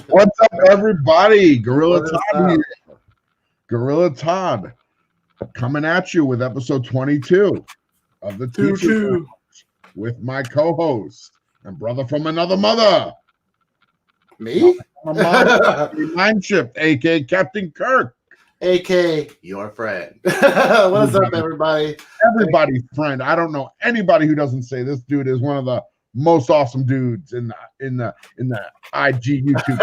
What's up, everybody? Gorilla What is Todd up? here. Gorilla Todd coming at you with episode 22 of the Teacher Lounge with my co-host and brother from another mother, Me? Mind Shift, aka Captain Kirk. AK, your friend. What is up, everybody? Everybody's friend. I don't know anybody who doesn't say this dude is one of the most awesome dudes in the IG YouTube.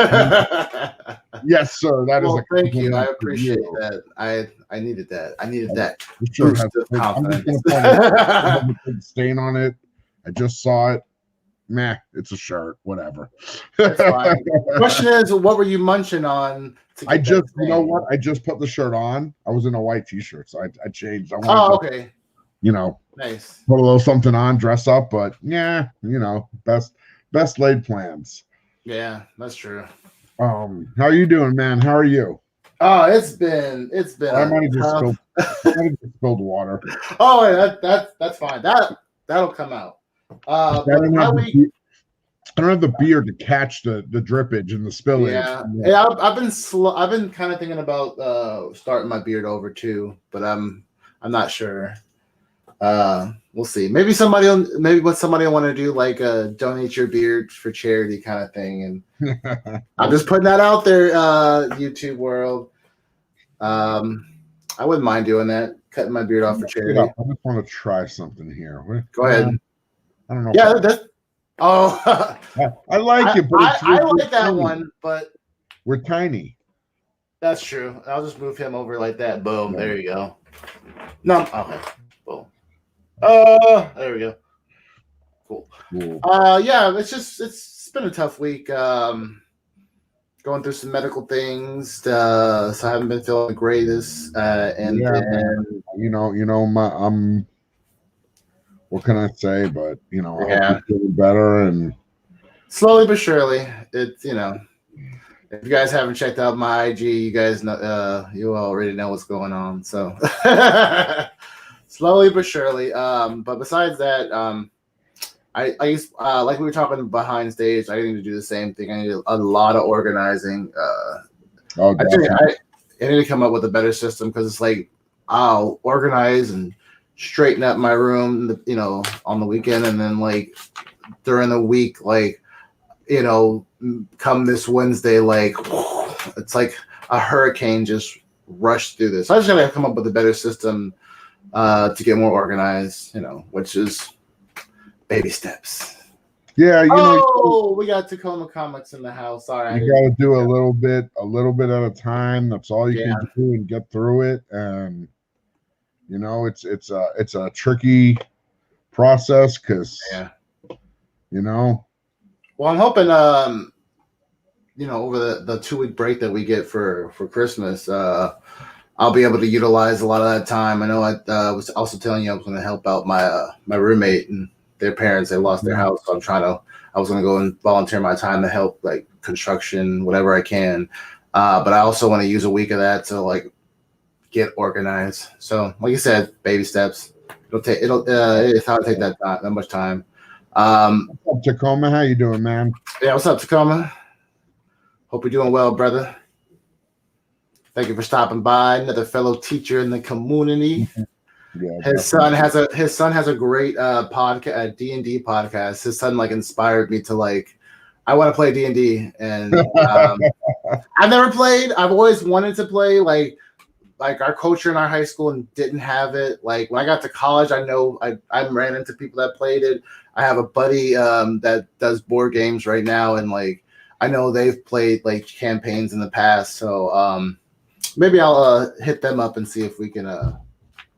Yes, sir. That is. Thank you. I appreciate that. I needed that. I needed that. Sure boost of confidence. I'm just gonna point a big stain on it. I just saw it. Meh, it's a shirt. Whatever. That's fine. The question is, what were you munching on? You know what? I just put the shirt on. I was in a white T-shirt, so I changed. Okay. Nice. Put a little something on, dress up, but yeah, best laid plans. Yeah, that's true. How are you doing, man? How are you? Oh, it's been. I might have just spilled water. Oh, that's fine. That'll come out. I don't have the beard to catch the drippage and the spillage. Yeah. I've been kind of thinking about starting my beard over too, but I'm not sure. We'll see. Maybe somebody will want to do, like donate your beard for charity kind of thing, and I'm just putting that out there, YouTube world. I wouldn't mind doing that, cutting my beard off for charity. I just want to try something here. Go ahead. I don't know. Yeah, I like it, but I like that one, but we're tiny. That's true. I'll just move him over like that. Boom. Yeah. There you go. No. Okay. Boom. There we go. Cool. Yeah, it's been a tough week. Going through some medical things, so I haven't been feeling the greatest. What can I say? But I'm feeling better, and slowly but surely, it's if you guys haven't checked out my IG, you guys know you already know what's going on. So slowly but surely. But besides that, I used like we were talking behind stage. I need to do the same thing. I need a lot of organizing. I need to come up with a better system, because it's like I'll organize and straighten up my room, on the weekend, and then like during the week, like come this Wednesday, like it's like a hurricane just rushed through this. So I just gotta come up with a better system to get more organized, which is baby steps. Yeah, we got Tacoma Comics in the house. Sorry, you gotta do a little bit at a time. That's all you can do and get through it. And it's a tricky process, because Well, I'm hoping over the 2-week break that we get for Christmas, I'll be able to utilize a lot of that time. I know I was also telling you I was going to help out my roommate and their parents. They lost their house, so I was going to go and volunteer my time to help, like construction, whatever I can. But I also want to use a week of that to like get organized. So, like you said, baby steps. It's how to take that much time. What's up, Tacoma? How you doing, man? Yeah, what's up, Tacoma? Hope you're doing well, brother. Thank you for stopping by. Another fellow teacher in the community. Yeah, his son has a great podcast, D&D podcast. His son like inspired me to I want to play D&D, and I've never played. I've always wanted to play. Like our culture in our high school and didn't have it. Like when I got to college, I know I ran into people that played it. I have a buddy that does board games right now, and like I know they've played like campaigns in the past. So maybe I'll hit them up and see if we can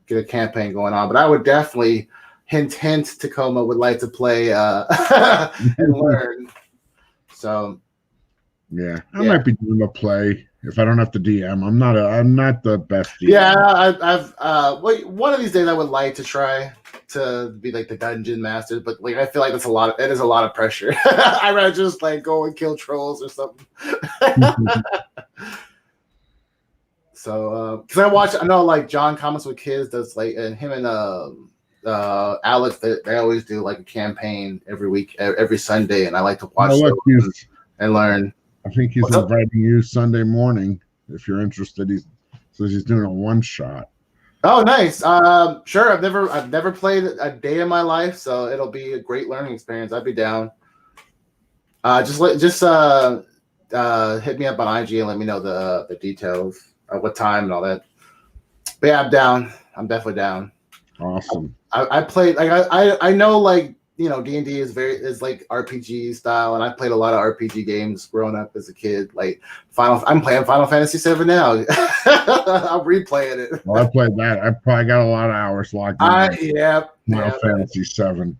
get a campaign going on. But I would definitely hint Tacoma would like to play and learn. So yeah, I might be doing a play if I don't have to DM. I'm not the best DM. Yeah, I've one of these days I would like to try to be like the dungeon master, but like I feel like it is a lot of pressure. I'd rather just like go and kill trolls or something. So because I know like John Comics with Kids does like, and him and Alex, they always do like a campaign every week, every Sunday, and I like to watch those and learn. I think he's What's up? inviting you Sunday morning if you're interested. He says he's doing a one shot. Oh, nice. Sure. I've never played a day in my life, so it'll be a great learning experience. I'd be down. Just hit me up on IG and let me know the details, what time and all that. But yeah, I'm down. I'm definitely down. Awesome. I played like I know like D&D is like RPG style, and I played a lot of RPG games growing up as a kid. Like I'm playing Final Fantasy VII now. I'm replaying it. Well, I played that. I probably got a lot of hours locked in. Final Fantasy VII.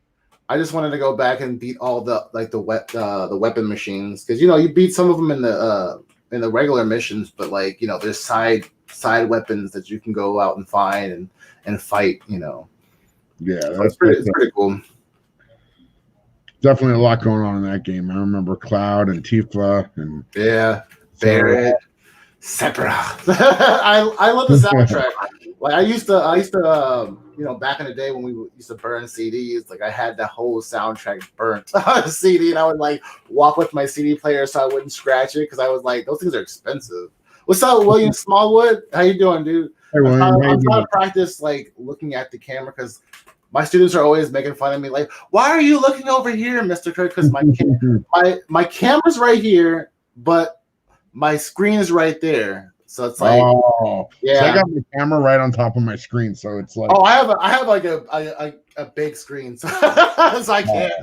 I just wanted to go back and beat all the weapon machines, because you beat some of them in the regular missions, but like there's side weapons that you can go out and find and fight. Yeah, so it's pretty cool. Definitely a lot going on in that game. I remember Cloud and Tifa and Barrett, Sephiroth. I love the soundtrack. Like I used to back in the day when we used to burn CDs, like I had that whole soundtrack burnt on a CD, and I would like walk with my CD player so I wouldn't scratch it, because I was like, those things are expensive. What's up, William Smallwood? How you doing, dude? Hey, William, I'm trying to practice like looking at the camera, because my students are always making fun of me, like, why are you looking over here, Mr. Kirk? Because my camera's right here, but my screen is right there. So it's like, so I got my camera right on top of my screen, so it's like, I have like a big screen, so, so I can't.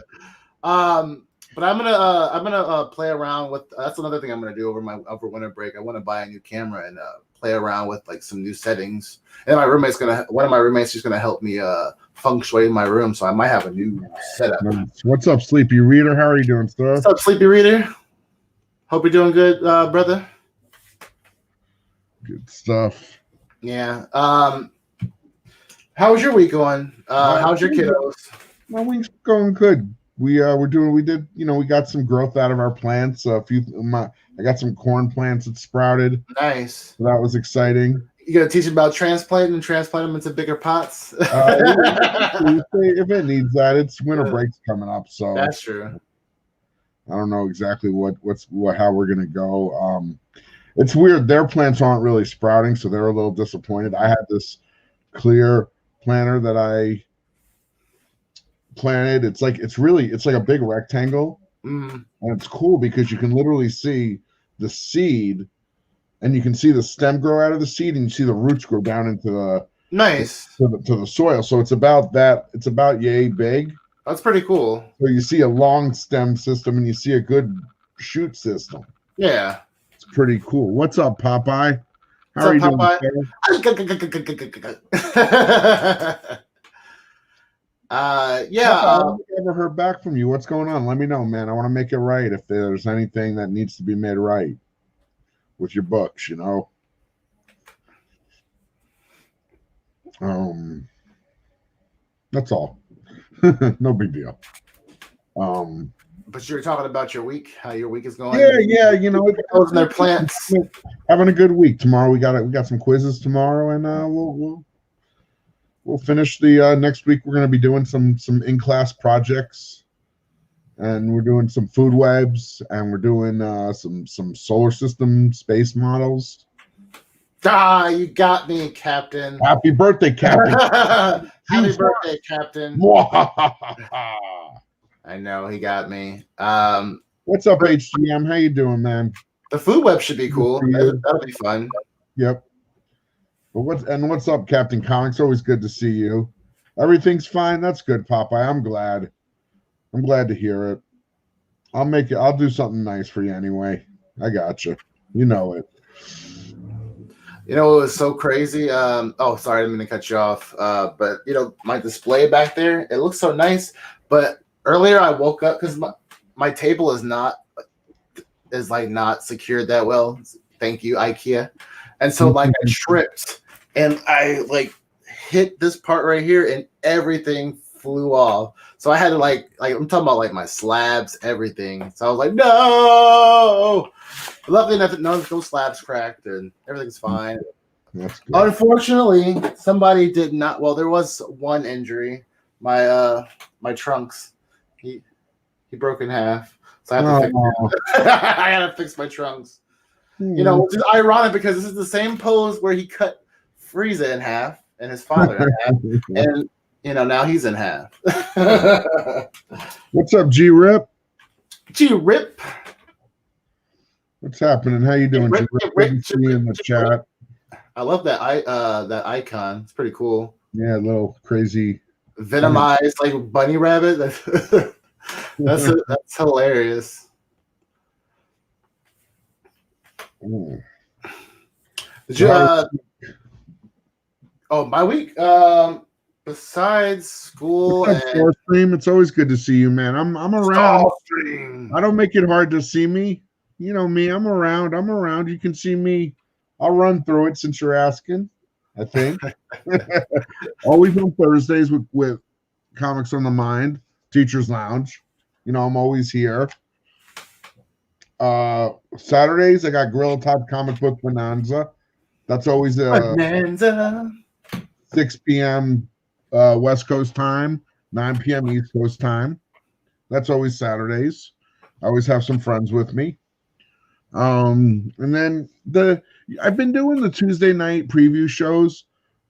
But I'm gonna play around with. That's another thing I'm gonna do over winter break. I want to buy a new camera and play around with like some new settings. And one of my roommates is gonna help me feng shui in my room, so I might have a new setup. What's up, Sleepy Reader? How are you doing, sir? What's up, Sleepy Reader? Hope you're doing good, brother. Good stuff. Yeah. How was your week going? How's your kiddos? My week's going good. We got some growth out of our plants. I got some corn plants that sprouted. Nice. So that was exciting. You gotta teach them about transplanting and transplant them into bigger pots. If it needs that, it's winter break's coming up, so that's true. I don't know exactly how we're gonna go. It's weird. Their plants aren't really sprouting, so they're a little disappointed. I had this clear planter that I planted. It's like a big rectangle, and it's cool because you can literally see the seed, and you can see the stem grow out of the seed, and you see the roots grow down into the to the soil. So it's about that. It's about yay big. That's pretty cool. So you see a long stem system, and you see a good shoot system. Yeah. Pretty cool. What's up, Popeye? How are you doing? I never heard back from you. What's going on? Let me know, man. I want to make it right. If there's anything that needs to be made right with your books, that's all. No big deal. But you were talking about your week, how your week is going. Yeah. Closing their plants. Having a good week. Tomorrow we got some quizzes tomorrow, and we'll finish the next week. We're going to be doing some in-class projects, and we're doing some food webs, and we're doing some solar system space models. You got me, Captain. Happy birthday, Captain. Happy birthday, Captain. I know, he got me. What's up, HGM? How you doing, man? The food web should be cool. That'll be fun. Yep. But what's up, Captain Comics? Always good to see you. Everything's fine. That's good, Popeye. I'm glad. I'm glad to hear it. I'll do something nice for you anyway. I got you. You know it. You know, it was so crazy. Sorry, I didn't mean to cut you off. But my display back there, it looks so nice. But earlier I woke up because my table is not secured that well. Thank you, IKEA. And so I tripped and I hit this part right here and everything flew off. So I had to I'm talking about my slabs, everything. So I was like, no. Luckily, no slabs cracked and everything's fine. That's good. Unfortunately, somebody did not. Well, there was one injury. My trunks. He broke in half. So I have to fix I gotta fix my trunks. You know, which is ironic because this is the same pose where he cut Frieza in half and his father in half. And you know, now he's in half. What's up, G-Rip? G-Rip. What's happening? How you doing, G-Rip? Good to see you in the chat. I love that that icon. It's pretty cool. Yeah, a little crazy venomized like bunny rabbit. That's hilarious. Ooh. Did you oh, my week besides school and stream, it's always good to see you, man. I'm around. I don't make it hard to see me. You know me, I'm around. You can see me. I'll run through it since you're asking, I think. Always on Thursdays with Comics on the Mind, Teacher's Lounge. You know, I'm always here. Saturdays, I got Gorilla Type Comic Book Bonanza. That's always Bonanza. 6 p.m. West Coast time, 9 p.m. East Coast time. That's always Saturdays. I always have some friends with me. And then I've been doing the Tuesday night preview shows,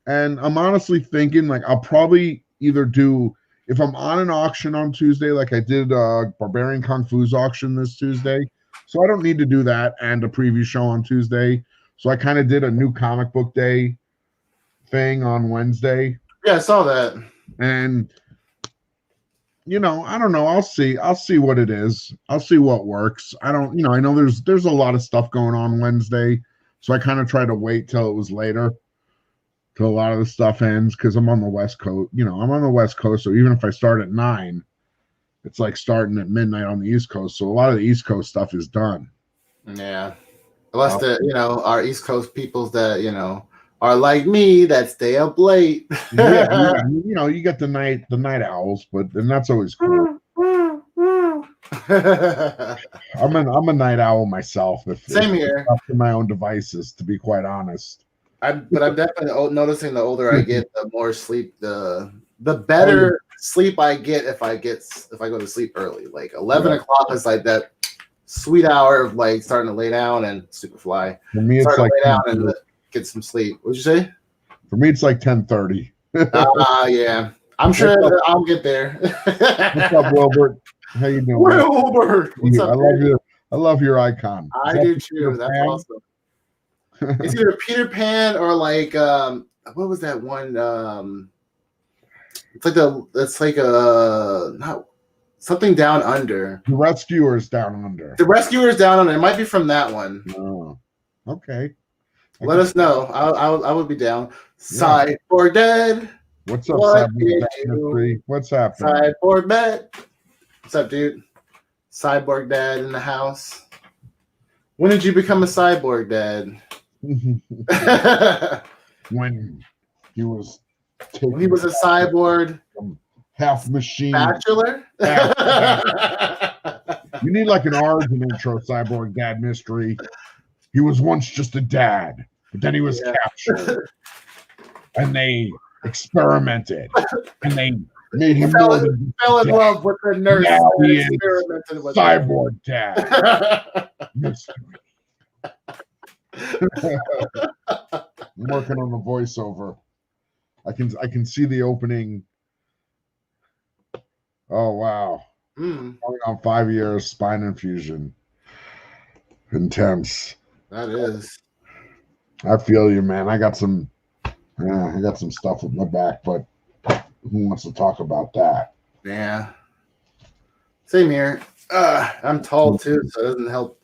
and I'm honestly thinking like I'll probably either do, if I'm on an auction on Tuesday, like I did Barbarian Kung Fu's auction this Tuesday, so I don't need to do that and a preview show on Tuesday. So I kind of did a new comic book day thing on Wednesday. Yeah, I saw that. And you know, I don't know. I'll see what it is. I'll see what works. I know there's a lot of stuff going on Wednesday, so I kind of try to wait till it was later, till a lot of the stuff ends, because I'm on the West Coast. You know, I'm on the West Coast, so even if I start at 9, it's like starting at midnight on the East Coast. So a lot of the East Coast stuff is done. Yeah, unless our East Coast peoples that are like me that stay up late. yeah, you know, you get the night owls, and that's always cool. I'm a night owl myself. Same here. Up to my own devices, to be quite honest. But I'm definitely noticing the older I get, the more sleep, the better sleep I get if I go to sleep early. Like 11 o'clock is like that sweet hour of like starting to lay down and Superfly. For me, it's like lay down and get some sleep. What'd you say? For me, it's like 10:30. Yeah. I'm sure that I'll get there. What's up, Wilbert? How you doing? Wilbert, what's up? I love your icon. I do too. That's awesome. It's either Peter Pan or like what was that one? It's like not something down under. The Rescuers Down Under. The Rescuers Down Under. It might be from that one. Oh, okay. Let us know. I would be down. Yeah. Cyborg Dead. What's up, Cyborg Dead? What's happening? Cyborg Dead. What's up, dude? Cyborg Dad in the house. When did you become a cyborg dad? When he was a cyborg, half machine, bachelor. You need like an origin intro, Cyborg Dad mystery. He was once just a dad, but then he was captured, and they experimented, and they made him fell in love with the nurse. Now he is Cyborg Dad. I'm working on the voiceover. I can see the opening. Oh wow. Going on 5 years, spine infusion. Intense. That is. I feel you, man. I got some stuff with my back, but who wants to talk about that? Yeah. Same here. I'm tall too, so it doesn't help.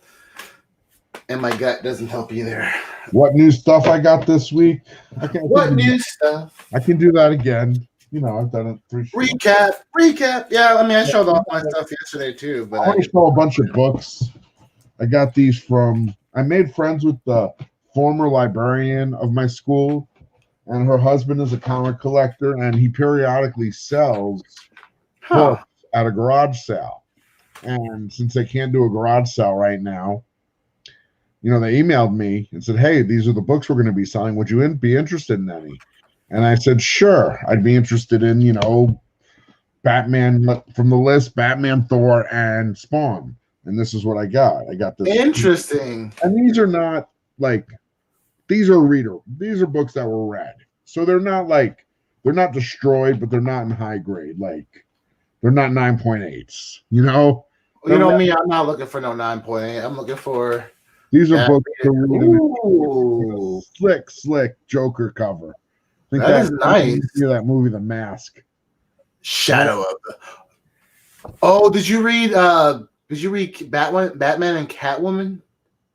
And my gut doesn't help either. What new stuff I got this week? What new stuff? I can do that again. You know, I've done it 3 Recap. Yeah, I mean, I showed off my stuff yesterday too. But I want to show a bunch of books. I got these I made friends with the former librarian of my school, and her husband is a comic collector, and he periodically sells books at a garage sale. And since they can't do a garage sale right now, you know, they emailed me and said, "Hey, these are the books we're going to be selling. Would you be interested in any?" And I said, "Sure, I'd be interested in, you know, Batman from the list: Batman, Thor, and Spawn. And this is what I got. I got this. Interesting. And these are not like these are books that were read. So they're not destroyed, but they're not in high grade. Like they're not 9.8s. You know. You know me, I'm not looking for no 9.8. I'm looking for these are books to read. Ooh. Slick Joker cover. I think that is nice. That movie, The Mask. Shadow of the. Oh, did you read Batman and Catwoman?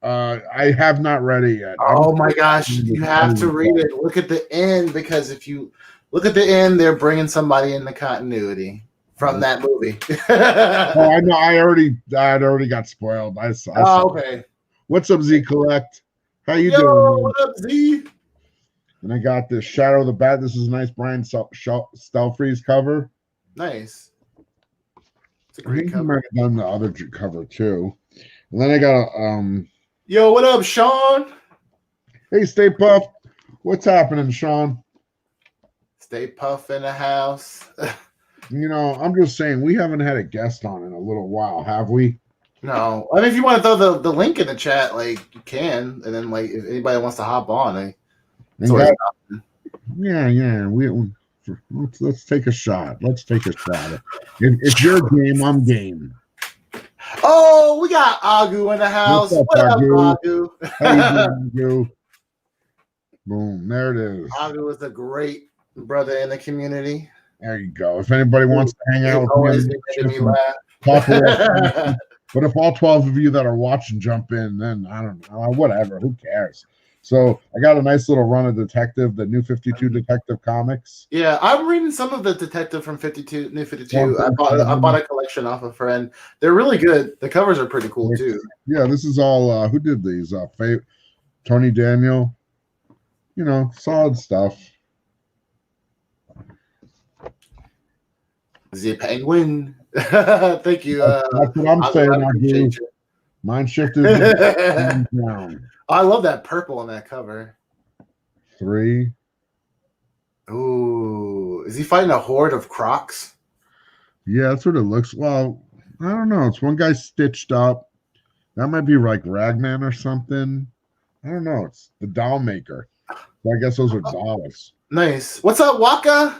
I have not read it yet. Oh my gosh, you have to read it. Look at the end, because if you look at the end, they're bringing somebody in the continuity from that movie. Oh, I know. I already got spoiled. I saw. Okay. What's up, Z Collect? How you doing? What up, Z? And I got this Shadow of the Bat. This is a nice Brian Stelfreeze cover. Nice. It's a I think great cover. he might have done the other cover too. And then I got Yo, what up, Sean? Hey, Stay Puff. What's happening, Sean? Stay Puff in the house. You know, I'm just saying we haven't had a guest on in a little while, have we? No, I mean, if you want to throw the link in the chat, like you can, and then like if anybody wants to hop on, yeah. Let's take a shot. Let's take a shot. If you're game, I'm game. Oh, we got Agu in the house. What up, Agu? How you doing, Agu? Boom, there it is. Agu is a great brother in the community. There you go. If anybody wants to hang out with me, making me laugh. But if all 12 of you that are watching jump in, then I don't know. Whatever. Who cares? So I got a nice little run of Detective, the New 52 Detective comics. Yeah, I'm reading some of the Detective from New 52. I bought a collection off a friend. They're really good. The covers are pretty cool too. Yeah, this is all who did these? Tony Daniel. You know, solid stuff. The Penguin. Thank you. That's what I'm saying. I do. Mind shifted down. I love that purple on that cover. 3. Ooh, is he fighting a horde of Crocs? Yeah, that's what it looks. Well, I don't know. It's one guy stitched up. That might be like Ragman or something. I don't know. It's the doll maker. So I guess those are dolls. Nice. What's up, Waka?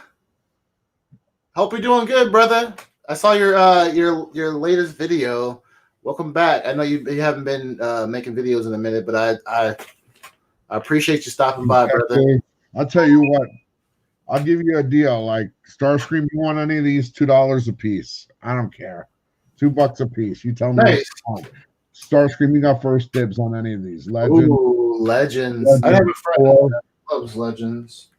Hope you're doing good, brother. I saw your latest video. Welcome back. I know you haven't been making videos in a minute, but I appreciate you stopping by, brother. I'll tell you what. I'll give you a deal. Like Starscream, you want any of these? $2 a piece. I don't care. $2 a piece. You tell me. Nice. Starscream, you got first dibs on any of these. Legends. Ooh, Legends. I have a friend that loves Legends.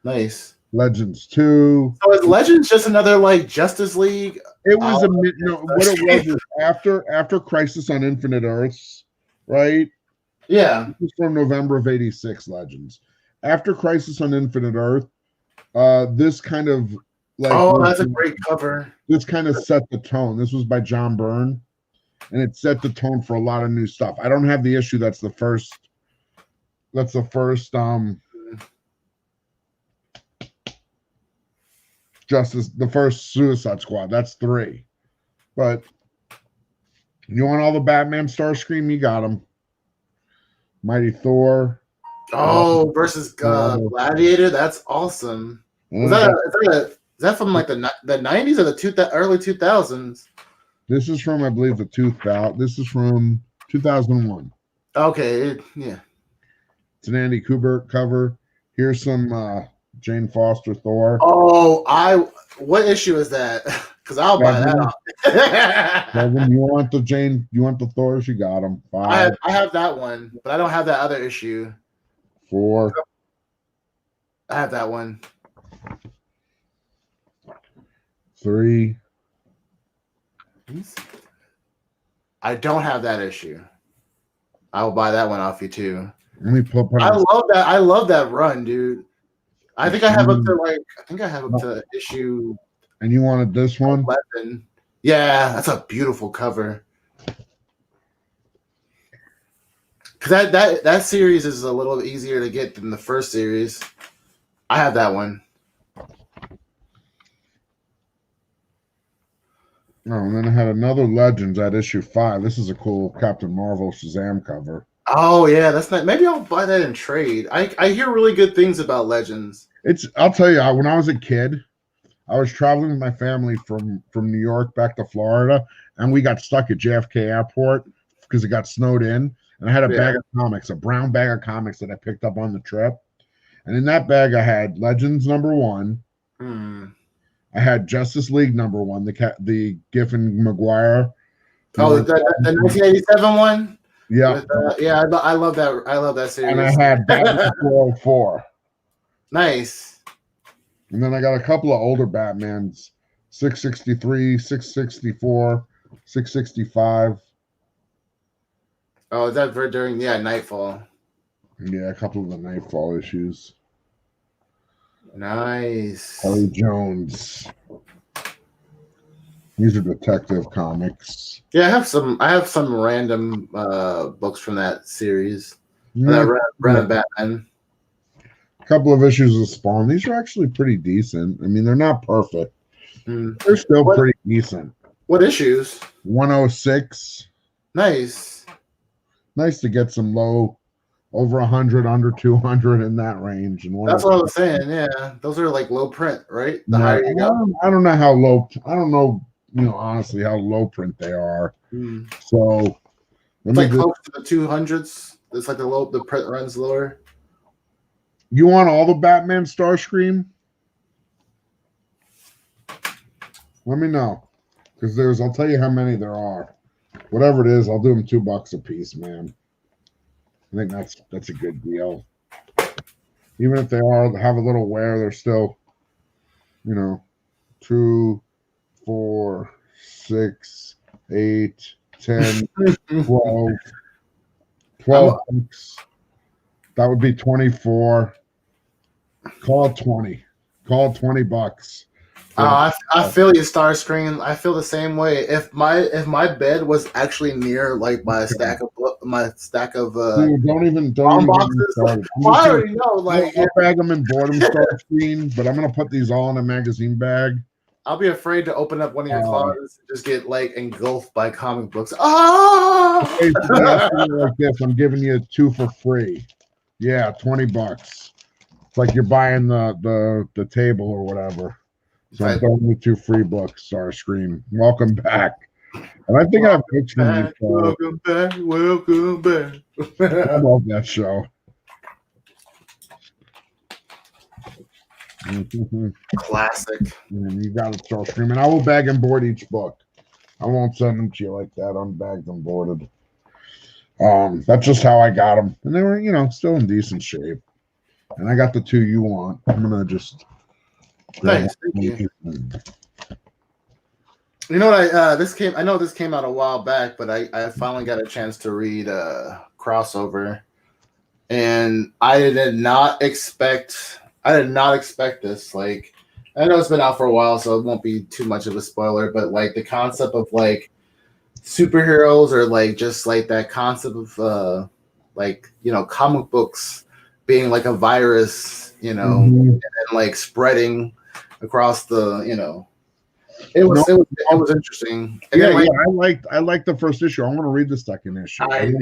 Nice. Legends 2. So is Legends just another like Justice League? It was what it was after Crisis on Infinite Earths, right? Yeah. It was from November of '86. Legends. After Crisis on Infinite Earth, this kind of like that's a great cover. This kind of set the tone. This was by John Byrne, and it set the tone for a lot of new stuff. I don't have the issue. That's the first. Justice, the first Suicide Squad. That's 3. But you want all the Batman Starscream? You got them. Mighty Thor. Oh, versus Gladiator. That's awesome. Is that from like the 90s or the early 2000s? This is from, I believe, the 2000. This is from 2001. Okay, yeah. It's an Andy Kubert cover. Here's some Jane Foster Thor. Oh, what issue is that? Because I'll buy that. Kevin, you want the Thors? You got them. 5. I have that one, but I don't have that other issue. 4. I have that one. 3. I don't have that issue. I will buy that one off you too. Let me put I love that. I love that run, dude. I think I have up to issue. And you wanted this one? 11. Yeah, that's a beautiful cover. Because that series is a little easier to get than the first series. I have that one. Oh, and then I had another Legends at issue 5. This is a cool Captain Marvel Shazam cover. Oh yeah, that's not. Maybe I'll buy that in trade. I hear really good things about Legends. I'll tell you, when I was a kid, I was traveling with my family from New York back to Florida, and we got stuck at JFK Airport because it got snowed in. And I had a bag of comics, a brown bag of comics that I picked up on the trip. And in that bag, I had Legends #1. I had Justice League #1, the Giffen McGuire. Oh, the 1987 one. Yeah, with, I love that. I love that series. And I had Batman 404. Nice. And then I got a couple of older Batmans, 663, 664, 665. Oh, is that for during Nightfall? Yeah, a couple of the Nightfall issues. Nice. Harry Jones. These are Detective Comics. Yeah, I have some random books from that series. That random Batman. A couple of issues of Spawn. These are actually pretty decent. I mean, they're not perfect. They're still pretty decent. What issues? 106. Nice. Nice to get some low, over 100, under 200 in that range. And that's what I was saying. Yeah, those are like low print, right? The higher you go. I don't know how low. I don't know. Honestly, how low print they are. So, it's like close to the 200s. It's like the print runs lower. You want all the Batman Starscream? Let me know, because I'll tell you how many there are. Whatever it is, I'll do them $2 a piece, man. I think that's a good deal. Even if they have a little wear, they're still, 2, 4, 6, 8, 10, 12. 12 bucks. That would be 24. Call it 20. Call it $20. I feel you, Starscream. I feel the same way. If my bed was actually near like my stack of Dude, don't even boxes. I already know. Like, I'll bag them in boredom Starscream, but I'm gonna put these all in a magazine bag. I'll be afraid to open up one of your closets and just get like engulfed by comic books. Oh! Like this, I'm giving you 2 for free. Yeah, $20. It's like you're buying the table or whatever. So I'm throwing you 2 free books, Starscream. Welcome back. And I think I've mentioned welcome back. Welcome back. I love that show. Classic. And you got it, Starscream. And I will bag and board each book. I won't send them to you like that, unbagged and boarded. That's just how I got them. And they were, still in decent shape. And I got the 2 you want. I'm going to just... Nice, thank you. You know what? I know this came out a while back, but I finally got a chance to read Crossover, and I did not expect this. Like, I know it's been out for a while, so it won't be too much of a spoiler. But like the concept of like superheroes, or like just like that concept of comic books being like a virus, and then like spreading across the, it was interesting. Again, I liked the first issue. I want to read the second issue. I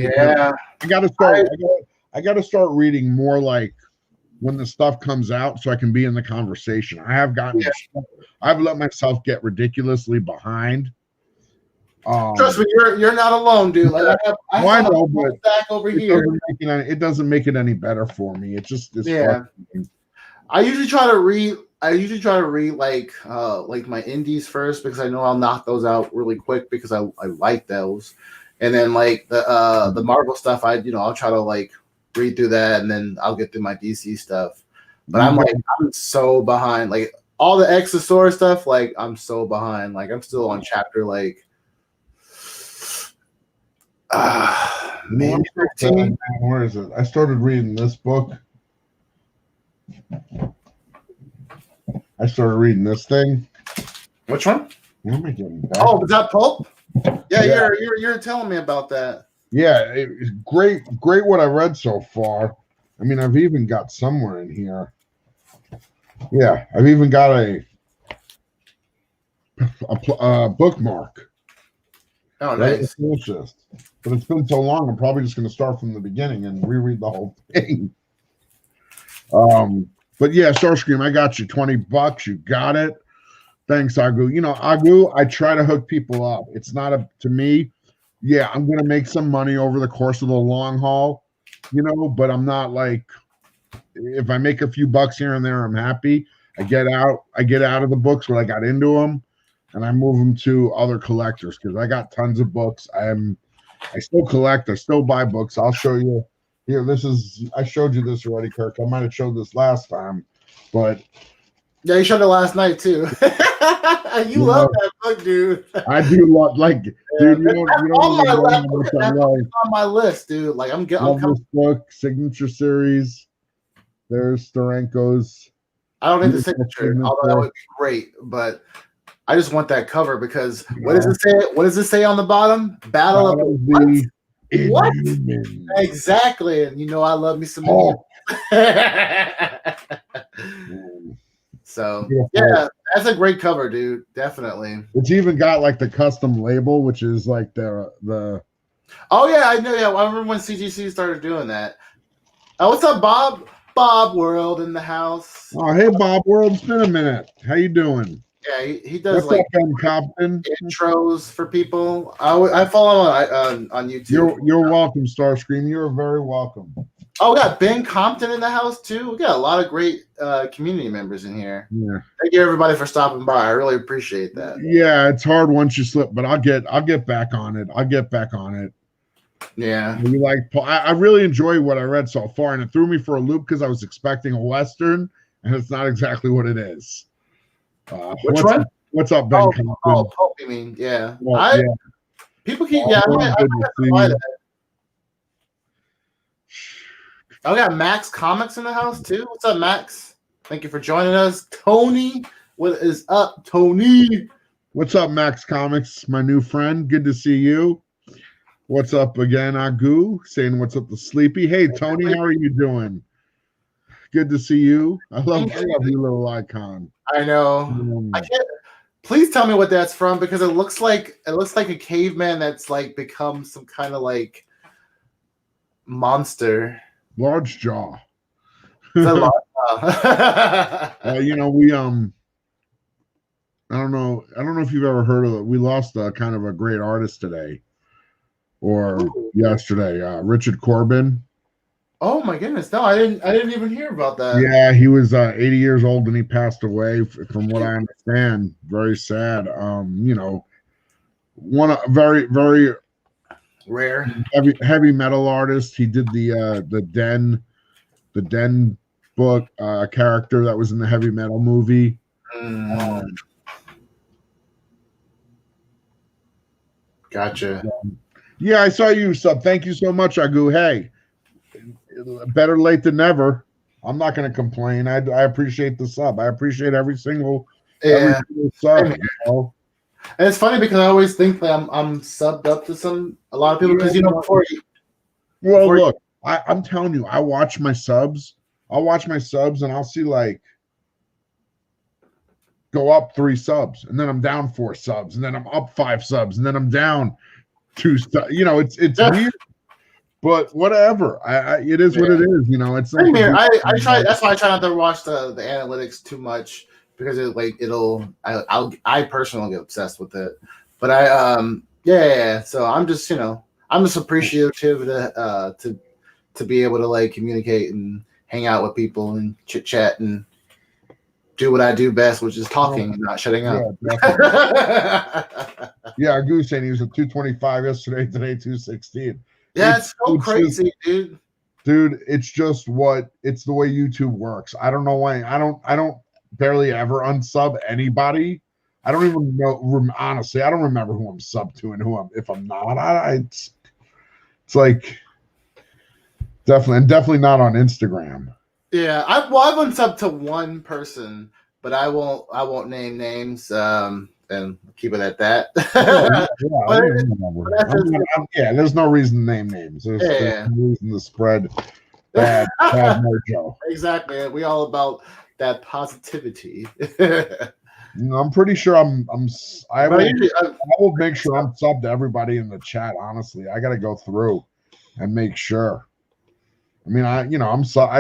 got to start reading more like when the stuff comes out, so I can be in the conversation. I've let myself get ridiculously behind. Trust me, you're not alone, dude. Like I have a stack over here. It doesn't make it any better for me. It's just frustrating. I usually try to read like my indies first, because I know I'll knock those out really quick because I like those, and then like the Marvel stuff, I'll try to like read through that, and then I'll get through my DC stuff. But I'm so behind. Like all the Exosaur stuff, like I'm so behind. Like I'm still on chapter like maybe 13. Where is it? I started reading this book. I started reading this thing. Which one? Where am I getting back? Oh, is that Pulp? Yeah. You're telling me about that. Yeah, it's great what I read so far. I mean, I've even got somewhere in here. Yeah, I've even got a bookmark. Oh, Right? nice. But it's been so long, I'm probably just going to start from the beginning and reread the whole thing. But yeah, Starscream, I got you $20. You got it. Thanks, Agu. You know, Agu, I try to hook people up. It's not to me. Yeah, I'm going to make some money over the course of the long haul, you know, but I'm not like, if I make a few bucks here and there, I'm happy. I get out of the books when I got into them, and I move them to other collectors because I got tons of books. I still collect. I still buy books. I'll show you. Here, I showed you this already, Kirk. I might have showed this last time, but yeah, you showed it last night too. You love that book, dude. I do love, dude. You don't on my list, dude. Like I'm this book, signature series. There's Steranko's. I don't need the signature, although that would be great, but I just want that cover because what does it say? What does it say on the bottom? Battle of the what? Exactly, and you know I love me some. So yeah, that's a great cover, dude. Definitely. It's even got like the custom label, which is like the. Oh yeah, I know. Yeah, I remember when CGC started doing that. What's up, Bob? Bob World in the house. Oh, hey, Bob World. It's been a minute. How you doing? Yeah, he does What's up, Ben Compton? Intros for people. I follow him on YouTube. You're welcome, Starscream. You're very welcome. Oh, we got Ben Compton in the house too. We got a lot of great community members in here. Yeah. Thank you everybody for stopping by. I really appreciate that. Yeah, it's hard once you slip, but I'll get back on it. Yeah. I really enjoy what I read so far, and it threw me for a loop because I was expecting a Western, and it's not exactly what it is. Which one? What's up, Ben? Pulp, you mean? Yeah. Well, yeah. People keep. Yeah, I got Max Comics in the house too. What's up, Max? Thank you for joining us, Tony. What is up, Tony? What's up, Max Comics? My new friend. Good to see you. What's up again, Agu? Saying what's up to Sleepy. Hey, Tony, how are you doing? Good to see you. I love your little icon. I know. I can't. Please tell me what that's from because it looks like a caveman that's like become some kind of like monster. Large jaw. You know, we I don't know if you've ever heard of it. We lost kind of a great artist today. Or yesterday, Richard Corbin. Oh my goodness! No, I didn't even hear about that. Yeah, he was 80 years old and he passed away. From what I understand, very sad. One very very rare heavy metal artist. He did the Den book character that was in the heavy metal movie. Gotcha. Yeah, I saw you sub. Thank you so much, Agu. Hey, better late than never. I'm not going to complain. I appreciate the sub. I appreciate every single sub. And it's funny because I always think that I'm subbed up to a lot of people because look, I'm telling you, I watch my subs. I'll watch my subs and I'll see like go up 3 subs and then I'm down 4 subs and then I'm up 5 subs and then I'm down 2 subs. It's weird. But whatever, it is what it is. It's same here. I try. That's why I try not to watch the analytics too much because I personally get obsessed with it. But So I'm just appreciative to be able to like communicate and hang out with people and chit chat and do what I do best, which is talking and not shutting up. Yeah, Goose saying he was at 225 yesterday. Today 216. Yeah, it's so crazy, dude. Dude, it's the way YouTube works. I don't know why. I don't barely ever unsub anybody. I don't even know. Honestly, I don't remember who I'm sub to and if I'm not. It's like definitely not on Instagram. Yeah, I've unsubbed to one person, but I won't name names. And keep it at that. There's no reason to name names. There's no reason to spread bad mojo. Exactly. We all about that positivity. No, I'm pretty sure I But I will make sure I'm subbed to everybody in the chat. Honestly, I got to go through and make sure. I mean, I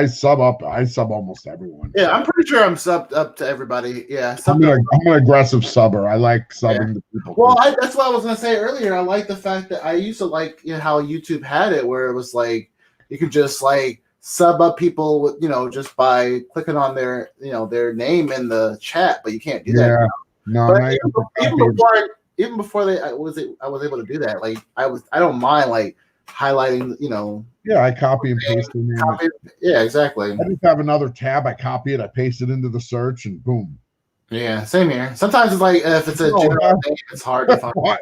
sub almost everyone. Yeah, so. I'm pretty sure I'm subbed up to everybody. Yeah, I'm an aggressive subber. I like subbing to people. Well, that's what I was gonna say earlier. I like the fact that I used to like how YouTube had it, where it was like you could just like sub up people with just by clicking on their their name in the chat, but you can't do that. No, but even before I was able to do that. Like I don't mind like highlighting. Yeah, I copy and paste the name. Yeah, exactly. I just have another tab. I copy it. I paste it into the search, and boom. Yeah, same here. Sometimes it's like if it's a general name, it's hard to find.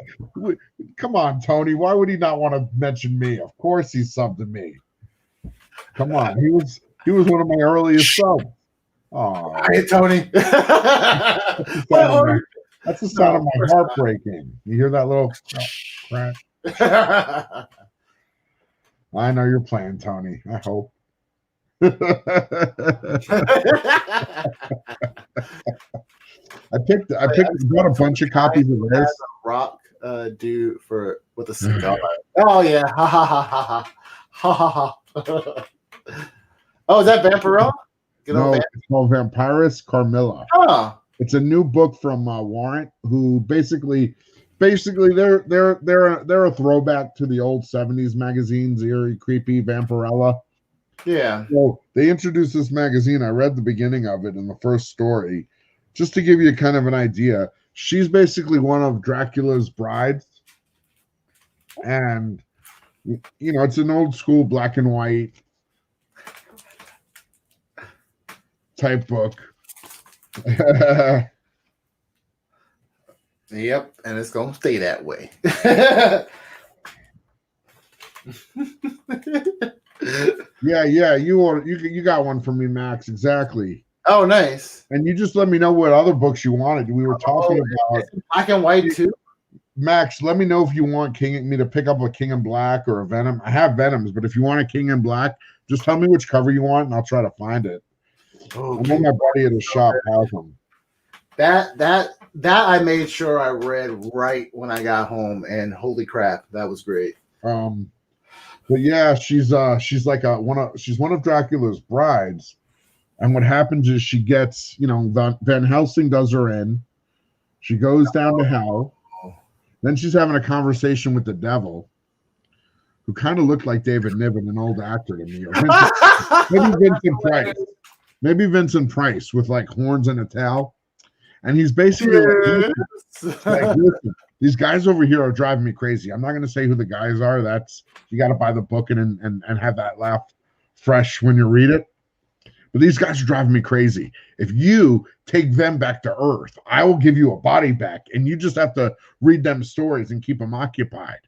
Come on, Tony. Why would he not want to mention me? Of course, he's subbed to me. Come on, he was one of my earliest subs. Oh, hey, Tony. That's the sound of my heart breaking. You hear that little crack? I know you're playing, Tony. I hope. I bought a bunch of copies of this. Rock dude with a cigar. Oh yeah. Ha ha ha ha ha ha ha. Oh, is that Vampirella? No, it's called Vampirus Carmilla. Oh. It's a new book from Warrant, who basically they're a throwback to the old 70s magazines, eerie, creepy Vampirella. Yeah. So they introduced this magazine. I read the beginning of it in the first story, just to give you kind of an idea. She's basically one of Dracula's brides, and it's an old school black and white type book. Yep, and it's gonna stay that way. Yeah. You got one for me, Max. Exactly. Oh, nice. And you just let me know what other books you wanted. We were talking about black and white too. Max, let me know if you want me to pick up a King in Black or a Venom. I have Venoms, but if you want a King in Black, just tell me which cover you want, and I'll try to find it. Oh, I know my buddy at his shop has them. That I made sure I read right when I got home, and holy crap, that was great. But yeah, she's one of Dracula's brides, and what happens is she gets Van Helsing does her in. She goes down to hell. Then she's having a conversation with the devil, who kind of looked like David Niven, an old actor to me. Maybe Vincent Price. Maybe Vincent Price with like horns and a tail. And he's basically listen, these guys over here are driving me crazy. I'm not going to say who the guys are. That's you got to buy the book and have that laugh fresh when you read it. But these guys are driving me crazy. If you take them back to Earth, I will give you a body back, and you just have to read them stories and keep them occupied.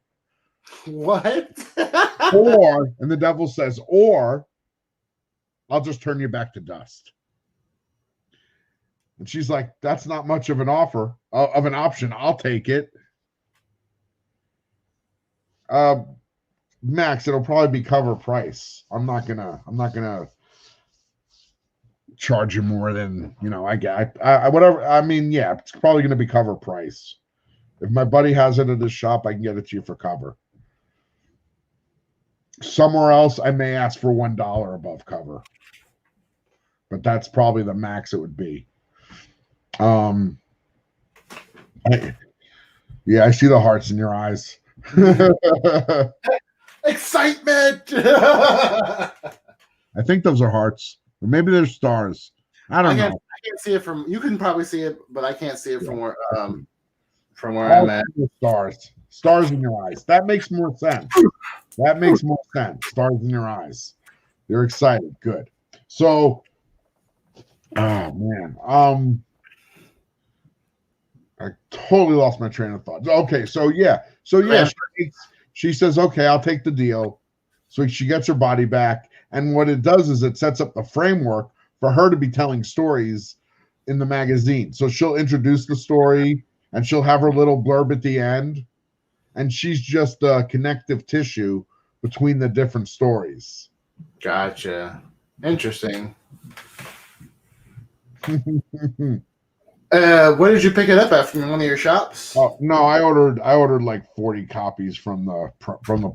What? And the devil says, or I'll just turn you back to dust. And she's like, that's not much of an offer, of an option. I'll take it. Max, it'll probably be cover price. I'm not gonna charge you more than I whatever. I mean, yeah, it's probably gonna be cover price. If my buddy has it at his shop, I can get it to you for cover. Somewhere else, I may ask for $1 above cover, but that's probably the max it would be. I see the hearts in your eyes. Excitement. I think those are hearts, or maybe they're stars. I don't know. I can't see it from. You can probably see it, but I can't see it from where I'm at. Stars in your eyes. That makes more sense. Stars in your eyes. You're excited. Good. So, oh man. I totally lost my train of thought. Okay, so yeah. She says, okay, I'll take the deal. So she gets her body back. And what it does is it sets up the framework for her to be telling stories in the magazine. So she'll introduce the story and she'll have her little blurb at the end. And she's just the connective tissue between the different stories. Gotcha. Interesting. Where did you pick it up at? From one of your shops? Oh no, I ordered like 40 copies from the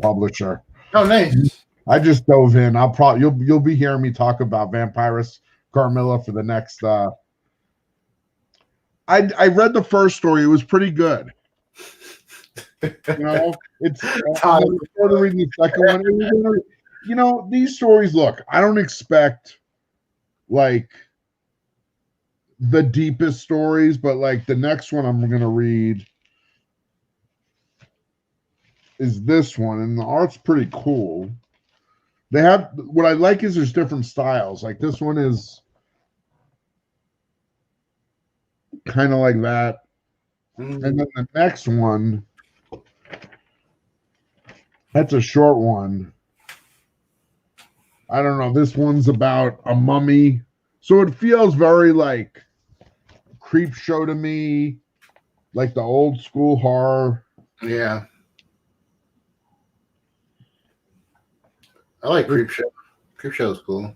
publisher. Oh, nice. I just dove in. You'll be hearing me talk about Vampirus Carmilla for the next. I read the first story. It was pretty good. It's Todd. I'm started reading the second one. These stories. Look, I don't expect like the deepest stories, but like the next one I'm gonna read is this one, and the art's pretty cool. They have what I like is there's different styles. Like this one is kind of like that, and then the next one, that's a short one. I don't know. This one's about a mummy, so it feels very like creep show to me, like the old school horror. Yeah. I like Creepshow. Creepshow is cool.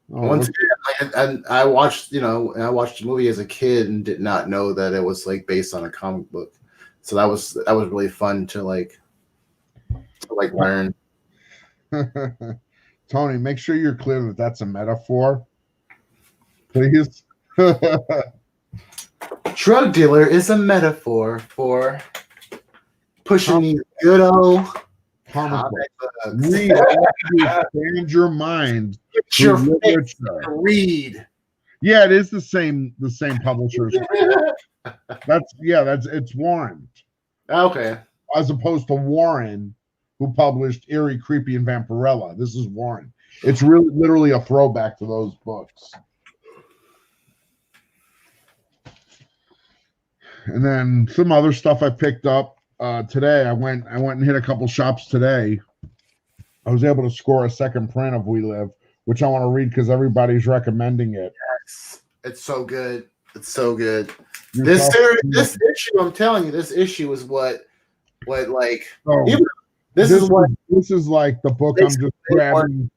Once again, I watched the movie as a kid and did not know that it was like based on a comic book. So that was really fun to learn. Tony, make sure you're clear that that's a metaphor, please. Drug dealer is a metaphor for pushing these good old comic books. Expand your mind. Get your face to read. Yeah, it is the same publishers. It's Warren. Okay. As opposed to Warren, who published Eerie, Creepy, and Vampirella. This is Warren. It's really literally a throwback to those books. And then some other stuff I picked up today. I went and hit a couple shops today. I was able to score a second print of We Live, which I want to read because everybody's recommending it. Yes, it's so good. It's so good. This issue, I'm telling you, this issue is what like. Oh, this is like the book I'm just grabbing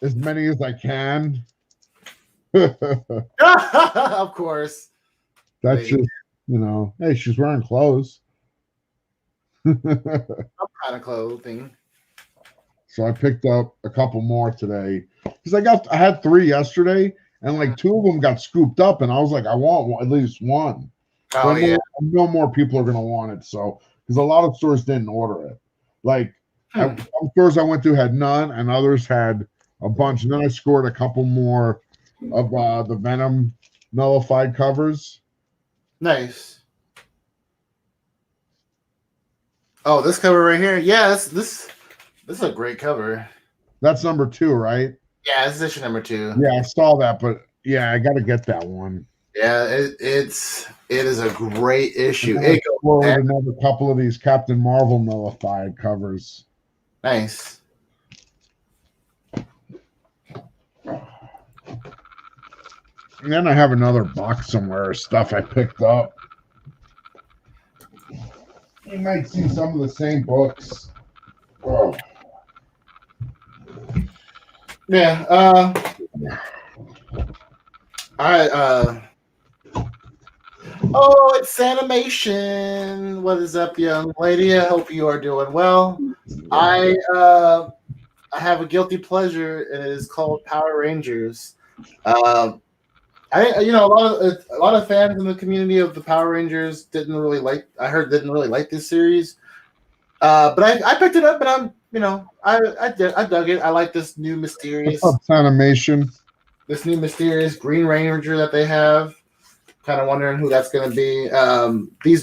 as many as I can. Of course. That's just, hey, she's wearing clothes. Some kind of clothing. So I picked up a couple more today because I had 3 yesterday, and like 2 of them got scooped up, and I was like, I want at least one. Oh, I know more people are gonna want it, so because a lot of stores didn't order it. Like some stores I went to had none, and others had a bunch. And then I scored a couple more of the Venom nullified covers. Nice. Oh, this cover right here. Yeah, this is a great cover. That's number 2, right? Yeah, this is issue number 2. Yeah, I saw that, but yeah, I got to get that one. Yeah, it is a great issue. It goes another couple of these Captain Marvel nullified covers. Nice. And then I have another box somewhere of stuff I picked up. You might see some of the same books. Oh. Yeah. All right. Oh, it's animation. What is up, young lady? I hope you are doing well. I have a guilty pleasure, and it is called Power Rangers. A lot of fans in the community of the Power Rangers didn't really like this series. But I picked it up, and I dug it. I like this new mysterious animation. This new mysterious Green Ranger that they have. Kind of wondering who that's going to be.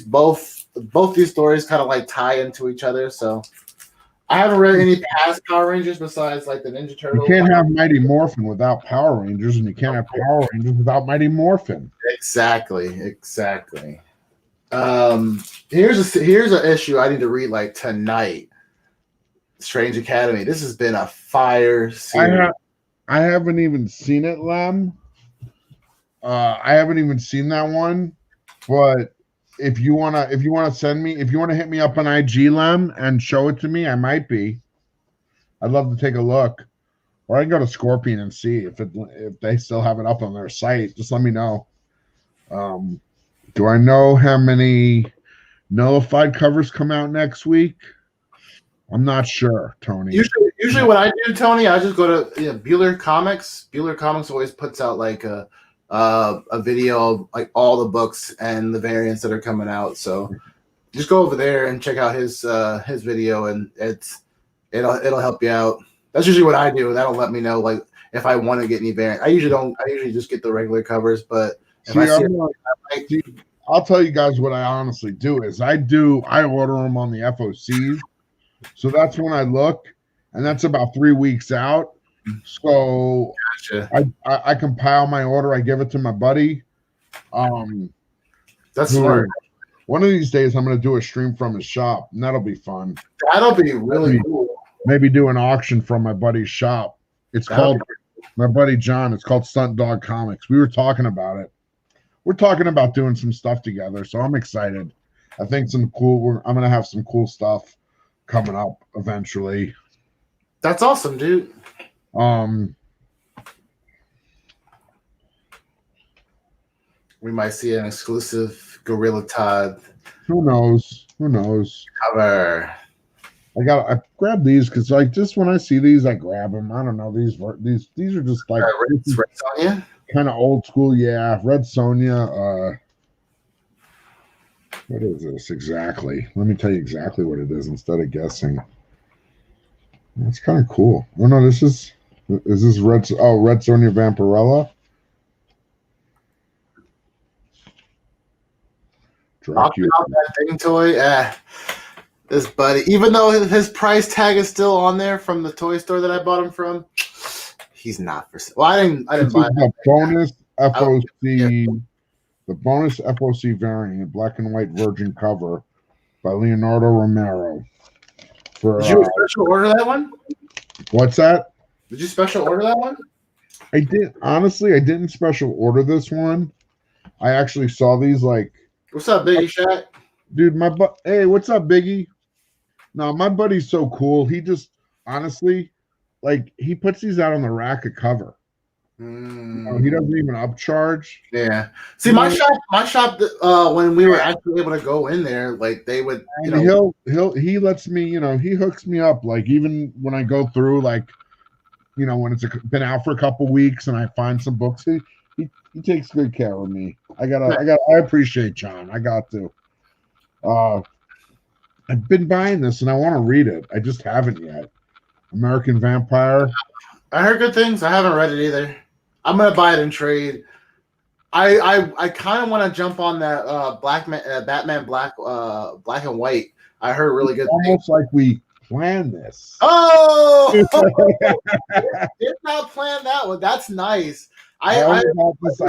Both these stories kind of like tie into each other. So I haven't read any past Power Rangers besides like the Ninja Turtles. You can't have Mighty Morphin without Power Rangers, and you can't have Power Rangers without Mighty Morphin. Exactly. Here's an issue I need to read like tonight. Strange Academy. This has been a fire series. I haven't even seen it, Lem. I haven't even seen that one, but if you wanna hit me up on IG, Lem, and show it to me, I might be. I'd love to take a look. or I can go to Scorpion and see if they still have it up on their site. Just let me know. Do I know how many nullified covers come out next week? I'm not sure, Tony. Usually what I do, Tony, I just go to Bueller Comics. Bueller Comics always puts out like a video of like all the books and the variants that are coming out. So just go over there and check out his video, and it'll help you out. That's usually what I do. That'll let me know like if I want to get any variant. I usually don't. I usually just get the regular covers, but I'll tell you guys what I honestly do is I order them on the FOCs. So that's when I look, and that's about 3 weeks out. So gotcha. I compile my order. I give it to my buddy. That's smart. One of these days, I'm going to do a stream from his shop, and that'll be fun. That'll be really cool. Maybe do an auction from my buddy's shop. It's called my buddy John. It's called Stunt Dog Comics. We were talking about it. We're talking about doing some stuff together, so I'm excited. I think I'm going to have some cool stuff coming up eventually. That's awesome, dude. We might see an exclusive Gorilla Todd. Who knows? Cover. I grab these because like just when I see these, I grab them. I don't know, these are just like Red Sonja? Kind of old school. Yeah, Red Sonja. What is this exactly? Let me tell you exactly what it is instead of guessing. That's kind of cool. Oh no, is this Red Sonja Vampirella? Talking about that thing toy, this buddy, even though his price tag is still on there from the toy store that I bought him from, he's not for sale. Well, I didn't buy the bonus FOC. The bonus FOC variant, black and white virgin cover by Leonardo Romero. Did you special order that one? What's that? Did you special order that one? I did. Honestly, I didn't special order this one. I actually saw these like. What's up, Biggie Shaq? Dude, hey, what's up, Biggie? No, my buddy's so cool. He just honestly, like, he puts these out on the rack of cover. He doesn't even upcharge. Yeah. See, my shop. When we were actually able to go in there, like they would. He lets me. He hooks me up. Like even when I go through, like, when it's been out for a couple weeks and I find some books, he takes good care of me. I appreciate John. I got to. I've been buying this and I want to read it. I just haven't yet. American Vampire. I heard good things. I haven't read it either. I'm gonna buy it in trade. I kind of want to jump on that Batman Black and White. I heard really good almost things. Like we planned this. Oh, did not plan that one. That's nice. I might pick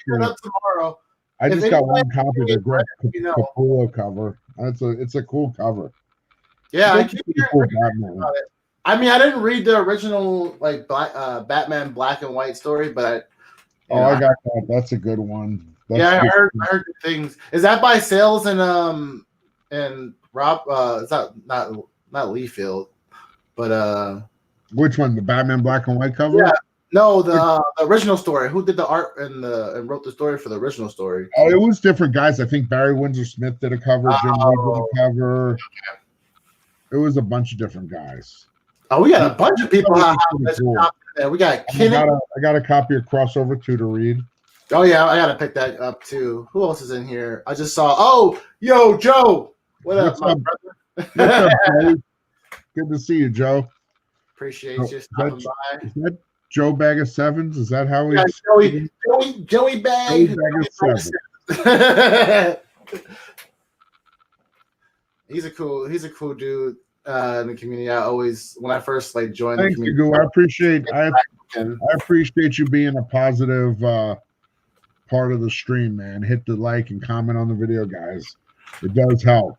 it up tomorrow. I just got one copy of the Greg Capullo cover. It's a cool cover. Yeah, I keep hearing about it. I mean, I didn't read the original like Batman Black and White story, but I got that. That's a good one. I heard good things. Is that by Sales and Rob? It's not Lee Field, but which one? The Batman Black and White cover? Yeah. No, the original story. Who did the art and wrote the story for the original story? Oh, it was different guys. I think Barry Windsor Smith did a cover. Jim Lee did a cover. Okay. It was a bunch of different guys. Oh, we got a bunch of people. We got Kenny. I got a copy of Crossover 2 to read. Oh yeah, I gotta pick that up too. Who else is in here? I just saw. Oh, yo, Joe. What's up, brother? What's up, Joe? Good to see you, Joe. Appreciate you stopping by. Is that Joe Bag of Sevens? Is that how we? Yeah, Joey Bag. Joey Bag of Sevens. He's a cool dude in the community. I always, when I first joined the community. Thank you. I appreciate you being a positive part of the stream, man. Hit the like and comment on the video, guys. It does help.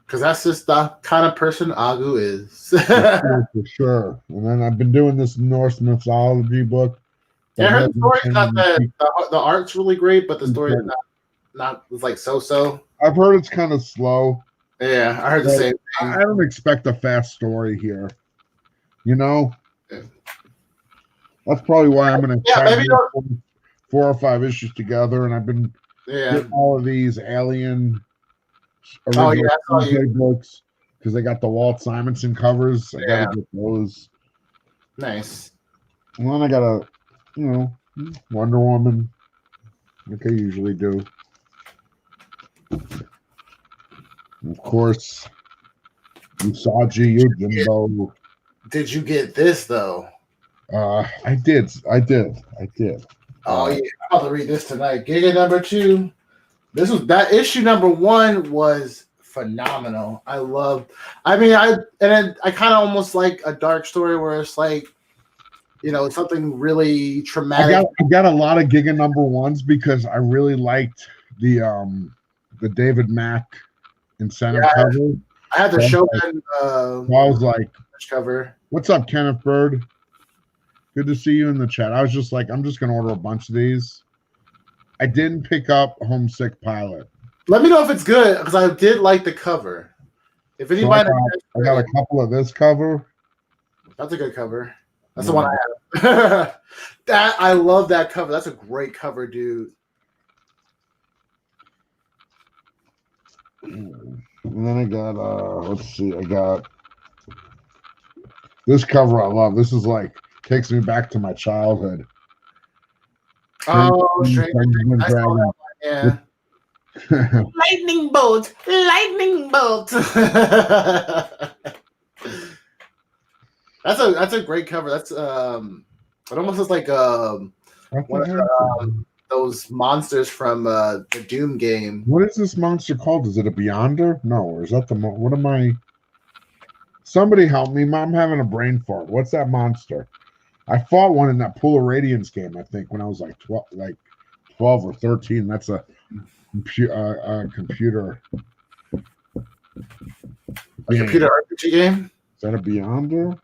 Because that's just the kind of person Agu is. For sure. And then I've been doing this Norse mythology book. Yeah, I heard the story's not the art's really great, but the story is not it's like so. I've heard it's kind of slow. Yeah, I heard the same thing. I don't expect a fast story here. You know? That's probably why I'm going to try maybe to do 4 or 5 issues together, and I've been getting all of these Alien original screenplay books because they got the Walt Simonson covers. I got to get those. Nice. And then I got a, Wonder Woman, like I usually do. And of course, Usagi Yojimbo. Did you get this though? I did. Oh yeah, I'm about to read this tonight. Giga number 2. That issue number 1 was phenomenal. I kind of almost like a dark story where it's like, something really traumatic. I got a lot of Giga number 1s because I really liked the David Mack incentive cover. I had the Shogun I was like, cover. What's up, Kenneth Bird? Good to see you in the chat. I was just like, I'm just gonna order a bunch of these. I didn't pick up Homesick Pilot. Let me know if it's good because I did like the cover. If anybody, I got a couple of this cover. That's a good cover. That's the one I have. I love that cover. That's a great cover, dude. And then I got let's see, I got this cover I love. This is like takes me back to my childhood. Oh, yeah. Lightning bolt. That's a great cover. That's it almost looks like one of those monsters from the Doom game. What is this monster called? Is it a Beyonder? No, or is that what am I? Somebody help me! I'm having a brain fart. What's that monster? I fought one in that Pool of Radiance game. I think when I was like 12 or 13. That's a computer. A computer RPG game? Is that a Beyonder?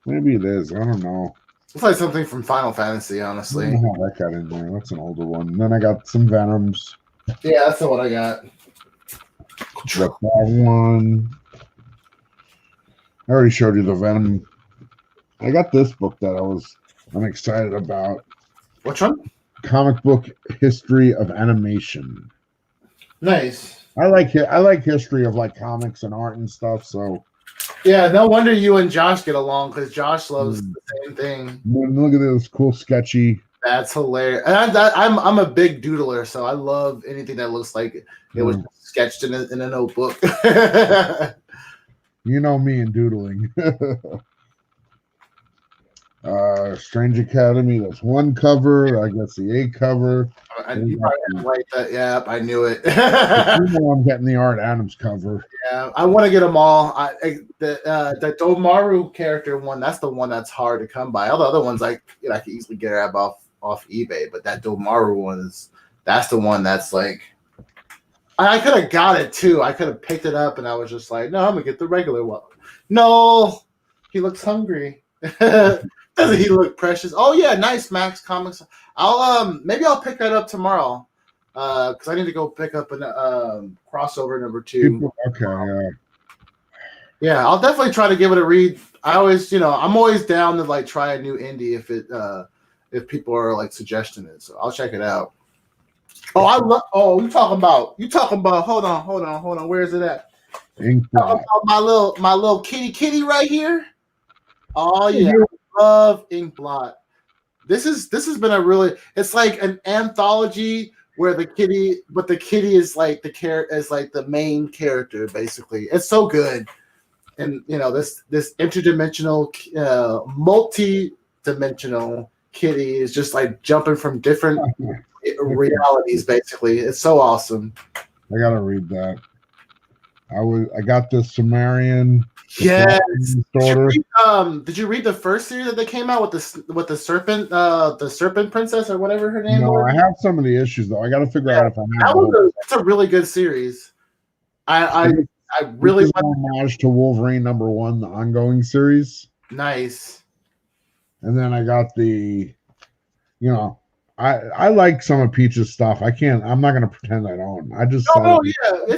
Maybe it is. I don't know. It's like something from Final Fantasy, honestly. I don't know how that got in there. That's an older one. And then I got some Venoms. Yeah, that's the one I got. Got that one. I already showed you the Venom. I got this book that I'm excited about. Which one? Comic Book History of Animation. Nice. I like history of like comics and art and stuff. So yeah, no wonder you and Josh get along because Josh loves the same thing. Look at this cool sketchy. That's hilarious. And I'm a big doodler, so I love anything that looks like it was sketched in a notebook. You know me and doodling. Strange Academy, that's one cover. I guess the 8 cover. You probably didn't write that. Yeah, I knew it. I'm getting the Art Adams cover. Yeah, I want to get them all. The Domaru character one, that's the one that's hard to come by. All the other ones, I can easily get it off eBay, but that Domaru one that's the one that's like, I could have got it too. I could have picked it up, and I was just like, no, I'm gonna get the regular one. No, he looks hungry. Doesn't he look precious? Oh yeah, nice Max Comics. Maybe I'll pick that up tomorrow. Because I need to go pick up a crossover number 2. Okay. Yeah, I'll definitely try to give it a read. I'm always down to like try a new indie if people are like suggesting it. So I'll check it out. Oh, you talking about? Hold on. Where is it at? My little kitty right here. Oh yeah, I love Inkblot. This has been it's like an anthology where the kitty is like the main character basically. It's so good, and this interdimensional, multi-dimensional kitty is just like jumping from different realities. Basically, it's so awesome. I gotta read that. I got the Sumerian. Yes. Did you read the first series that they came out with the serpent princess or whatever her name was? No, I have some of the issues though. I got to figure out if I have. It's a really good series. I really want homage to Wolverine #1, the ongoing series. Nice. And then I got the, I like some of Peach's stuff. I'm not gonna pretend I don't. I just No, yeah,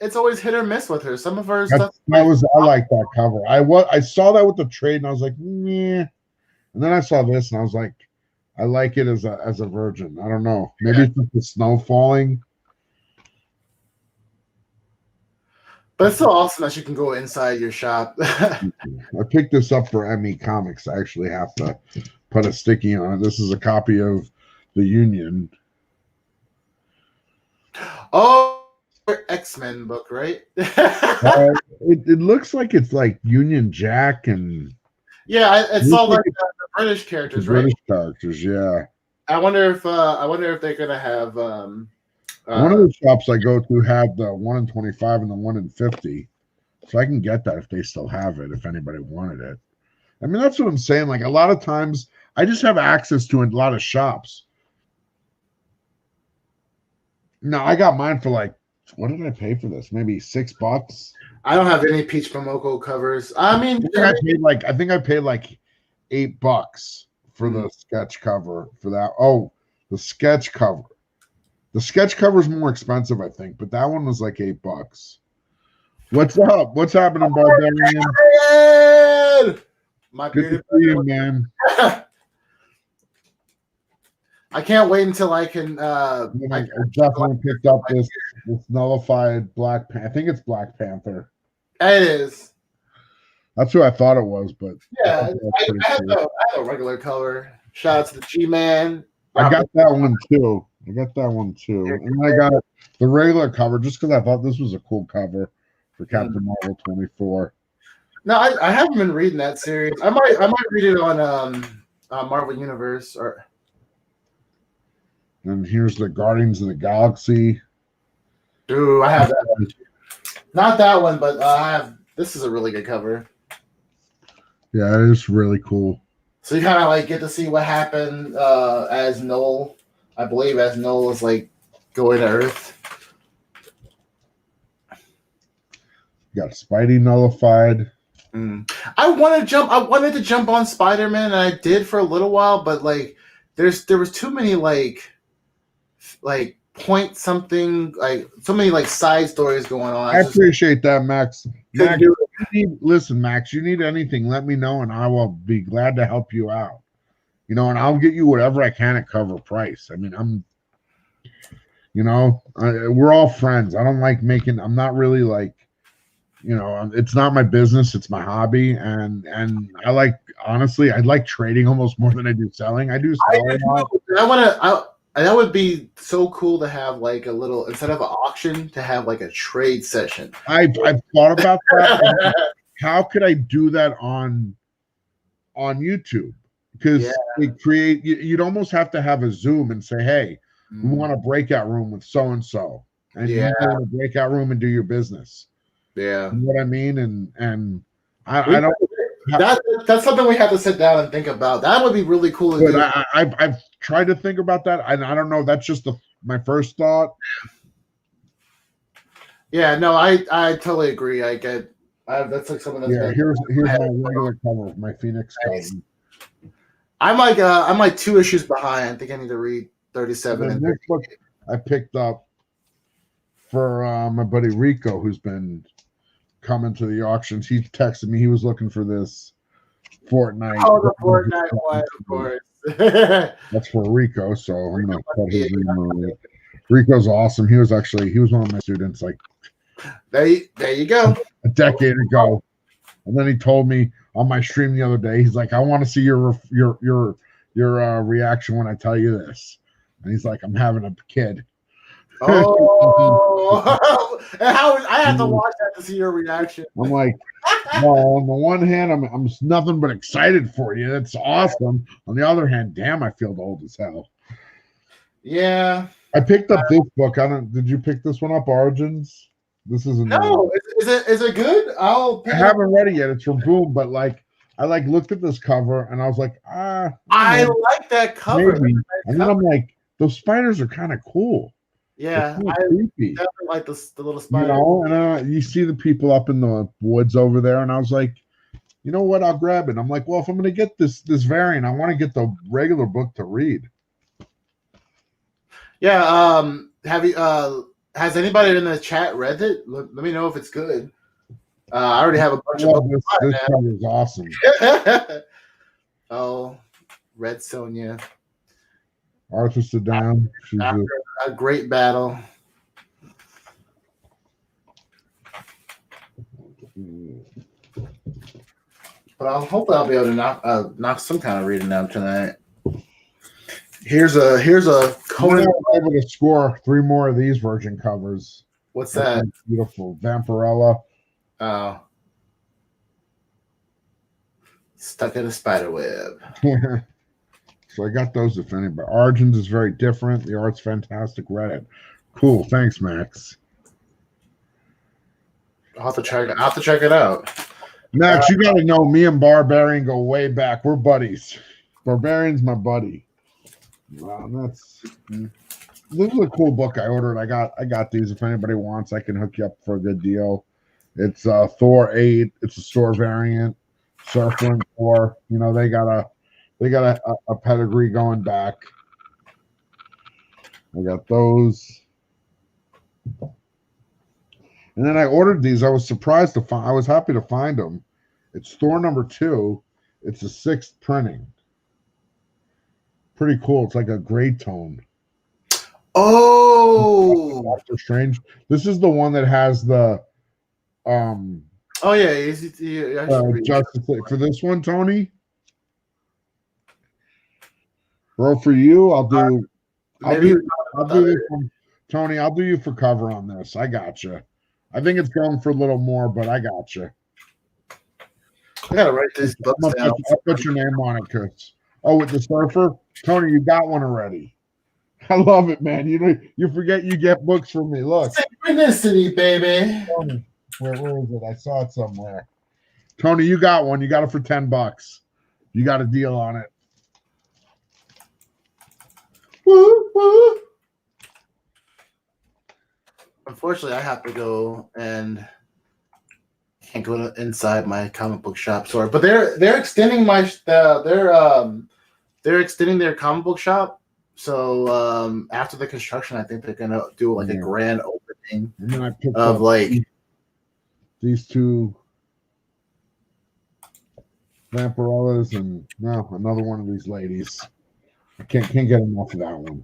it's always hit or miss with her. Some of her stuff. I like that cover. I saw that with the trade and I was like, meh. And then I saw this and I was like, I like it as a virgin. I don't know. Maybe it's just the snow falling. But it's so awesome that you can go inside your shop. I picked this up for ME Comics. I actually have to put a sticky on it. This is a copy of the Union. Oh, X-Men book, right? It looks like it's like Union Jack and yeah, it's all like the British characters, right? British characters, yeah. I wonder if they're gonna have one of the shops I go to have the 1 in 25 and the 1 in 50, so I can get that if they still have it. If anybody wanted it, I mean that's what I'm saying. Like a lot of times, I just have access to a lot of shops. No, I got mine for like, what did I pay for this? Maybe $6. I don't have any Peach Momoko covers. I mean, I think I paid like $8 for the sketch cover for that. Oh, the sketch cover. The sketch cover is more expensive, I think, but that one was like $8. What's up? What's happening, Barbarian? My good to see you, man. I can't wait until I can. I definitely picked up this nullified Black Panther. I think it's Black Panther. It is. That's who I thought it was, but yeah, I have a regular color. Shout out to the G-Man. I got that one too. And I got the regular cover just because I thought this was a cool cover for Captain Marvel 24. No, I haven't been reading that series. I might read it on Marvel Universe or. And here's the Guardians of the Galaxy. Dude, I have that one. Not that one, but I have. This is a really good cover. Yeah, it is really cool. So you kind of like get to see what happened as Noel. I believe as Noel is like going to Earth. You got Spidey nullified. I wanted to jump on Spider-Man, and I did for a little while, but like there was too many like point something, like so many like side stories going on. I appreciate that, Max. Listen, Max, you need anything, let me know, and I will be glad to help you out. And I'll get you whatever I can at cover price. I mean, we're all friends. I don't like I'm not really like, it's not my business. It's my hobby. And I like, honestly, I like trading almost more than I do selling. I do sell a lot. That would be so cool to have like a little, instead of an auction, to have like a trade session. I've thought about that. How could I do that on YouTube? Because you'd almost have to have a Zoom and say, hey, we want a breakout room with so-and-so. And you want a breakout room and do your business. Yeah. You know what I mean? And I don't. That's something we have to sit down and think about. That would be really cool to do. I've tried to think about that. I don't know. That's just my first thought. Yeah, no, I totally agree. That's like something that's. Yeah, here's my regular cover, my Phoenix cover. I'm like 2 issues behind. I think I need to read 37. And this book I picked up for my buddy Rico, who's been coming to the auctions. He texted me. He was looking for this Fortnite. Oh, the Fortnite one, of course. That's for Rico, so I'm gonna put his name on it. Rico's awesome. He was one of my students like there you go. A decade ago. And then he told me on my stream the other day, he's like, I want to see your reaction when I tell you this. And he's like, I'm having a kid. Oh, and how I have to watch that to see your reaction. I'm like, well, on the one hand, I'm nothing but excited for you. That's awesome. On the other hand, damn, I feel old as hell. Yeah. I picked up this book. Did you pick this one up, Origins? This isn't. No, is it good? I haven't read it yet. It's from Boom, but like I looked at this cover and I was like, I like that cover. Maybe. And then I'm like, those spiders are kind of cool. Yeah, I definitely like the little spider. And you see the people up in the woods over there, and I was like, you know what? I'll grab it. I'm like, well, if I'm going to get this variant, I want to get the regular book to read. Yeah. Have you? Has anybody in the chat read it? Let me know if it's good. I already have a bunch of books. This cover is awesome. Oh, Red Sonja. Arthur Sedan. After a great battle. But hopefully I'll be able to knock some kind of reading out tonight. Here's a Conan. I'm able to score 3 more of these Virgin covers. What's that? Beautiful Vampirella. Oh, stuck in a spider web. So I got those. If anybody, Origins is very different. The art's fantastic. Read it. Cool. Thanks, Max. I'll have to check it out. Max, you got to know me and Barbarian go way back. We're buddies. Barbarian's my buddy. This is a cool book I ordered. I got these. If anybody wants, I can hook you up for a good deal. It's Thor 8. It's a store variant. Surfer and Thor. You know, they got a pedigree going back. I got those. And then I ordered these. I was surprised to find. I was happy to find them. It's Thor number 2. It's a 6th printing. Pretty cool. It's like a gray tone. Oh, Doctor Strange. This is the one that has the Oh yeah, Justice League. For this one, Tony. Bro, for you, I'll do this one. Tony, I'll do you for cover on this. I got you. I think it's going for a little more, but I got you. I gotta write these books down. I'll put your name on it, Chris. Oh, with the surfer, Tony, you got one already. I love it, man. You forget you get books from me. Look, synchronicity, baby. Tony, where is it? I saw it somewhere. Tony, you got one. You got it for $10. You got a deal on it. Woo, woo. Unfortunately, I have to go and can't go inside my comic book shop store. But they're extending they're extending their comic book shop. So after the construction, I think they're gonna do like a grand opening of like these 2 Vampirellas and another one of these ladies. I can't get enough of that one.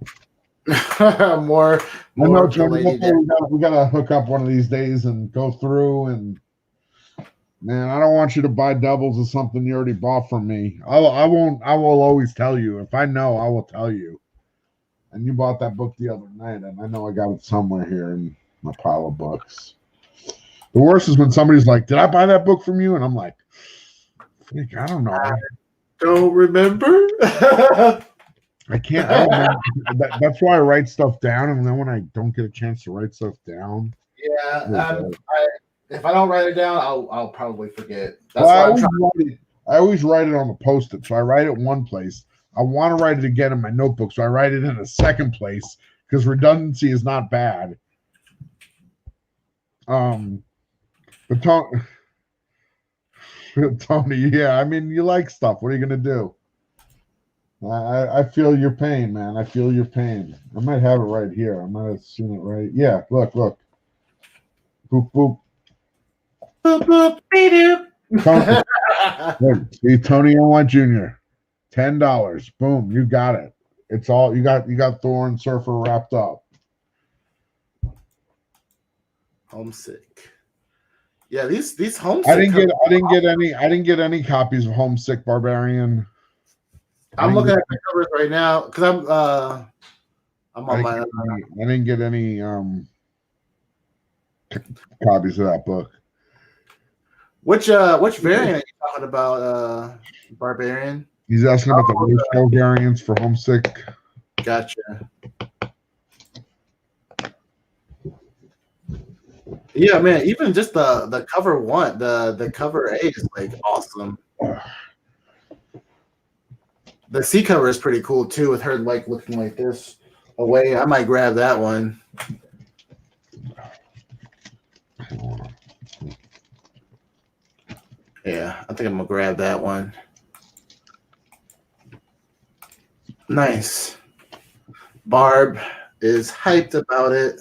more we gotta hook up one of these days and go through. And man, I don't want you to buy doubles of something you already bought from me. I will always tell you. If I know, I will tell you. And you bought that book the other night, and I know I got it somewhere here in my pile of books. The worst is when somebody's like, "Did I buy that book from you?" And I'm like, I don't know. I don't remember. I can't. That's why I write stuff down, and then when I don't get a chance to write stuff down, if I don't write it down, I'll probably forget. That's why I always write it on the Post-it. So I write it one place. I want to write it again in my notebook, so I write it in a second place because redundancy is not bad. But Tony, yeah, I mean, you like stuff. What are you gonna do? I feel your pain, man. I feel your pain. I might have it right here. I might have seen it right. Yeah, look. Boop, boop. Boop, boop, beep, Tony, look, see, Tony Owen Jr. $10. Boom, you got it. It's all you got. You got Thor and Surfer wrapped up. Homesick. Yeah, these homesick. I didn't get any copies of Homesick Barbarian. I'm looking at the covers right now because I'm on my. I didn't get any copies of that book. Which variant are you talking about, Barbarian? He's asking about the show variants for Homesick. Gotcha. Yeah, man. Even just the cover one, the cover A is like awesome. The C cover is pretty cool too, with her like looking like this away. I might grab that one. Yeah, I think I'm gonna grab that one. Nice. Barb is hyped about it.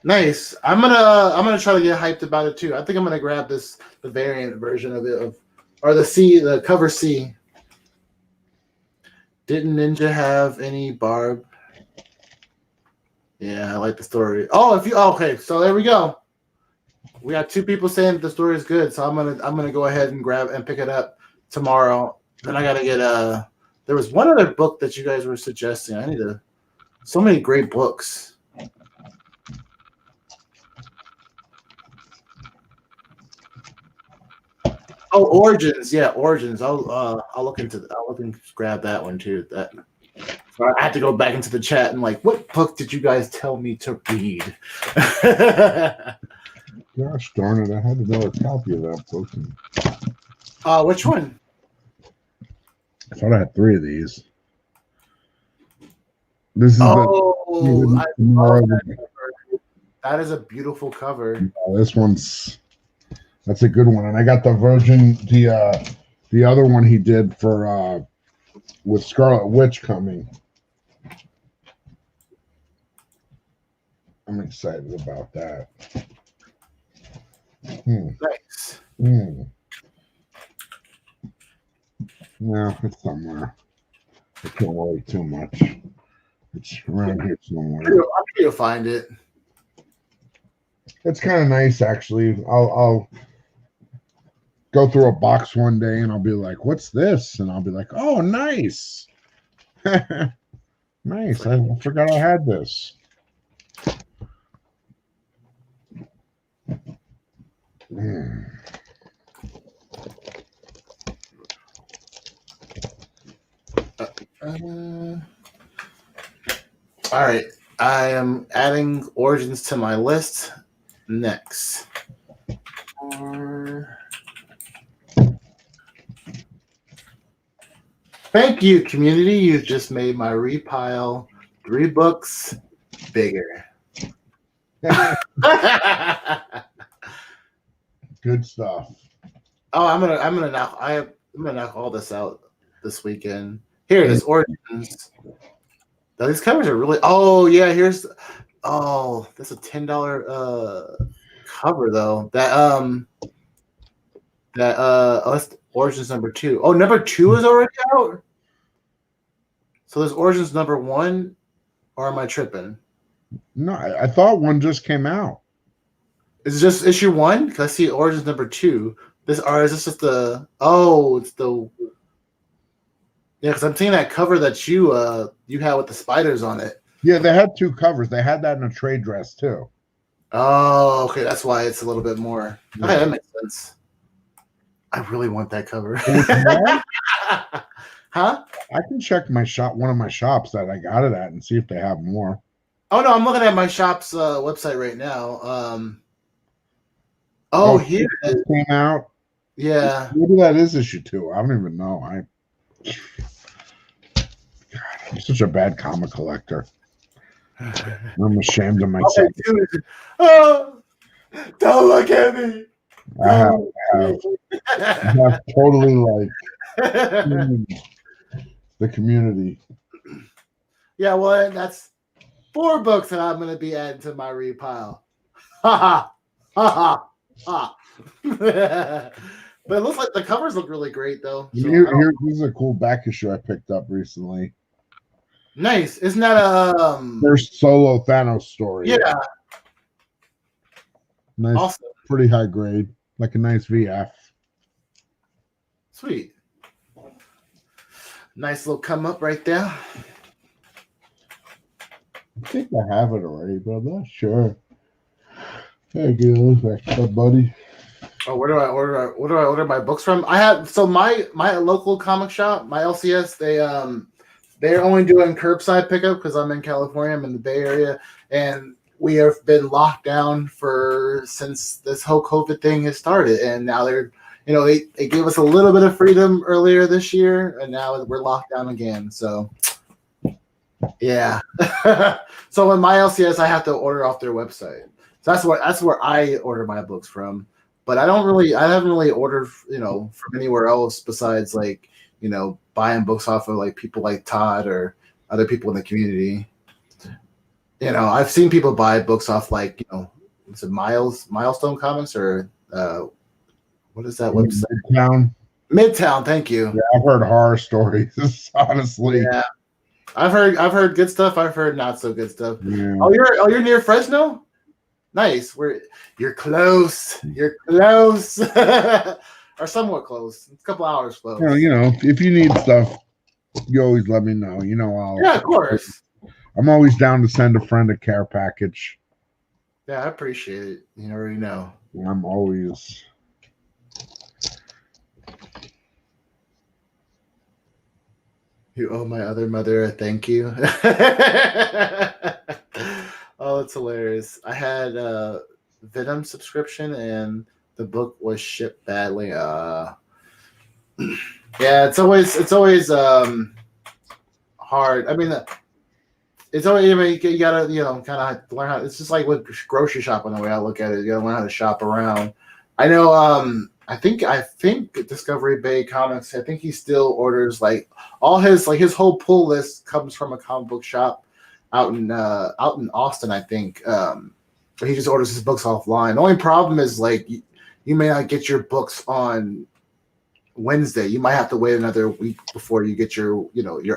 Nice. I'm gonna try to get hyped about it too. I think I'm gonna grab the variant version of it, or the cover C. Didn't Ninja have any Barb? Yeah, I like the story. Okay, so there we go. We got 2 people saying that the story is good, so I'm gonna go ahead and grab and pick it up tomorrow. Then I gotta get there was one other book that you guys were suggesting. So many great books. Oh, Origins, yeah, Origins. I'll look and grab that one too. So I had to go back into the chat and like, what book did you guys tell me to read? Gosh darn it! I had another copy of that book. Which one? I thought I had 3 of these. This is I love that cover. That is a beautiful cover. That's a good one, and I got the version, the other one he did for with Scarlet Witch coming. I'm excited about that. Nice. Yeah, it's somewhere. I can't worry too much. It's around here somewhere. I'm sure you'll find it. It's kind of nice, actually. I'll go through a box one day and I'll be like, "What's this?" And I'll be like, "Oh, nice, nice! I forgot I had this." All right, I am adding Origins to my list next. Thank you, community. You've just made my repile 3 books bigger. Good stuff. Oh, I'm gonna knock all this out this weekend. Here it is, Origins. Now, these covers are really. Oh yeah, that's a $10 cover though. That's Origins number 2. Oh, number 2 is already out. So there's Origins number 1, or am I tripping? No, I thought one just came out. Is it just issue 1? Because I see Origins number 2. Is this just the? Oh, it's the. Yeah, because I'm seeing that cover that you had with the spiders on it. Yeah, they had 2 covers. They had that in a trade dress too. Oh, okay, that's why it's a little bit more. Yeah. Okay, that makes sense. I really want that cover. Huh? I can check my shop, one of my shops that I got it at, and see if they have more. Oh no, I'm looking at my shop's website right now. Here it came out. Yeah. Maybe that is issue 2. I don't even know. I'm such a bad comic collector. I'm ashamed of myself. Oh, don't look at me. I have totally like the community. Yeah, well, that's 4 books that I'm going to be adding to my repile. Ha ha ha. But it looks like the covers look really great, though. So Here's a cool back issue I picked up recently. Nice. Isn't that a first solo Thanos story? Yeah. Nice, awesome. Pretty high grade, like a nice VF. Sweet. Nice little come up right there. I think I have it already, but I'm not sure. There you go, buddy. Oh, where do I order my books from? I have my local comic shop, my LCS. They're only doing curbside pickup because I'm in California. I'm in the Bay Area, and we have been locked down since this whole COVID thing has started. And now they gave us a little bit of freedom earlier this year, and now we're locked down again. So, yeah. So in my LCS, I have to order off their website. So that's where I order my books from. but I haven't really ordered, from anywhere else besides like, buying books off of like people like Todd or other people in the community. I've seen people buy books off like, is it Milestone Comics or what is that website? Midtown, thank you. Yeah, I've heard horror stories, honestly. Yeah. I've heard good stuff. I've heard not so good stuff. Yeah. Oh, you're near Fresno? Nice. You're close. You're close. Or somewhat close. It's a couple hours close. If you need stuff, you always let me know. Yeah, of course. I'm always down to send a friend a care package. Yeah, I appreciate it. You already know. I'm always. You owe my other mother a thank you. Oh, that's hilarious. I had a Venom subscription and the book was shipped badly. Yeah, it's always hard. I mean, it's always, you gotta, kind of learn how. It's just like with grocery shopping, the way I look at it. You gotta learn how to shop around. I know. I think Discovery Bay Comics. I think he still orders like all his whole pull list comes from a comic book shop out in Austin. I think. But he just orders his books offline. The only problem is like you may not get your books on Wednesday. You might have to wait another week before you get your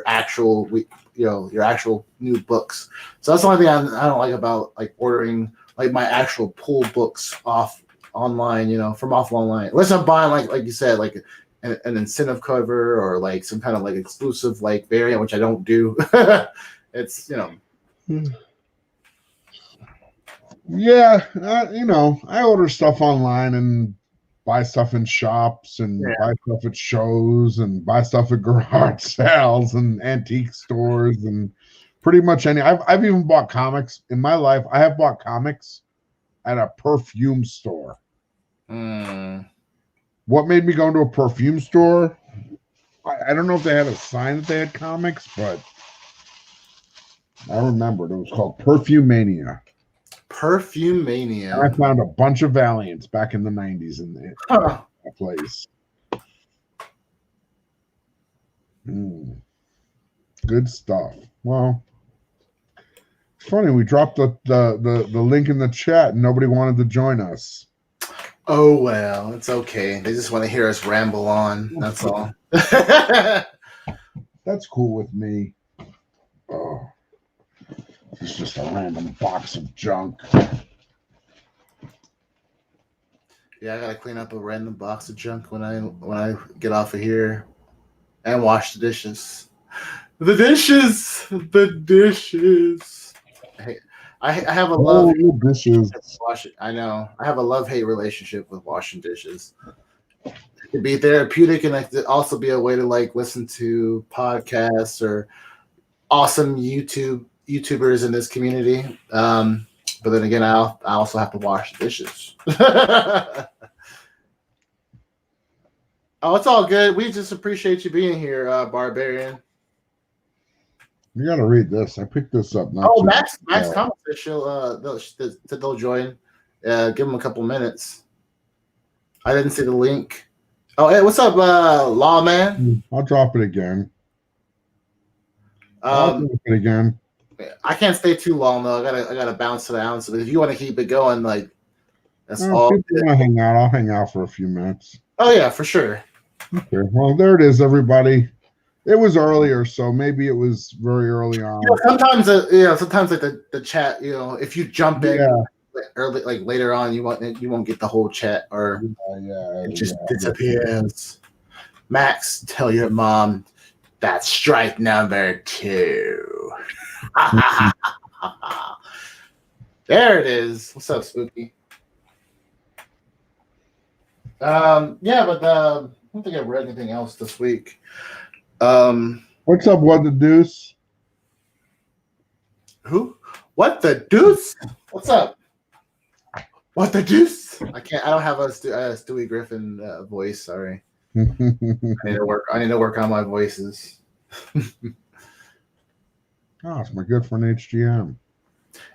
actual week, your actual new books. So that's the only thing I don't like about like ordering like my actual pull books off online, from off online. Unless I'm buying like you said, like an incentive cover or like some kind of like exclusive like variant, which I don't do. It's Yeah, I order stuff online and buy stuff in shops and buy stuff at shows and buy stuff at garage sales and antique stores and pretty much any. I've even bought comics in my life. I have bought comics at a perfume store. What made me go into a perfume store? I don't know if they had a sign that they had comics, but I remembered it was called Perfumania. Perfumania. And I found a bunch of Valiants back in the 90s in that place. Good stuff. Well, funny, we dropped the link in the chat and nobody wanted to join us. Oh well, it's okay. They just want to hear us ramble on. That's all. That's cool with me. Oh, it's just a random box of junk. Yeah, I gotta clean up a random box of junk when I get off of here and wash the dishes. The dishes. Hey, I have a love. Dishes. I know. I have a love-hate relationship with washing dishes. It could be therapeutic, and it could also be a way to like listen to podcasts or awesome YouTubers in this community. But then again, I also have to wash the dishes. Oh, it's all good. We just appreciate you being here, Barbarian. You got to read this. I picked this up. Max comments that they'll join. Give them a couple minutes. I didn't see the link. Oh, hey, what's up, Lawman? I'll drop it again. I can't stay too long though. I gotta bounce it out. So if you want to keep it going, like that's all. If you want to hang out, I'll hang out for a few minutes. Oh yeah, for sure. Okay. Well, there it is, everybody. It was earlier, so maybe it was very early on. Sometimes like the chat, if you jump in early, like later on, you won't get the whole chat, or it just disappears. Max, tell your mom that's strike number 2. There it is. What's up, Spooky? Yeah, but I don't think I read anything else this week. What's up, What the Deuce? Who? What the deuce? What's up? What the deuce? I don't have a Stewie Griffin voice. Sorry. I need to work on my voices. Oh, it's my good friend HGM.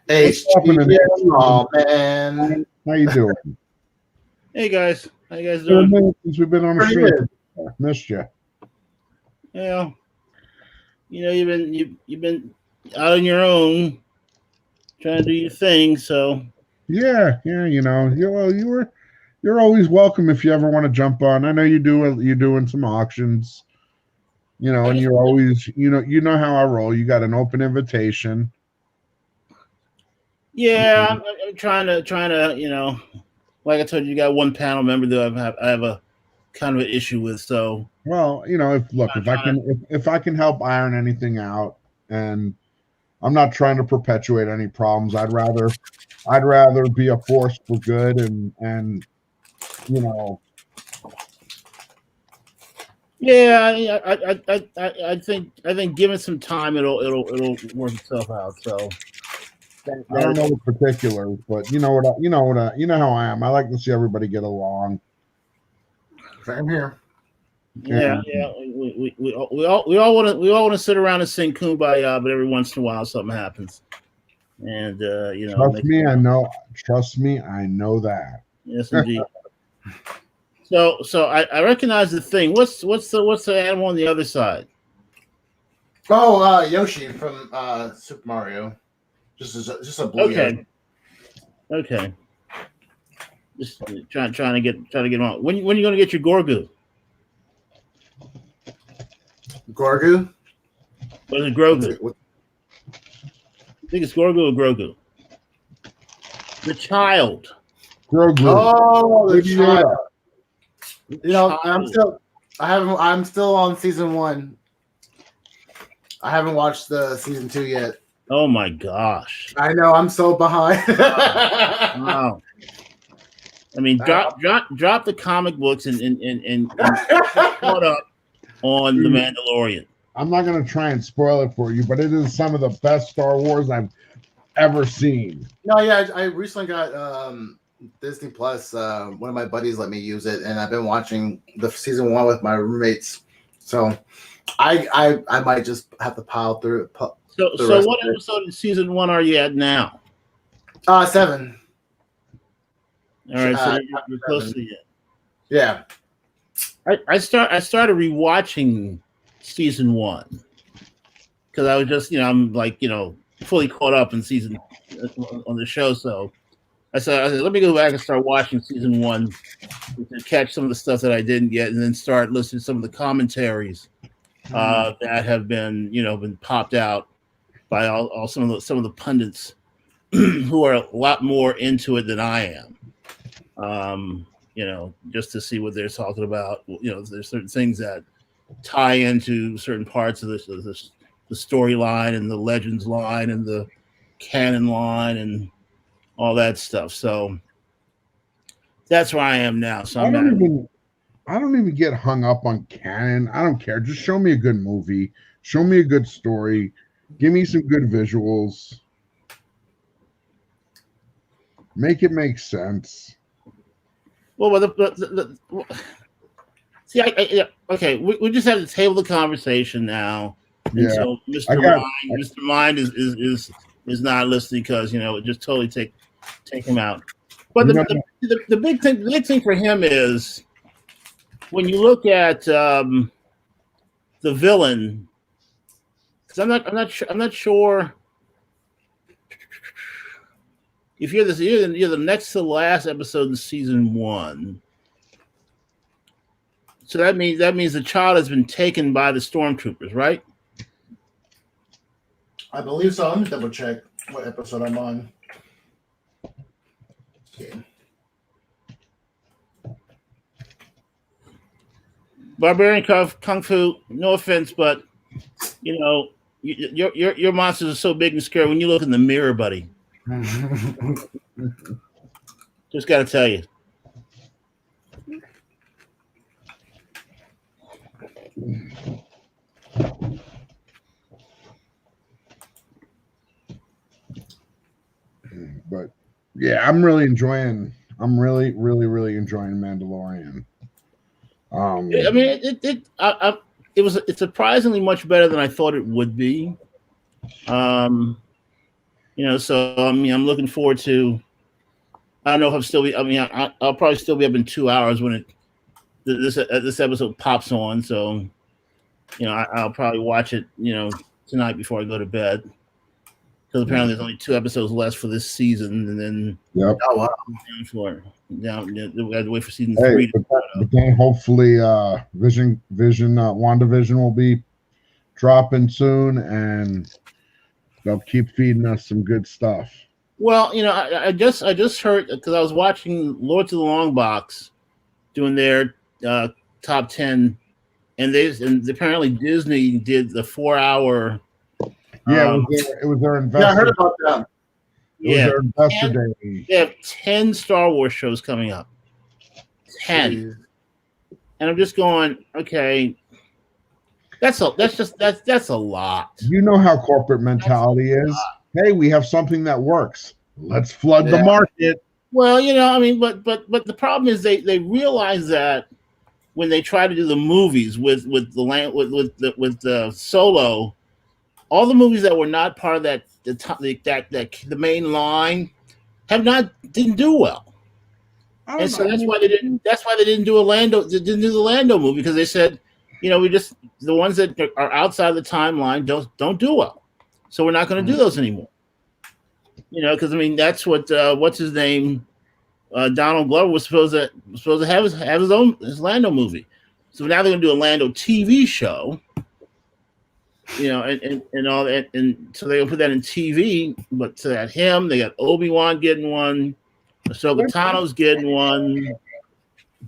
HGM, oh man. How you doing? Hey guys, how you guys It's been a doing? minute since we've been on the Pretty stream. good. Missed you. Yeah, you've been out on your own, trying to do your thing. So Yeah, you know, you're always welcome if you ever want to jump on. I know you're doing some auctions, you know, and you're always, you know how I roll. You got an open invitation. yeah, I'm trying to, like I told you, you got one panel member that I have a kind of an issue with. So Well, you know, if I can help iron anything out, and I'm not trying to perpetuate any problems. I'd rather be a force for good, and you know. yeah, I think given some time, it'll work itself out. So I don't know the particulars, but you know how I am. I like to see everybody get along. Same here. Yeah, we all want to sit around and sing kumbaya, but every once in a while something happens, and Trust me, I know that. Yes, indeed. So I recognize the thing. What's the animal on the other side? Oh, Yoshi from Super Mario. Just a blue Yoshi. Okay. Just trying to get him on. When are you going to get your Gorgu? Gorgu? What is it, Grogu? I think it's Gorgu or Grogu. The child. Grogu. Oh, the child. You know, I'm still on season 1. I haven't watched the season 2 yet. Oh my gosh! I know, I'm so behind. Wow. I mean, drop the comic books and caught up on The Mandalorian. I'm not going to try and spoil it for you, but it is some of the best Star Wars I've ever seen. No, yeah, I recently got Disney Plus. One of my buddies let me use it, and I've been watching the season 1 with my roommates. So I might just have to pile through it. So what episode of season 1 are you at now? 7. All right, so you're close to it. Yeah. I started rewatching season 1 because I was just I'm like fully caught up in season on the show. So I said let me go back and start watching season 1 to catch some of the stuff that I didn't get, and then start listening to some of the commentaries that have been popped out by all some of the pundits who are a lot more into it than I am. Just to see what they're talking about. There's certain things that tie into certain parts of the storyline and the legends line and the canon line and all that stuff. So that's where I am now. So I don't even get hung up on canon. I don't care. Just show me a good movie. Show me a good story. Give me some good visuals. Make it make sense. Well, see, okay. We just have to table the conversation now until Mr. Mind is not listening because it just totally take him out. But the big thing for him is when you look at the villain, because I'm not sure if you're the next to the last episode in season 1. So that means the child has been taken by the stormtroopers, right? I believe so. Let me double check what episode I'm on. Okay. Barbarian Kung Fu, no offense, but your monsters are so big and scary when you look in the mirror, buddy. Just got to tell you. But yeah, I'm really enjoying Mandalorian. I mean, it's surprisingly much better than I thought it would be. So I mean, I'm looking forward to I don't know if I'm still be. I mean, I'll probably still be up in 2 hours when this episode pops on. So, I'll probably watch it, tonight before I go to bed. Because apparently there's only 2 episodes left for this season, and then Oh wow. we have to wait for season 3. But then hopefully, WandaVision will be dropping soon, and they'll keep feeding us some good stuff. Well, I just heard, because I was watching Lords of the Long Box doing their top 10, and apparently Disney did the 4-hour. Yeah, it was their investor. Yeah, I heard about that. It was their investor day. They have 10 Star Wars shows coming up. 10. Jeez. And I'm just going, okay, that's a lot. You know how corporate mentality is. Hey, we have something that works. Let's flood the market. Well, but the problem is they realize that when they try to do the movies with the Solo, all the movies that were not part of the main line didn't do well. And so that's why they didn't do didn't do the Lando movie, because they said, we just, the ones that are outside of the timeline don't do well. So we're not going to do those anymore. Because that's what what's his name, Donald Glover was supposed to have his Lando movie. So now they're going to do a Lando TV show. And all that, and so they'll put that in TV. But to that they got Obi-Wan getting one, Ahsoka Tano's getting one.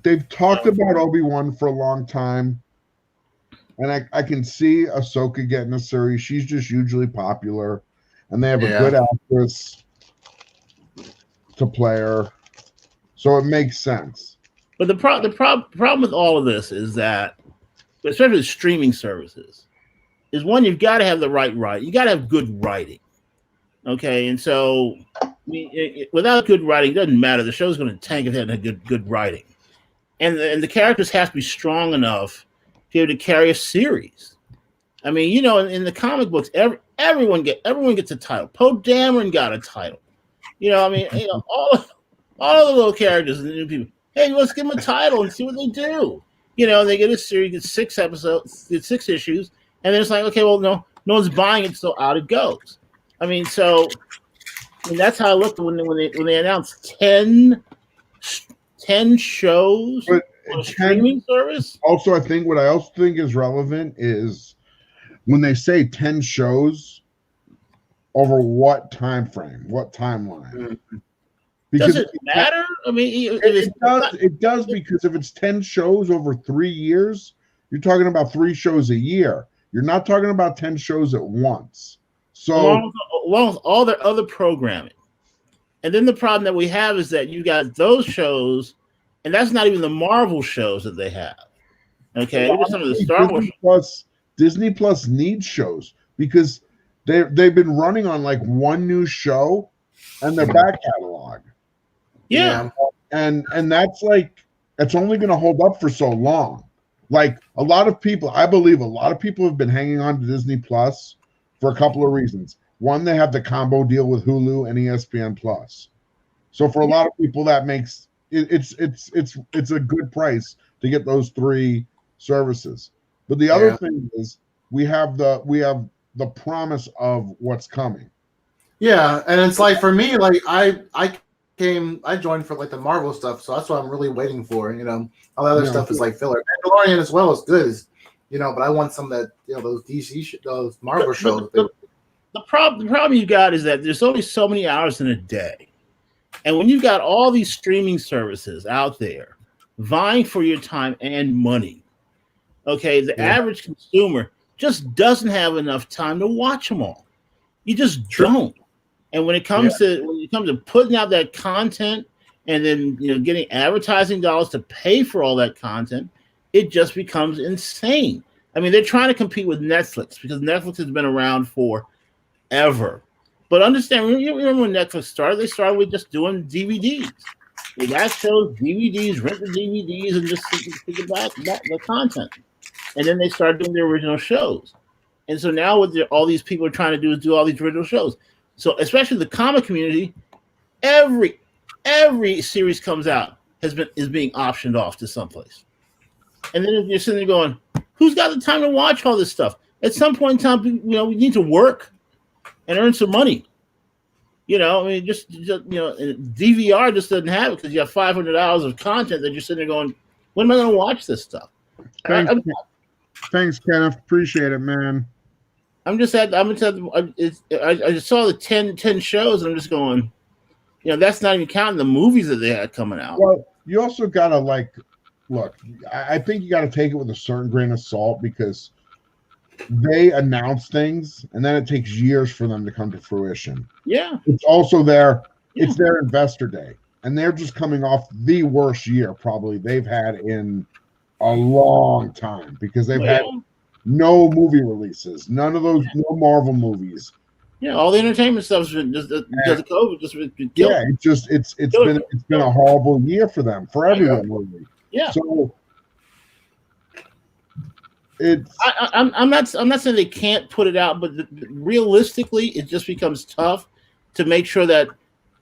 They've talked about Obi-Wan for a long time, and I can see Ahsoka getting a series. She's just hugely popular, and they have a good actress to play her, so it makes sense. But the problem with all of this is that, especially with streaming services, is one, you've got to have the right writing. You got to have good writing. Okay, and so without good writing, it doesn't matter. The show's going to tank if it has good writing, and the characters have to be strong enough to be able to carry a series. In the comic books, everyone gets a title. Poe Dameron got a title. All the little characters and the new people. Hey, let's give them a title and see what they do. They get a series, get 6 episodes, get 6 issues. And then it's like, okay, well, no one's buying it, so out it goes. That's how I looked when they announced 10 shows on a streaming service. Also, what I also think is relevant is when they say 10 shows, over what time frame, what timeline? Mm-hmm. Because does it matter? It does, because if it's 10 shows over 3 years, you're talking about 3 shows a year. You're not talking about 10 shows at once. So along with all their other programming. And then the problem that we have is that you got those shows, and that's not even the Marvel shows that they have. Okay, even some of the Star Wars. Disney Plus needs shows, because they've been running on like one new show and their back catalog. Yeah. And that's only going to hold up for so long. Like I believe a lot of people have been hanging on to Disney Plus for a couple of reasons. One, they have the combo deal with Hulu and ESPN Plus. So for a lot of people, that makes it's a good price to get those 3 services. But the other thing is we have the promise of what's coming. Yeah, and it's like for me, like I joined for like the Marvel stuff, so that's what I'm really waiting for. All the other stuff is like filler. Mandalorian as well is good, but I want some of that, those DC, those Marvel shows. The problem you got is that there's only so many hours in a day, and when you've got all these streaming services out there vying for your time and money, okay, the average consumer just doesn't have enough time to watch them all. You just don't. And when it comes to putting out that content and then getting advertising dollars to pay for all that content, it just becomes insane. They're trying to compete with Netflix, because Netflix has been around forever. But understand, you remember when Netflix started? They started with just doing DVDs. They got shows, DVDs, rent the DVDs, and just think about the content. And then they started doing their original shows. And so now what all these people are trying to do is do all these original shows. So especially the comic community, every series comes out is being optioned off to someplace. And then you're sitting there going, who's got the time to watch all this stuff? At some point in time, we need to work and earn some money. I mean, just DVR just doesn't have it because you have $500 of content that you're sitting there going, when am I going to watch this stuff? Thanks, Kenneth. Appreciate it, man. I just saw the 10 shows, and I'm just going, that's not even counting the movies that they had coming out. Well, you also got to look, I think you got to take it with a certain grain of salt because they announce things and then it takes years for them to come to fruition. Yeah. It's also it's their investor day, and they're just coming off the worst year probably they've had in a long time because they've had no movie releases, none of those, no Marvel movies. Yeah, all the entertainment stuff's been just because of COVID. It's been a horrible year for them, for everyone. Really. Yeah. So I'm not saying they can't put it out, but realistically, it just becomes tough to make sure that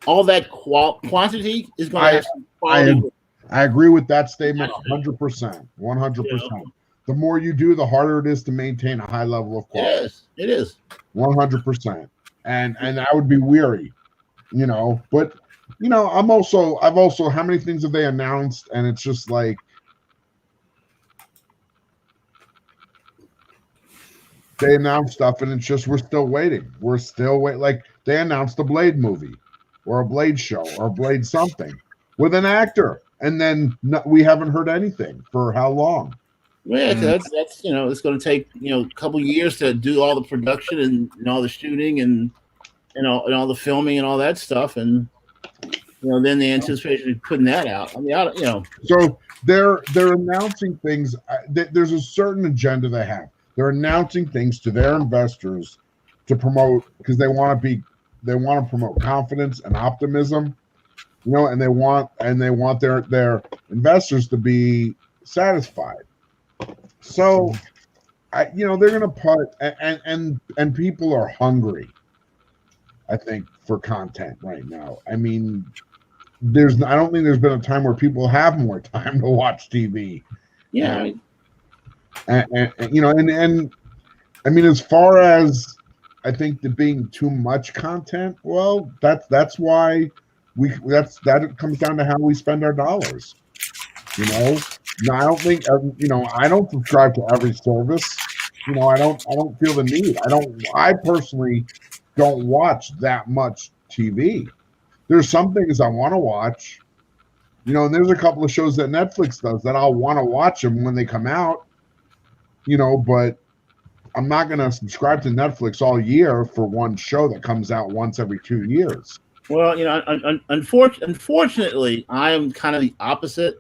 all that quantity is going to have some quality. I agree with that statement 100%. 100%. The more you do, the harder it is to maintain a high level of quality. It is. 100%. And I would be weary, but I've also how many things have they announced, and it's just like they announced stuff and it's just we're still waiting. Like they announced a Blade movie or a Blade show or a Blade something with an actor, and then we haven't heard anything for how long? Yeah, that's it's going to take a couple years to do all the production and all the shooting and all the filming and all that stuff, and then the anticipation of putting that out. I mean, So they're announcing things. There's a certain agenda they have. They're announcing things to their investors to promote because they want to promote confidence and optimism, and they want their investors to be satisfied. So, they're going to put and people are hungry, I think, for content right now. I mean, I don't think there's been a time where people have more time to watch TV. Yeah. And I mean, as far as I think there being too much content, well, that's why that comes down to how we spend our dollars. No, I don't think I don't subscribe to every service. I don't feel the need. I personally don't watch that much TV. There's some things I want to watch, and there's a couple of shows that Netflix does that I'll want to watch them when they come out, but I'm not going to subscribe to Netflix all year for one show that comes out once every 2 years. Well, unfortunately, I am kind of the opposite.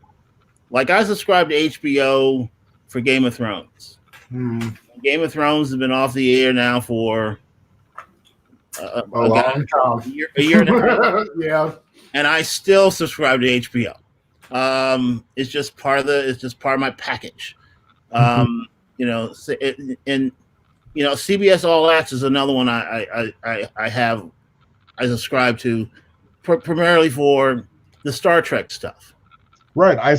Like, I subscribe to HBO for Game of Thrones. Game of Thrones has been off the air now for a long time. A year and a half. Yeah. And I still subscribe to HBO. It's just part of my package. CBS All Access is another one I subscribe to primarily for the Star Trek stuff. Right. I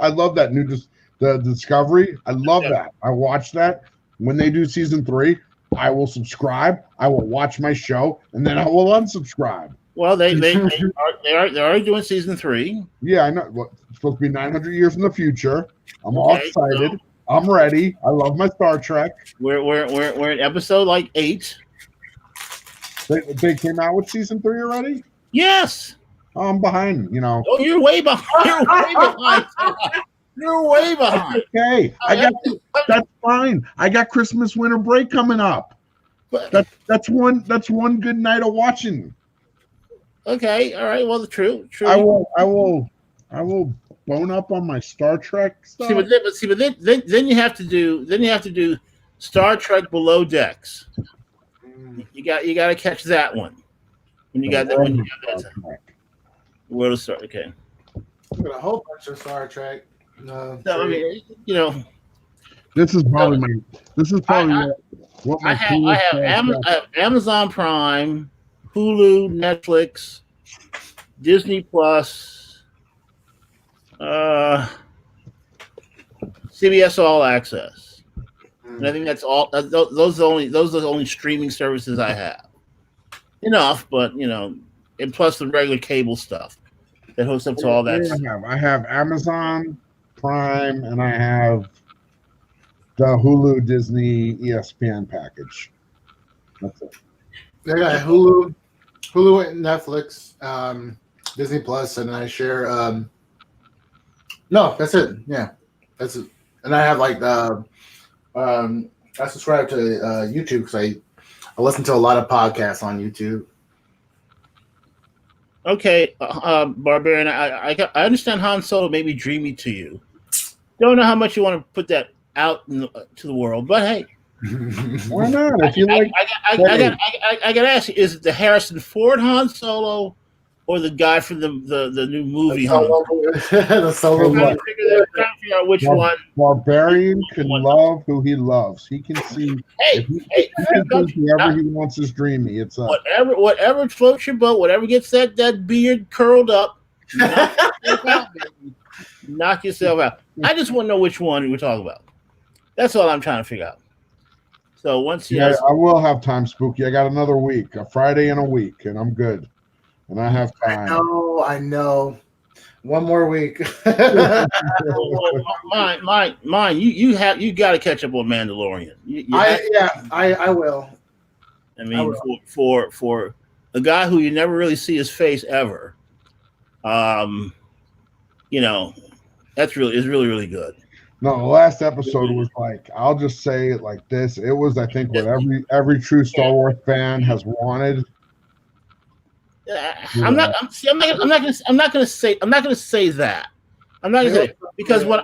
love that the Discovery. I love that. I watched that. When they do season 3, I will subscribe. I will watch my show, and then I will unsubscribe. Well, they are doing season 3. Yeah, I know. It's supposed to be 900 years in the future. I'm all excited. I'm ready. I love my Star Trek. We're at episode 8. They came out with season 3 already? Yes. I'm behind, Oh, you're way behind. You're way behind. Okay. That's fine. I got Christmas winter break coming up. That's one good night of watching. Okay. All right. Well, true. I will bone up on my Star Trek stuff. Then you have to do Star Trek Below Decks. You got to catch that one. When you got that one, where to start? Okay. We got a whole bunch of Star Trek. I mean, This is probably what my I have Amazon Prime, Hulu, Netflix, Disney Plus, CBS All Access, and I think that's all. Those are the only streaming services I have. Enough, but and plus the regular cable stuff that hooks up to all that. I have Amazon Prime, and I have the Hulu Disney ESPN package. That's it. I got Hulu, and Netflix, Disney Plus, and I share. No, that's it. Yeah, that's it. And I have I subscribe to YouTube because I listen to a lot of podcasts on YouTube. Okay, Barbarian, I understand Han Solo may be dreamy to you. Don't know how much you want to put that out to the world, but hey. Why not? If you like, I got to ask you: is it the Harrison Ford Han Solo, or the guy from the new movie Han Solo? The Solo. Trying to figure out which one. Barbarian can love who he loves. He can see. Whoever he wants is dreamy. It's whatever floats your boat. Whatever gets that beard curled up. Knock yourself out. I just want to know which one we're talking about. That's all I'm trying to figure out. So once he has, I will have time, Spooky. I got another week, a Friday and a week, and I'm good. And I have time. I know. One more week. Mine. You got to catch up on Mandalorian. I will. I mean, for a guy who you never really see his face ever, that's really good. No, the last episode was I'll just say it like this. It was, I think, what every true Star Wars fan has wanted. I'm not gonna say that. I'm not gonna say because when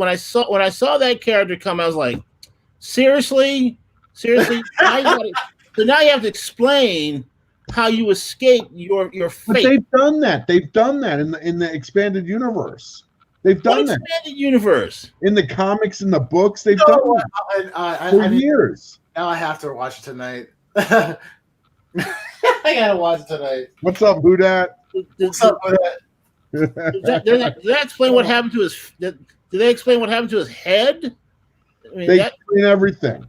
I saw that character come, I was like, seriously. So now you have to explain how you escape your fate. But they've done that. They've done that in the expanded universe. They've done that. Expanded universe. In the comics, in the books, they've done that for years. Now I have to watch it tonight. I gotta watch it tonight. What's up, Budat? What's up, Budat? Did they explain what happened to his? Did they explain what happened to his head? I mean, they explain everything.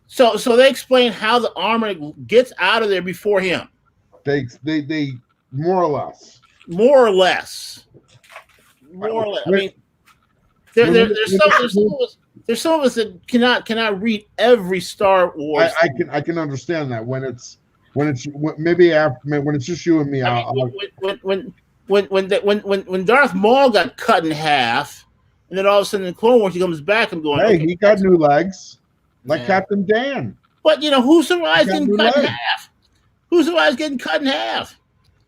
So they explain how the armor gets out of there before him. They more or less. I mean, there's some of us that cannot read every Star Wars. I can understand that when it's maybe after when it's just you and me. When Darth Maul got cut in half, and then all of a sudden in Clone Wars he comes back, I'm going, hey, okay, he got new legs, like Captain Dan. But who survives getting cut in half? Who survives getting cut in half?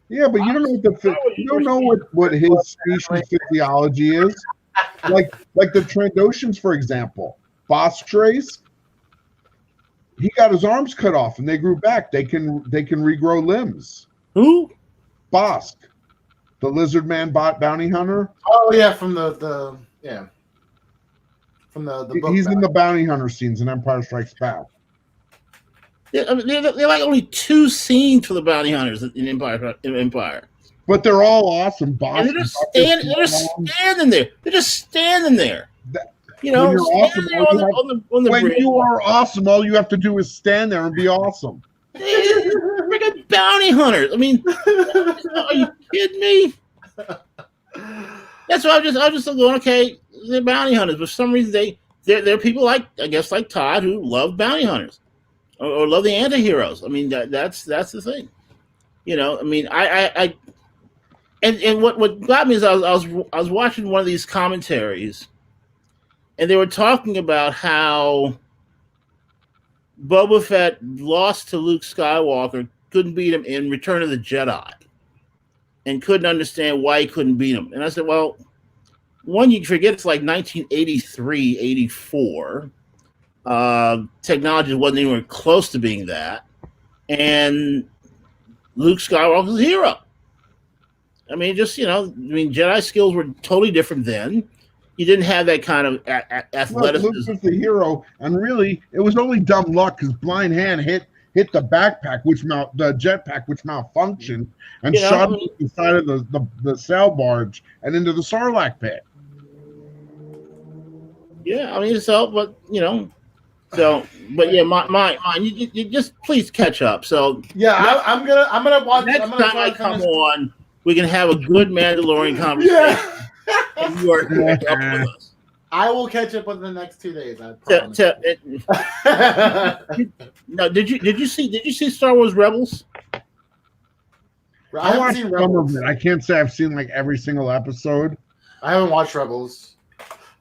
Yeah, but you don't know what his species physiology is. Like the Trandoshans, for example. Bosk Trace, he got his arms cut off and they grew back. They can regrow limbs. Who? Bosk, the lizard man bounty hunter. Oh yeah, from the book. He's in the bounty hunter scenes in Empire Strikes Back. They're like only 2 scenes for the bounty hunters in Empire. But they're all awesome. And they're just standing there. They're just standing there. On the when bridge. You are awesome, all you have to do is stand there and be awesome. Freaking bounty hunters. I mean, are you kidding me? That's why I'm just going, okay, they're bounty hunters. For some reason, they're people like Todd who love bounty hunters. Or love the anti-heroes. I mean, that's the thing. I mean, and what got me is I was watching one of these commentaries, and they were talking about how Boba Fett lost to Luke Skywalker, couldn't beat him in Return of the Jedi, and couldn't understand why he couldn't beat him. And I said, well, one, you forget it's like 1983, 84. Technology wasn't anywhere close to being that, and Luke Skywalker's a hero. I mean, Jedi skills were totally different then. You didn't have that kind of athleticism. Luke was the hero, and really, it was only dumb luck because Blind Hand hit hit the backpack, the jetpack, which malfunctioned, and shot him inside of the sail barge and into the Sarlacc pit. Yeah, I mean, but mine. You just please catch up. So yeah, I'm gonna watch. Next time I come on, we can have a good Mandalorian conversation. Yeah. And you are catch up with us. I will catch up within the next 2 days. I promise. No, did you see Star Wars Rebels? I haven't seen Rebels. I can't say I've seen like every single episode. I haven't watched Rebels.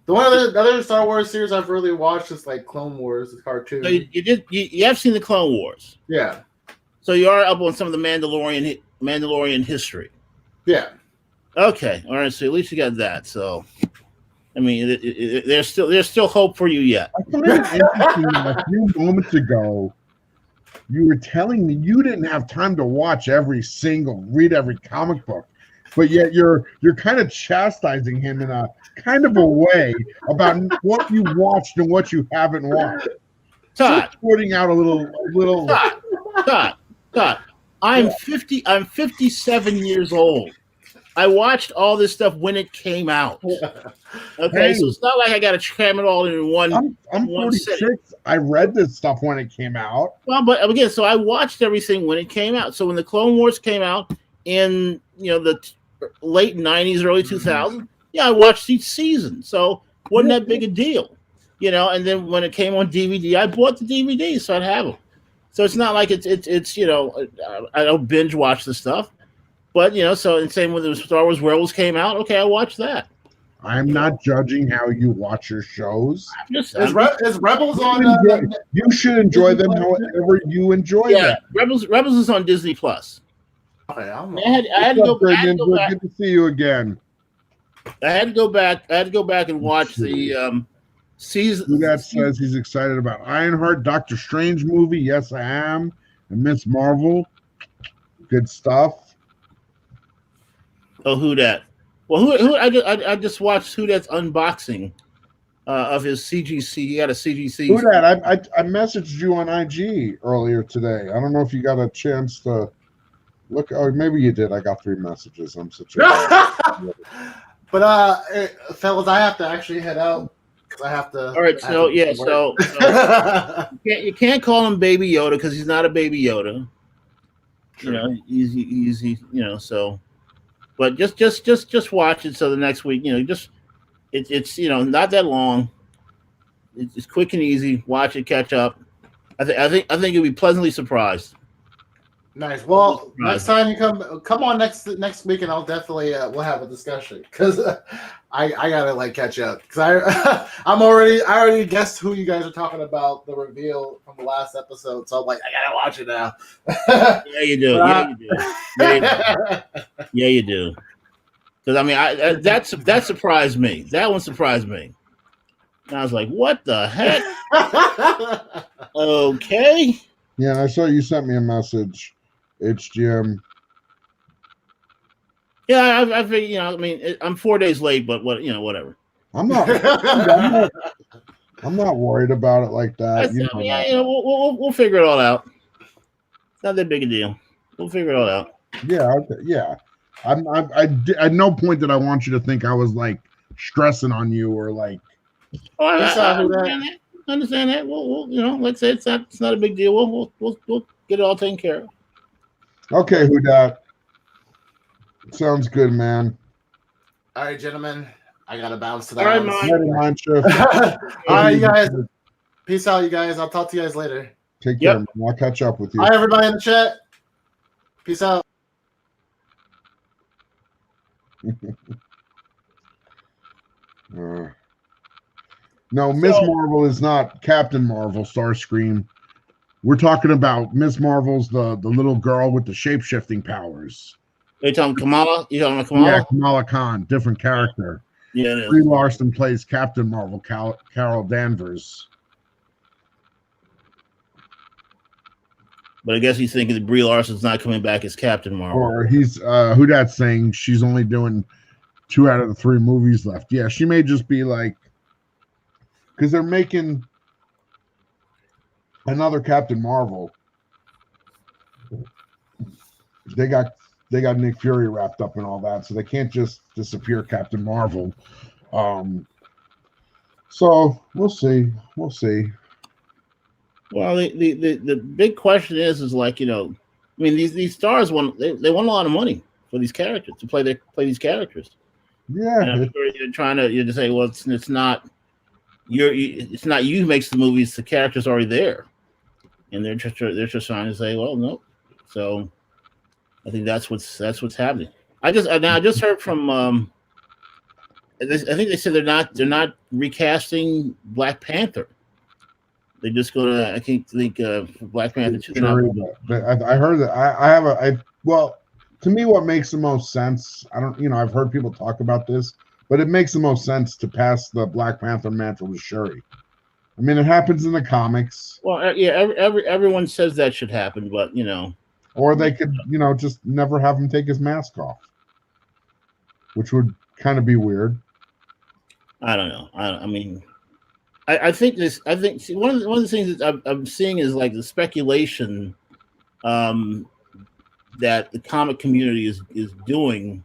The other Star Wars series I've really watched is like Clone Wars, the cartoon. So you have seen the Clone Wars. Yeah. So you are up on some of the Mandalorian history. Yeah. Okay. All right. So at least you got that. So, I mean, there's still hope for you yet. I find it interesting that a few moments ago, you were telling me you didn't have time to read every comic book, but yet you're kind of chastising him in a kind of a way about what you watched and what you haven't watched. Todd, pointing out a little. Todd. I'm 57 years old. I watched all this stuff when it came out. Okay, so it's not like I got to cram it all in one. I'm 46. Setting. I read this stuff when it came out. Well, but again, so I watched everything when it came out. So when the Clone Wars came out in the late 90s, early 2000s, I watched each season. So wasn't that big a deal, And then when it came on DVD, I bought the DVD so I'd have them. So it's not like it's I don't binge watch the stuff. But, so and same when the Star Wars Rebels came out, okay, I watched that. I'm not judging how you watch your shows. Is Rebels on? You should enjoy them however you enjoy them. Rebels is on Disney Plus. Okay, I had to go back. Good to see you again. I had to go back and watch the season. Who that says he's excited about Ironheart, Doctor Strange movie? Yes, I am. And Miss Marvel. Good stuff. Oh, who that? Well, who I just watched who that's unboxing of his CGC. He got a CGC. Who that? I messaged you on IG earlier today. I don't know if you got a chance to look. Oh, maybe you did. I got 3 messages. I'm such a. But fellas, I have to actually head out because I have to. All right. So you can't call him Baby Yoda because he's not a Baby Yoda. Sure. He's so. But just watch it. So the next week, it's not that long. It's quick and easy. Watch it, catch up. I think you'll be pleasantly surprised. Nice. Well, next time you come on next week, and I'll definitely we'll have a discussion because I gotta catch up because I already guessed who you guys are talking about, the reveal from the last episode. So I'm like, I gotta watch it now. Yeah, you do. Yeah, you do. Because I mean, that surprised me. That one surprised me. And I was like, what the heck? Okay. Yeah, I saw you sent me a message. HGM. Yeah, I think I mean, I'm 4 days late, but whatever. I'm not worried about it like that. We'll figure it all out. It's not that big a deal. We'll figure it all out. Yeah. At no point did I want you to think I was stressing on you or like. Oh, I understand that. We'll let's say it's not a big deal. We'll get it all taken care of. Okay, who dat? Sounds good, man. All right, gentlemen. I gotta bounce to that. All right, all right, you guys. Peace out, you guys. I'll talk to you guys later. Take care, man. I'll catch up with you. All right, everybody in the chat. Peace out. No, Miss Marvel is not Captain Marvel, Starscream. We're talking about Miss Marvel's the little girl with the shape-shifting powers. Are you talking Kamala? Yeah, Kamala Khan, different character. Yeah, it is. Brie Larson plays Captain Marvel, Carol Danvers. But I guess he's thinking that Brie Larson's not coming back as Captain Marvel. Or he's who that's saying she's only doing 2 out of the 3 movies left. Yeah, she may just be because they're making another Captain Marvel they got Nick Fury wrapped up in all that, so they can't just disappear Captain Marvel. So we'll see. We'll see. Well, the big question is like, you know, I mean, these stars want they want a lot of money for these characters to play these characters. Yeah, and I'm sure you're trying to say, well, it's not it's not you who makes the movies. The characters already there, and they're just trying to say, well, no. So I think that's what's happening. I just heard from I think they said they're not recasting Black Panther. They're just gonna Black Panther 2. I heard that. Well, to me, what makes the most sense, I've heard people talk about this, but it makes the most sense to pass the Black Panther mantle to Shuri. I mean, it happens in the comics. Well, yeah, everyone says that should happen, but or they could, just never have him take his mask off, which would kind of be weird. I don't know. I mean, I think one of the things that I'm seeing is like the speculation that the comic community is doing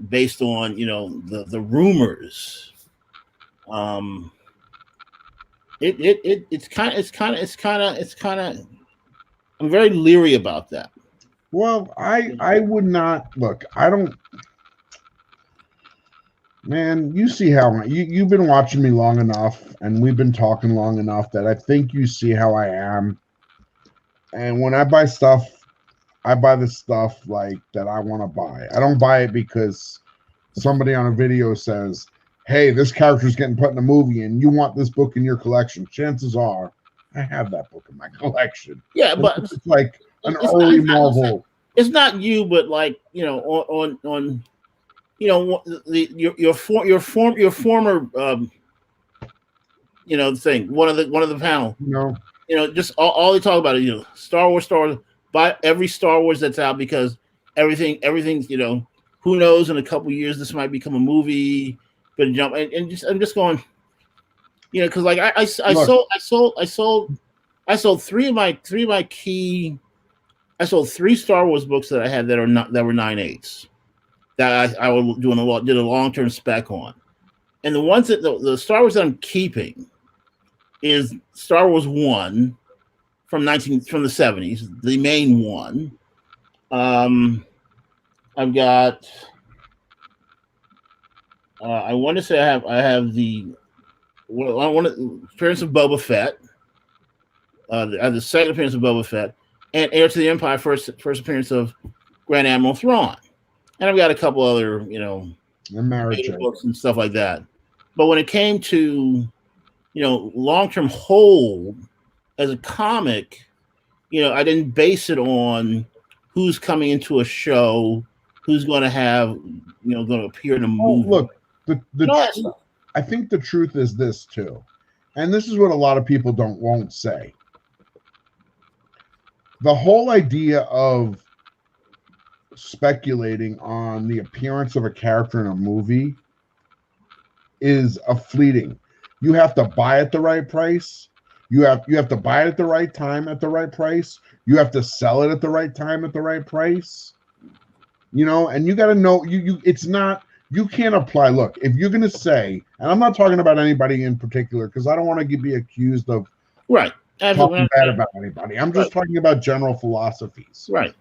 based on the rumors. It's kind of I'm very leery about that. Well, I would not look. I don't. Man, you see how you've been watching me long enough, and we've been talking long enough that I think you see how I am. And when I buy stuff, I buy the stuff like that I want to buy. I don't buy it because somebody on a video says, "Hey, this character's getting put in a movie, and you want this book in your collection." Chances are, I have that book in my collection. Yeah, but it's like an early Marvel. It's not you, but like on. Your former thing, one of the panel, just all they talk about is Star Wars, buy every Star Wars that's out, because everything's who knows, in a couple years this might become a movie, but I'm just going, because like I sold three of my key. I sold 3 Star Wars books that I had that were 9/8. That I did a long-term spec on, and the ones that the Star Wars that I'm keeping is Star Wars 1 from the 70s, the main one. I've got. I want to say I have the appearance of Boba Fett. I have the second appearance of Boba Fett, and Heir to the Empire, first appearance of Grand Admiral Thrawn. And I've got a couple other, books and stuff like that. But when it came to, long-term hold as a comic, I didn't base it on who's coming into a show, who's going to have, going to appear in a movie. Look, I think the truth is this too, and this is what a lot of people won't say. The whole idea of speculating on the appearance of a character in a movie is a fleeting. You have to buy at the right price. You have to buy it at the right time at the right price. You have to sell it at the right time at the right price. And you got to know you can't apply. Look, if you're going to say, and I'm not talking about anybody in particular because I don't want to be accused of talking bad about anybody. I'm just talking about general philosophies. Right.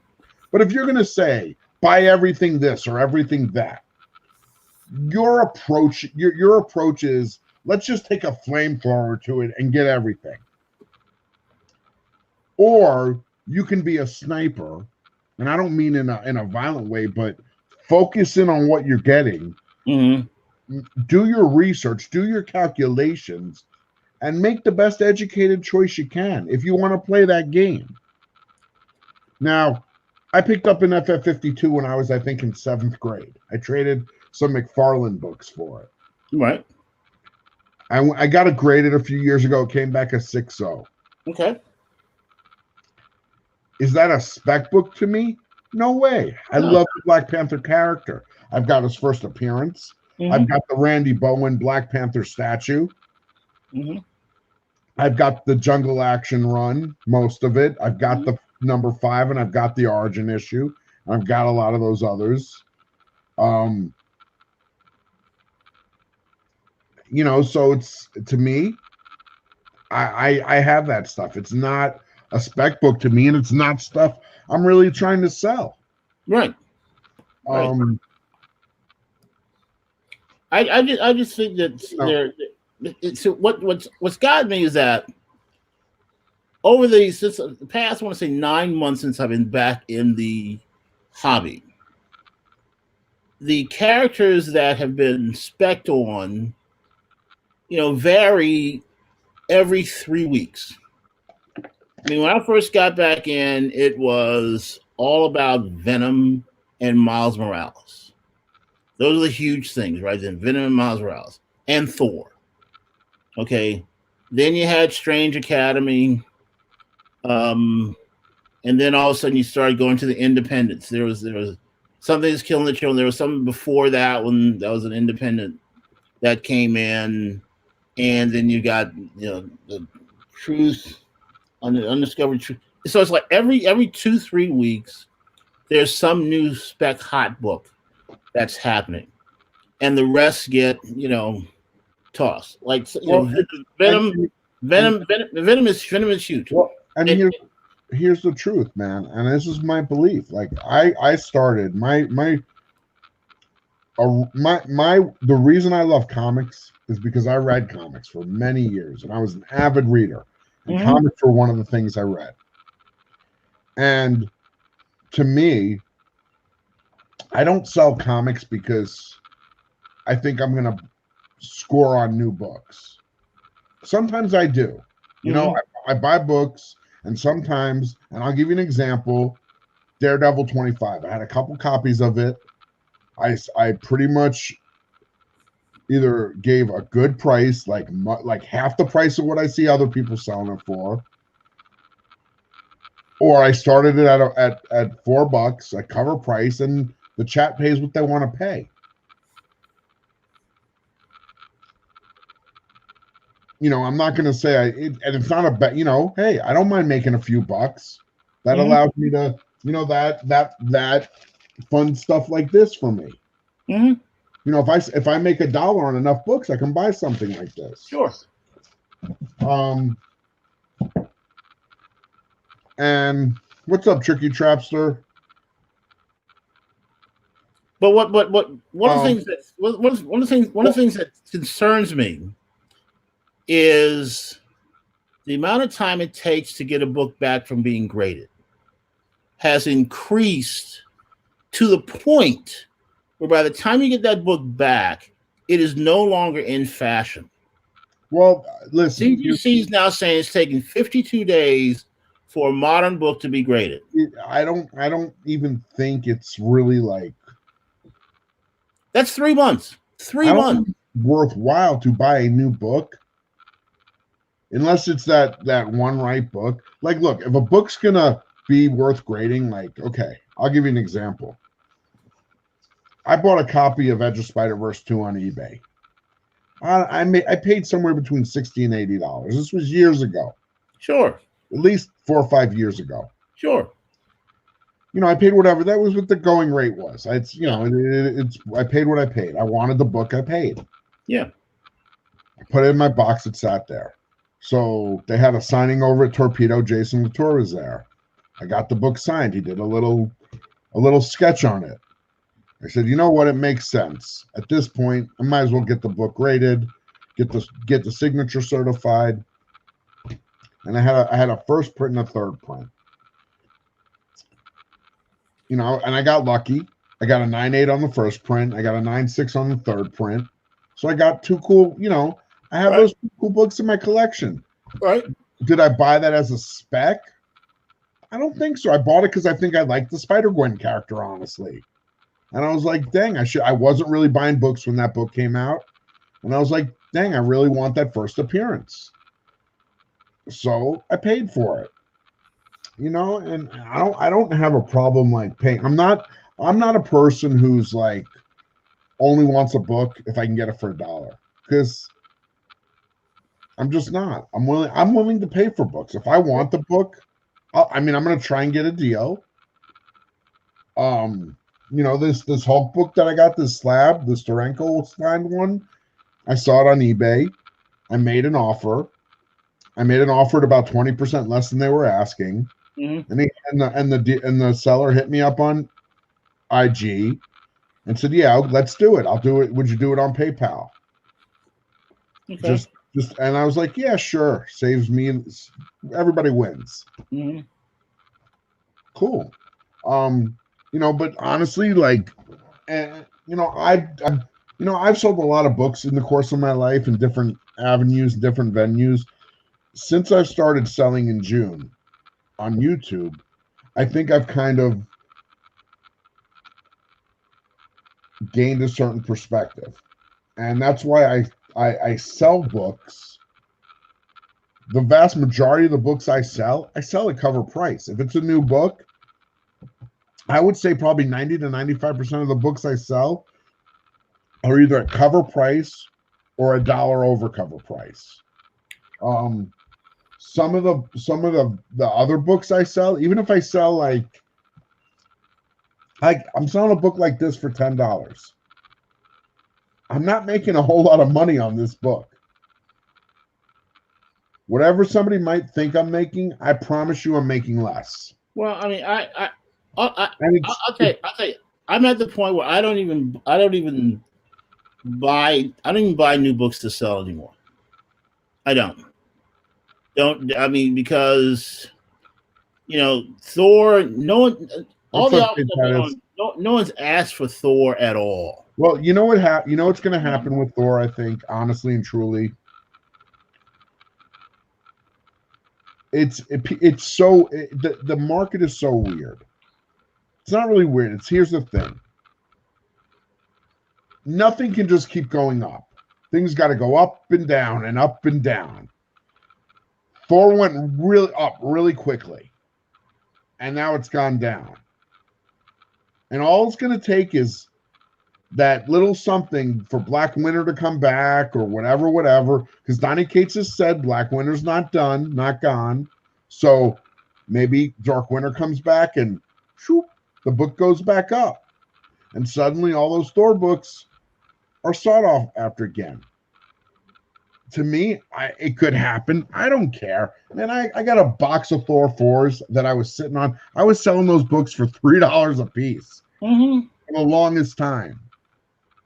But if you're going to say, buy everything this or everything that, your approach is, let's just take a flamethrower to it and get everything. Or you can be a sniper, and I don't mean in a violent way, but focus in on what you're getting. Mm-hmm. Do your research, do your calculations, and make the best educated choice you can if you want to play that game. Now, I picked up an FF52 when I was, I think, in 7th grade. I traded some McFarlane books for it. Right. I got it graded a few years ago. It came back a 6.0. Okay. Is that a spec book to me? No way. I love the Black Panther character. I've got his first appearance. Mm-hmm. I've got the Randy Bowen Black Panther statue. Mm-hmm. I've got the Jungle Action run, most of it. I've got the number 5, and I've got the Origin issue. I've got a lot of those others. So it's, to me, I have that stuff. It's not a spec book to me, and it's not stuff I'm really trying to sell. Right. I just think that so what's got me is that over since the past, I want to say 9 months since I've been back in the hobby, the characters that have been spec'd on, vary every 3 weeks. I mean, when I first got back in, it was all about Venom and Miles Morales. Those are the huge things, right? Then Venom and Miles Morales and Thor. Okay. Then you had Strange Academy. And then all of a sudden you started going to the independents. There was Something's Killing the Children. There was something before that one that was an independent that came in. And then you got, the Truth, Undiscovered Truth. So it's like every 2-3 weeks, there's some new spec hot book that's happening, and the rest get tossed. Like Venom is huge. Well, and here's the truth, man, and this is my belief. Like I started the reason I love comics is because I read comics for many years, and I was an avid reader. And comics were one of the things I read. And to me, I don't sell comics because I think I'm going to score on new books. Sometimes I do. I buy books, and sometimes, and I'll give you an example, Daredevil 25. I had a couple copies of it. I pretty much either gave a good price, like half the price of what I see other people selling it for, or I started it at $4 at cover price, and the chat pays what they want to pay. I'm not going to say and it's not a bet. Hey, I don't mind making a few bucks. That allows me to, that fun stuff like this for me. If I make $1 on enough books, I can buy something like this. Sure. And what's up, Tricky Trapster? But one of the things that concerns me is the amount of time it takes to get a book back from being graded has increased to the point where by the time you get that book back, it is no longer in fashion. Well, listen, CGC is now saying it's taking 52 days for a modern book to be graded. I don't even think it's really like that's 3 months. 3 months. Worthwhile to buy a new book unless it's that one right book. Like, look, if a book's gonna be worth grading, like, okay, I'll give you an example. I bought a copy of Edge of Spider-Verse 2 on eBay. I paid somewhere between $60 and $80. This was years ago. Sure. At least 4 or 5 years ago. Sure. I paid whatever. That was what the going rate was. I paid what I paid. I wanted the book. I paid. Yeah. I put it in my box. It sat there. So they had a signing over at Torpedo. Jason Latour was there. I got the book signed. He did a little sketch on it. I said, you know what? It makes sense. At this point, I might as well get the book graded, get the signature certified. And I had a first print and a third print. And I got lucky. I got a 9.8 on the first print. I got a 9.6 on the third print. So I got two cool, I have those cool books in my collection. Right. Did I buy that as a spec? I don't think so. I bought it because I think I liked the Spider-Gwen character, honestly. And I was like, dang, I wasn't really buying books when that book came out. And I was like, dang, I really want that first appearance. So I paid for it. And I don't have a problem like paying. I'm not a person who's like only wants a book if I can get it for $1. Because I'm just not. I'm willing to pay for books. If I want the book, I'm going to try and get a deal. This Hulk book that I got, this slab, the Steranko signed one, I saw it on eBay. I made an offer. I made an offer at about 20% less than they were asking. Mm-hmm. And the seller hit me up on IG and said, "Yeah, let's do it. I'll do it. Would you do it on PayPal?" Okay. Just and I was like, "Yeah, sure. Saves me. Everybody wins." Mm-hmm. Cool. But honestly, like, I've sold a lot of books in the course of my life in different avenues, different venues. Since I've started selling in June on YouTube, I think I've kind of gained a certain perspective, and that's why I sell books. The vast majority of the books I sell at cover price. If it's a new book, I would say probably 90 to 95% of the books I sell are either at cover price or $1 over cover price. Some of the other books I sell, even if I sell like I'm selling a book like this for $10. I'm not making a whole lot of money on this book. Whatever somebody might think I'm making, I promise you I'm making less. Well, I mean, I'll tell you, I'm at the point where I don't even buy new books to sell anymore. I don't. I mean, because Thor. No one. All the authors no one's asked for Thor at all. Well, you know what's going to happen with Thor. I think, honestly and truly, the market is so weird. It's not really weird. Here's the thing. Nothing can just keep going up. Things got to go up and down and up and down. Thor went really up really quickly, and now it's gone down. And all it's going to take is that little something for Black Winter to come back or whatever, because Donny Cates has said Black Winter's not done, not gone. So maybe Dark Winter comes back and shoop, the book goes back up. And suddenly all those Thor books are sought after again. To me, it could happen. I don't care. Man, I got a box of Thor 4s that I was sitting on. I was selling those books for $3 a piece for the longest time.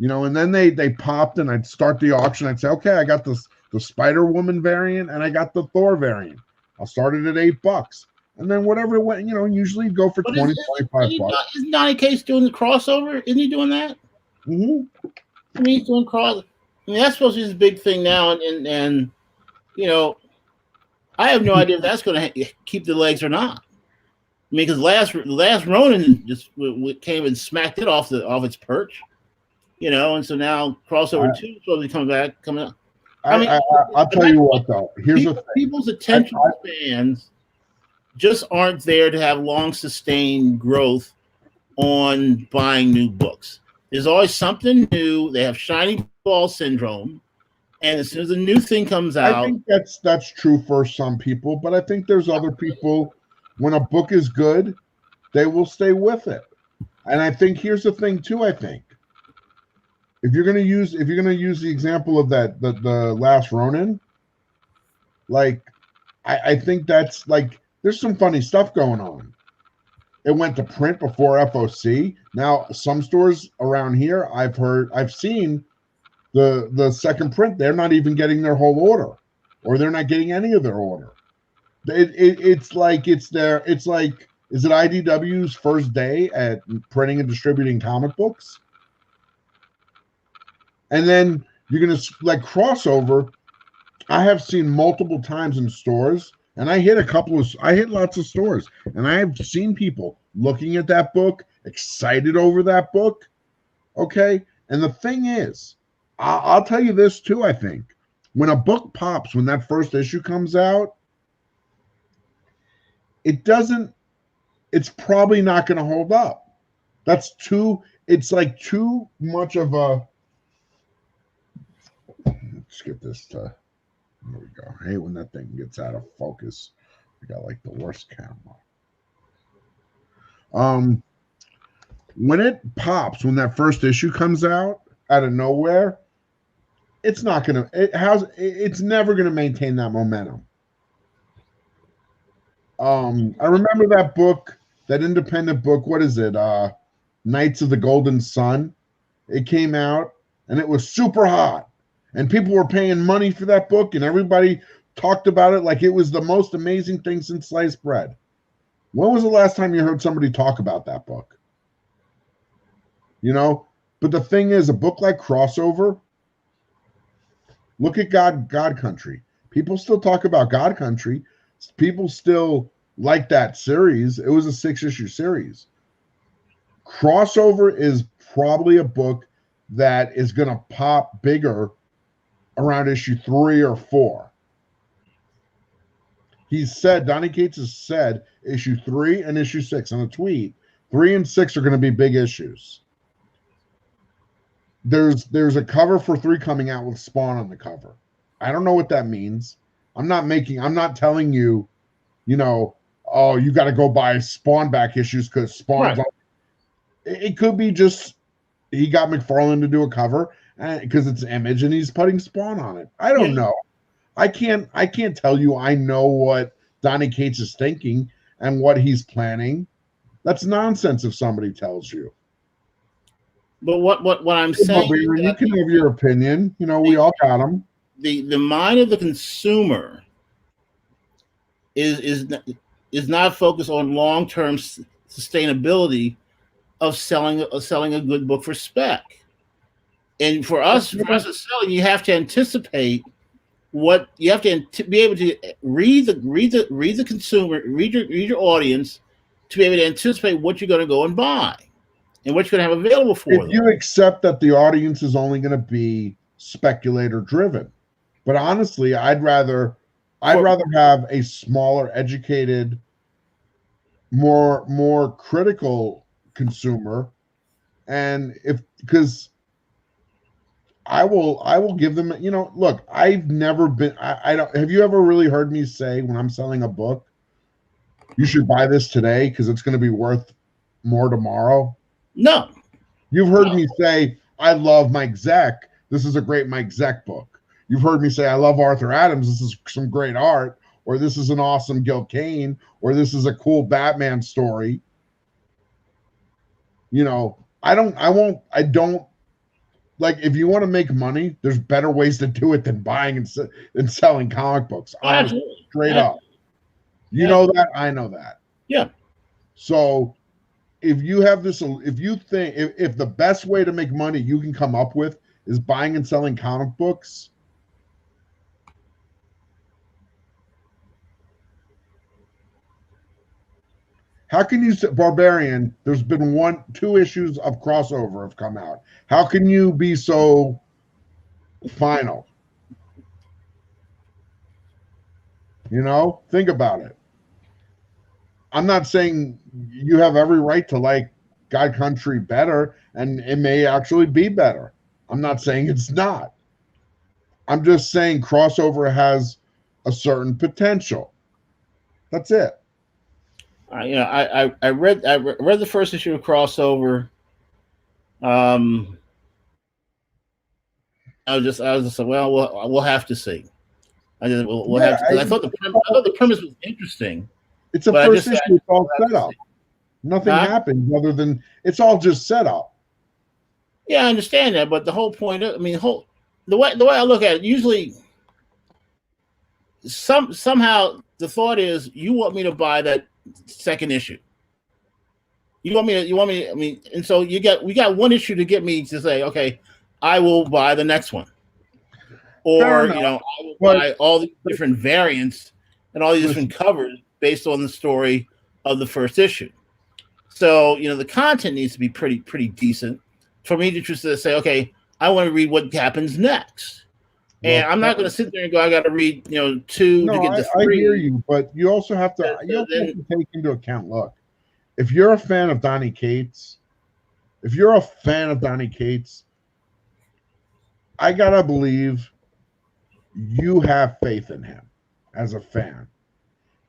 And then they popped, and I'd start the auction. I'd say, okay, I got the Spider-Woman variant, and I got the Thor variant. I'll start it at $8. And then whatever it went, usually go for 20, 25 bucks. Isn't Donny Cates doing the crossover? Isn't he doing that? Mm-hmm. I mean, he's doing crossover. I mean, that's supposed to be his big thing now, and I have no idea if that's going to keep the legs or not. I mean, because last Ronin just came and smacked it off its perch, and so now crossover 2 is supposed to be coming up. I'll tell you what though. Here's the thing. People's attention spans just aren't there to have long sustained growth on buying new books. There's always something new. They have shiny ball syndrome, and as soon as a new thing comes out, I think that's true for some people, but I think there's other people. When a book is good, they will stay with it. And I think here's the thing too. I think if you're gonna use the example of the last Ronin, like I think that's like there's some funny stuff going on. It went to print before FOC. Now, some stores around here, I've seen the second print. They're not even getting their whole order, or they're not getting any of their order. It's like is it IDW's first day at printing and distributing comic books? And then you're gonna like crossover. I have seen multiple times in stores. And I hit lots of stores, and I have seen people looking at that book, excited over that book. Okay. And the thing is, I'll tell you this too. I think when a book pops, when that first issue comes out, it's probably not going to hold up. It's like too much of a, let's get this to, there we go. I hate when that thing gets out of focus. I got like the worst camera. When it pops, when that first issue comes out of nowhere, it's not gonna. It's never gonna maintain that momentum. I remember that book, that independent book. What is it? Knights of the Golden Sun. It came out and it was super hot, and people were paying money for that book, and everybody talked about it like it was the most amazing thing since sliced bread. When was the last time you heard somebody talk about that book? You know, but the thing is, a book like Crossover, look at God Country. People still talk about God Country. People still like that series. It was a 6-issue series. Crossover is probably a book that is going to pop bigger around issue 3 or 4. Donny Cates has said issue 3 and issue 6 on a tweet. 3 and 6 are going to be big issues. There's a cover for 3 coming out with Spawn on the cover. I don't know what that means. I'm not telling you, oh, you got to go buy Spawn back issues because Spawn's. Right. It could be just he got McFarlane to do a cover because it's Image and he's putting Spawn on it. I don't know. I can't tell you I know what Donny Cates is thinking and what he's planning. That's nonsense if somebody tells you. But what I'm saying, you can have your opinion. We all got them. The mind of the consumer is not focused on long-term sustainability of selling a good book for spec. And for us as selling, you have to anticipate what you have to be able to read the consumer, read your audience to be able to anticipate what you're going to go and buy and what you're going to have available for them. If you accept that the audience is only going to be speculator driven, but honestly, I'd rather have a smaller, educated, more critical consumer, and because I will give them, look, I've never been, I don't, have you ever really heard me say when I'm selling a book, you should buy this today because it's going to be worth more tomorrow? No. You've heard me say, I love Mike Zeck. This is a great Mike Zeck book. You've heard me say, I love Arthur Adams. This is some great art, or this is an awesome Gil Kane, or this is a cool Batman story. I don't like, if you want to make money, there's better ways to do it than buying and selling comic books. Honestly, straight up. You know that, I know that. Yeah. So if you have this, if you think, if the best way to make money you can come up with is buying and selling comic books, how can you say, Barbarian, there's been 2 issues of Crossover have come out. How can you be so final? Think about it. I'm not saying you have every right to like God Country better, and it may actually be better. I'm not saying it's not. I'm just saying Crossover has a certain potential. That's it. I read the first issue of Crossover. I was just like, well, we'll have to see. I thought the premise was interesting. It's a first issue. It's all set up. Nothing happens other than it's all just set up. Yeah, I understand that, but the whole point, the way I look at it, usually, somehow the thought is you want me to buy that second issue. You want me. And so we got 1 issue to get me to say, okay, I will buy the next one, or I will buy all these different variants and all these different covers based on the story of the first issue. So the content needs to be pretty decent for me to just say, okay, I want to read what happens next. And I'm not going to sit there and go, I got to read, 2 to get the 3. I hear you, but you also have to, take into account, look, if you're a fan of Donny Cates, I got to believe you have faith in him as a fan.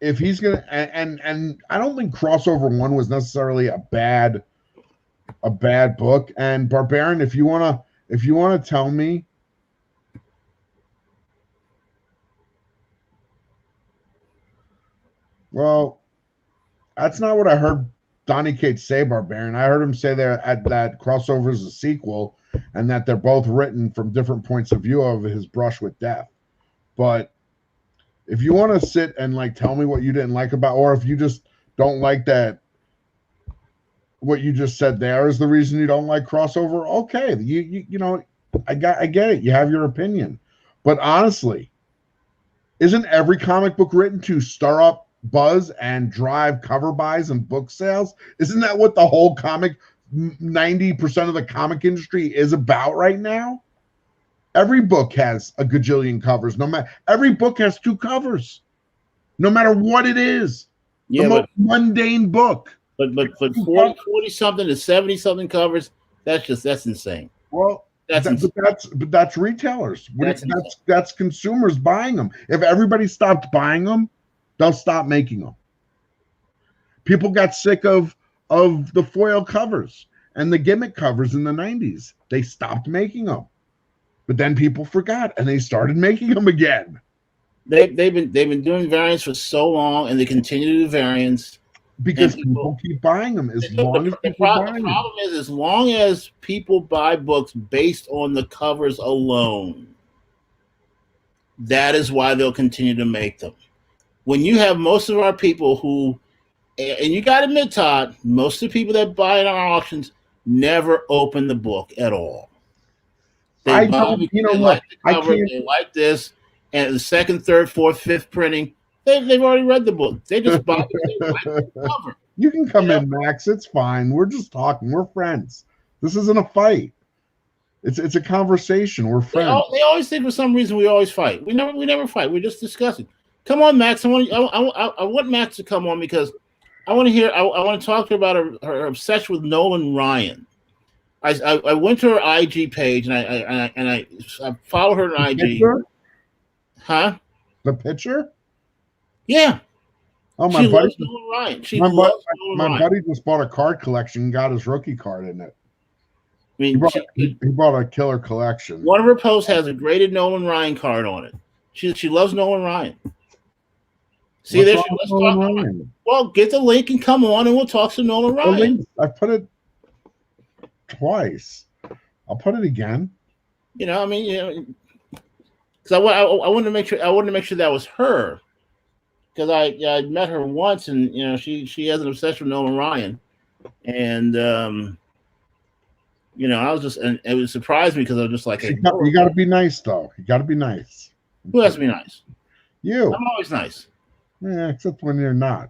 if he's gonna, and I don't think Crossover One was necessarily a bad book. And Barbarian, if you wanna tell me, well, that's not what I heard Donny Cates say, Barbarian. I heard him say that Crossover is a sequel, and that they're both written from different points of view of his brush with death. But if you want to sit and like tell me what you didn't like about, or if you just don't like that, what you just said there is the reason you don't like Crossover, okay, you know, I get it. You have your opinion, but honestly, isn't every comic book written to stir up buzz and drive cover buys and book sales? Isn't that what the whole 90% of the comic industry is about right now? Every book has a gajillion covers. Every book has 2 covers, no matter what it is. Yeah, the most mundane book. But 40 something to 70 something covers, that's insane. Well, that's retailers. That's consumers buying them. If everybody stopped buying them, they'll stop making them. People got sick of the foil covers and the gimmick covers in the 90s. They stopped making them. But then people forgot and they started making them again. They've been doing variants for so long, and they continue to do variants because people keep buying them. The problem is, as long as people buy books based on the covers alone, that is why they'll continue to make them. When you have most of our people who, and you got to admit, Todd, most of the people that buy in our auctions never open the book at all. They like the cover, they like this, and the second, third, fourth, fifth printing, they've already read the book. They just buy it. They like the cover. You can come in, Max. It's fine. We're just talking. We're friends. This isn't a fight. It's a conversation. We're friends. They always think for some reason we always fight. We never fight. We're just discussing. Come on, Max. I want Max to come on because I want to hear. I want to talk to her about her obsession with Nolan Ryan. I went to her IG page and I follow her on IG. Picture? Huh? The picture? Yeah. Oh, my buddy. My buddy just bought a card collection and got his rookie card in it. I mean, he bought a killer collection. One of her posts has a graded Nolan Ryan card on it. She loves Nolan Ryan. See, let's talk. Ryan? Well, get the link and come on, and we'll talk to Nolan Ryan. I put it twice. I'll put it again. You know, I mean, because I wanted to make sure. I wanted to make sure that was her. Because I met her once, and you know, she has an obsession with Nolan Ryan, and you know, I was just, and it would surprise me because I was just like, you got to be nice, though. You got to be nice. Who has to be nice? You. I'm always nice. Yeah, except when you're not.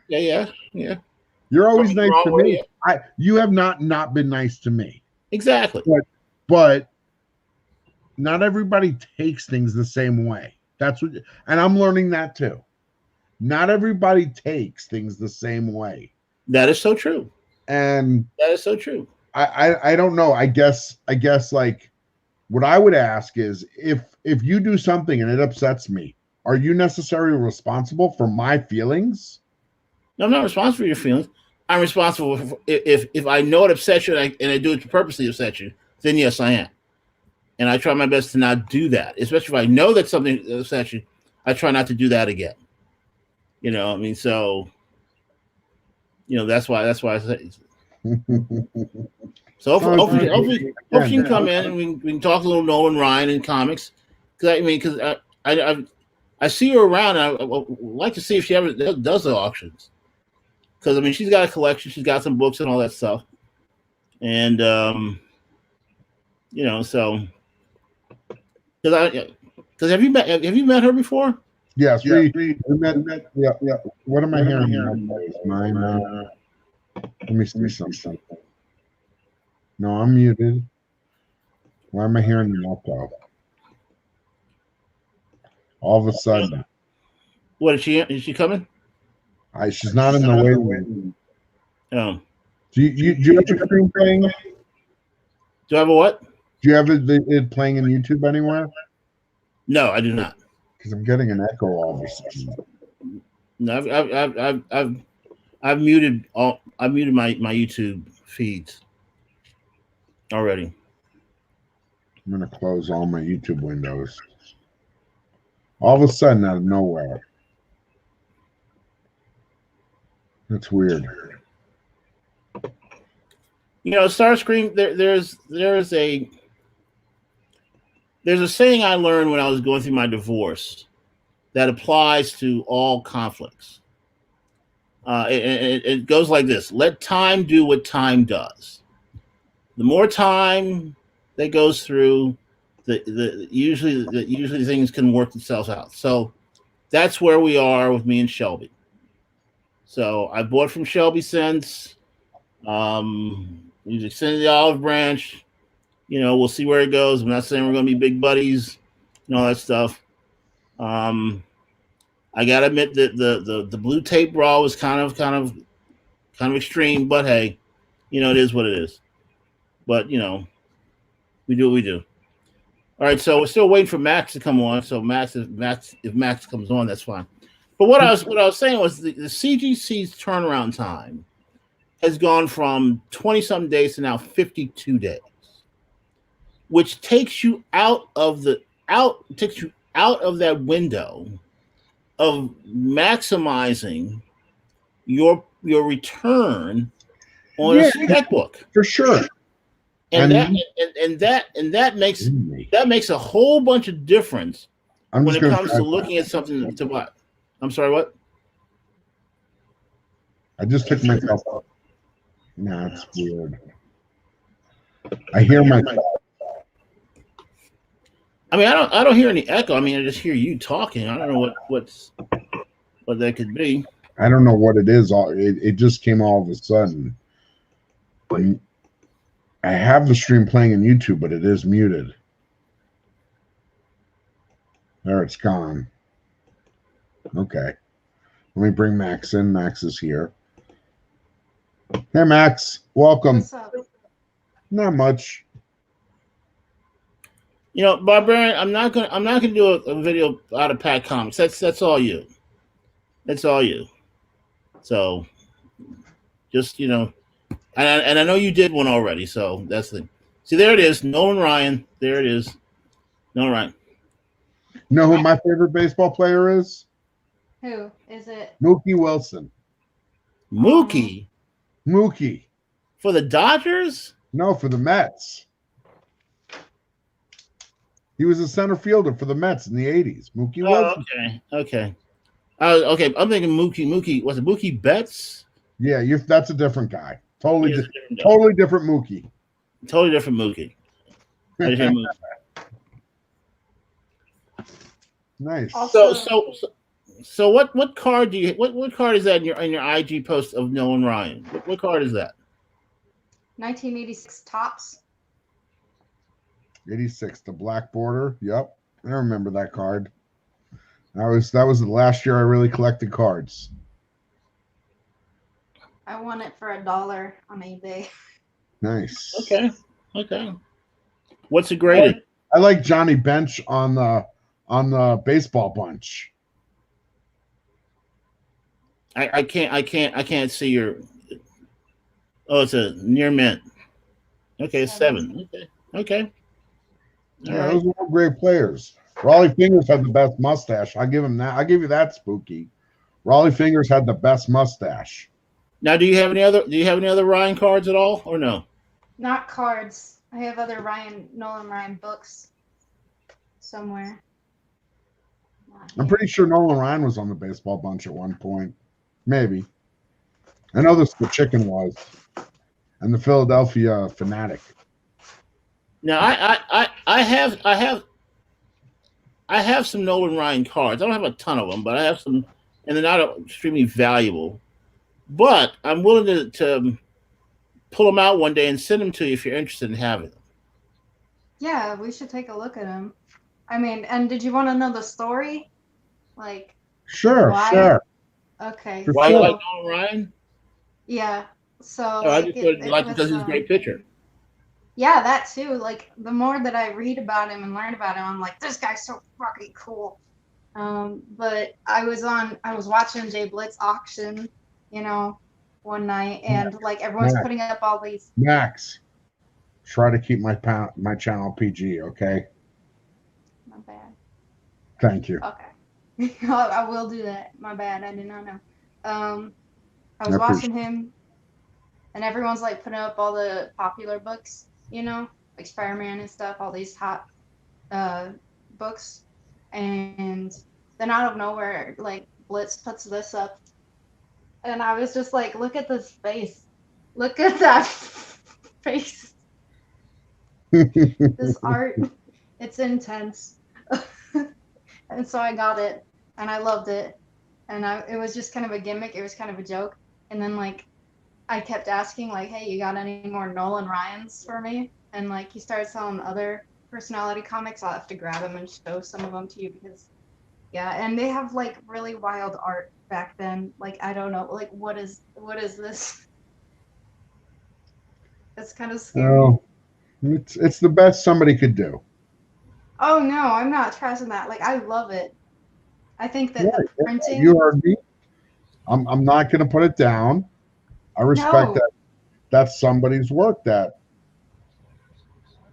Yeah. You're always nice to me. You have not been nice to me. Exactly. But not everybody takes things the same way. And I'm learning that too. Not everybody takes things the same way. That is so true. And that is so true. I don't know. I guess like what I would ask is if you do something and it upsets me, are you necessarily responsible for my feelings? No, I'm not responsible for your feelings. I'm responsible for, if I know it upsets you and I do it to purposely upset you, then yes, I am. And I try my best to not do that, especially if I know that something upsets you. I try not to do that again. You know, I mean, so, you know, that's why I say. So hopefully you can come in and we can talk a little Nolan Ryan in comics. Because I see her around. And I would like to see if she ever does the auctions. Because I mean, she's got a collection. She's got some books and all that stuff. And you know, so because have you met her before? Yes, we met. Yeah. What am I hearing here? Let me see something. No, I'm muted. Why am I hearing the echo? All of a sudden. What is she coming? She's not in the way. Oh. Do you have a screen playing? Do I have a what? Do you have it playing in YouTube anywhere? No, I do not. Because I'm getting an echo all of a sudden. No, I've muted my YouTube feeds already. I'm gonna close all my YouTube windows. All of a sudden, out of nowhere. That's weird. Starscream. There's a saying I learned when I was going through my divorce that applies to all conflicts. It goes like this: let time do what time does. The more time that goes through, usually things can work themselves out. So that's where we are with me and Shelby. So I bought from Shelby since. He's extended the olive branch. We'll see where it goes. I'm not saying we're going to be big buddies and all that stuff. I gotta admit that the blue tape bra was kind of extreme, but hey, it is what it is. But we do what we do. All right, so we're still waiting for Max to come on. So if Max comes on, that's fine. But what I was saying was the CGC's turnaround time has gone from 20-something days to now 52 days, which takes you out of that window of maximizing your return on a spec book for sure. And that makes a whole bunch of difference when it comes to looking at something to what? I'm sorry, what? I just took myself up. Nah, it's weird. I hear myself. I mean, I don't hear any echo. I mean, I just hear you talking. I don't know what that could be. I don't know what it is. It just came all of a sudden. I have the stream playing on YouTube, but it is muted. There, it's gone. Okay. Let me bring Max in. Max is here. Hey, Max. Welcome. What's up? Not much. Barbarian, I'm not gonna do a video out of Pat Comics. That's all you. That's all you. So, just and I know you did one already. So that's the. See, there it is, Nolan Ryan. There it is, Nolan Ryan. You know who my favorite baseball player is? Who is it? Mookie Wilson. Mookie for the Dodgers? No, for the Mets. He was a center fielder for the Mets in the 80s. Mookie Wilson. Okay. Okay. I'm thinking Mookie. Was it Mookie Betts? Yeah, that's a different guy. Totally different Mookie. Totally different Mookie. Nice. So what card do you what card is that in your IG post of Nolan Ryan? What card is that? 1986 Topps. 86, the black border. Yep, I remember that card. That was the last year I really collected cards. I won it for $1 on eBay. Nice. Okay. What's it graded? I like Johnny Bench on the baseball bunch. I can't see your. Oh, it's a near mint. Okay, 7. Okay. Yeah, those were all great players. Raleigh Fingers had the best mustache. I'll give him that. I'll give you that, Spooky. Raleigh Fingers had the best mustache. Now, do you have any other Ryan cards at all, or no? Not cards. I have other Nolan Ryan books somewhere. I'm pretty sure Nolan Ryan was on the baseball bunch at one point. Maybe. I know the Chicken was, and the Philadelphia Fanatic. Now, I have some Nolan Ryan cards. I don't have a ton of them, but I have some, and they're not extremely valuable. But I'm willing to pull them out one day and send them to you if you're interested in having them. Yeah, we should take a look at them. I mean, and did you want to know the story? Like, sure. Okay. Why you like Nolan Ryan? Yeah. So I just like because he's a great pitcher. Yeah, that too. Like, the more that I read about him and learn about him, I'm like, this guy's so fucking cool. But I was watching Jay Blitz auction, one night, and like everyone's Max. putting up all these. Max, try to keep my channel PG, okay? My bad. Thank you. Okay. I will do that. My bad. I did not know. I was watching him, and everyone's like putting up all the popular books, like Spider-Man and stuff, all these hot books. And then out of nowhere, like Blitz puts this up. And I was just like, look at this face. Look at that face. This art, it's intense. And so I got it, and I loved it. And it was just kind of a gimmick. It was kind of a joke. And then, like, I kept asking, like, hey, you got any more Nolan Ryans for me? And, like, he started selling other personality comics. I'll have to grab them and show some of them to you because, yeah. And they have, like, really wild art back then. Like, I don't know. Like, what is this? It's kind of scary. Well, it's the best somebody could do. Oh, no, I'm not trashing that. Like, I love it. I think that the printing. You heard me. I'm not going to put it down. I respect that. That's somebody's work. That.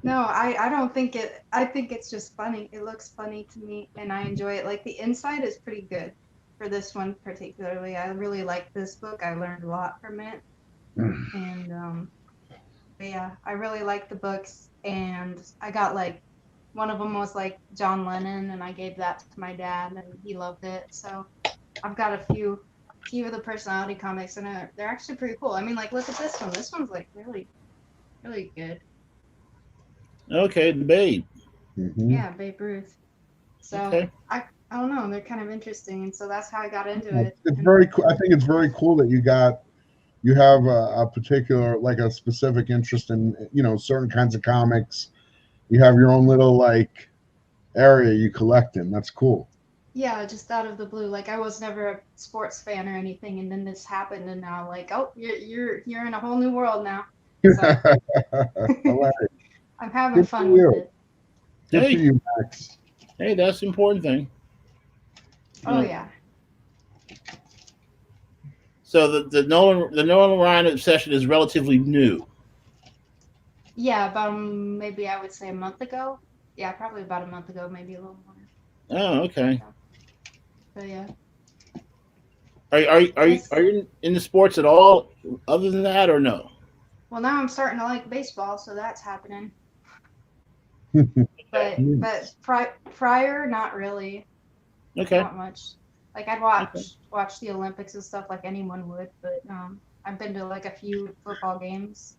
No, I don't think it. I think it's just funny. It looks funny to me, and I enjoy it. Like the inside is pretty good for this one particularly. I really like this book. I learned a lot from it, and but yeah, I really like the books. And I got like one of them was like John Lennon, and I gave that to my dad, and he loved it. So I've got a few of the personality comics, and they're actually pretty cool. I mean, like look at this one. This one's like really, really good. Okay, the Babe. Mm-hmm. Yeah, Babe Ruth. So okay. I don't know. They're kind of interesting, and so that's how I got into it. It's very cool. I think it's very cool that you have a particular, like a specific interest in, certain kinds of comics. You have your own little like area you collect in. That's cool. Yeah, just out of the blue. Like I was never a sports fan or anything, and then this happened, and now like, oh, you're in a whole new world now. So I'm having fun with it. Good for you, Max. Hey, that's the important thing. Oh yeah. So the Nolan Ryan obsession is relatively new. Yeah, about maybe I would say a month ago. Yeah, probably about a month ago, maybe a little more. Oh, okay. So yeah. Are you in the sports at all other than that or no? Well, now I'm starting to like baseball, so that's happening. but prior, not really. Okay. Not much. Like I'd watch the Olympics and stuff like anyone would, but I've been to like a few football games.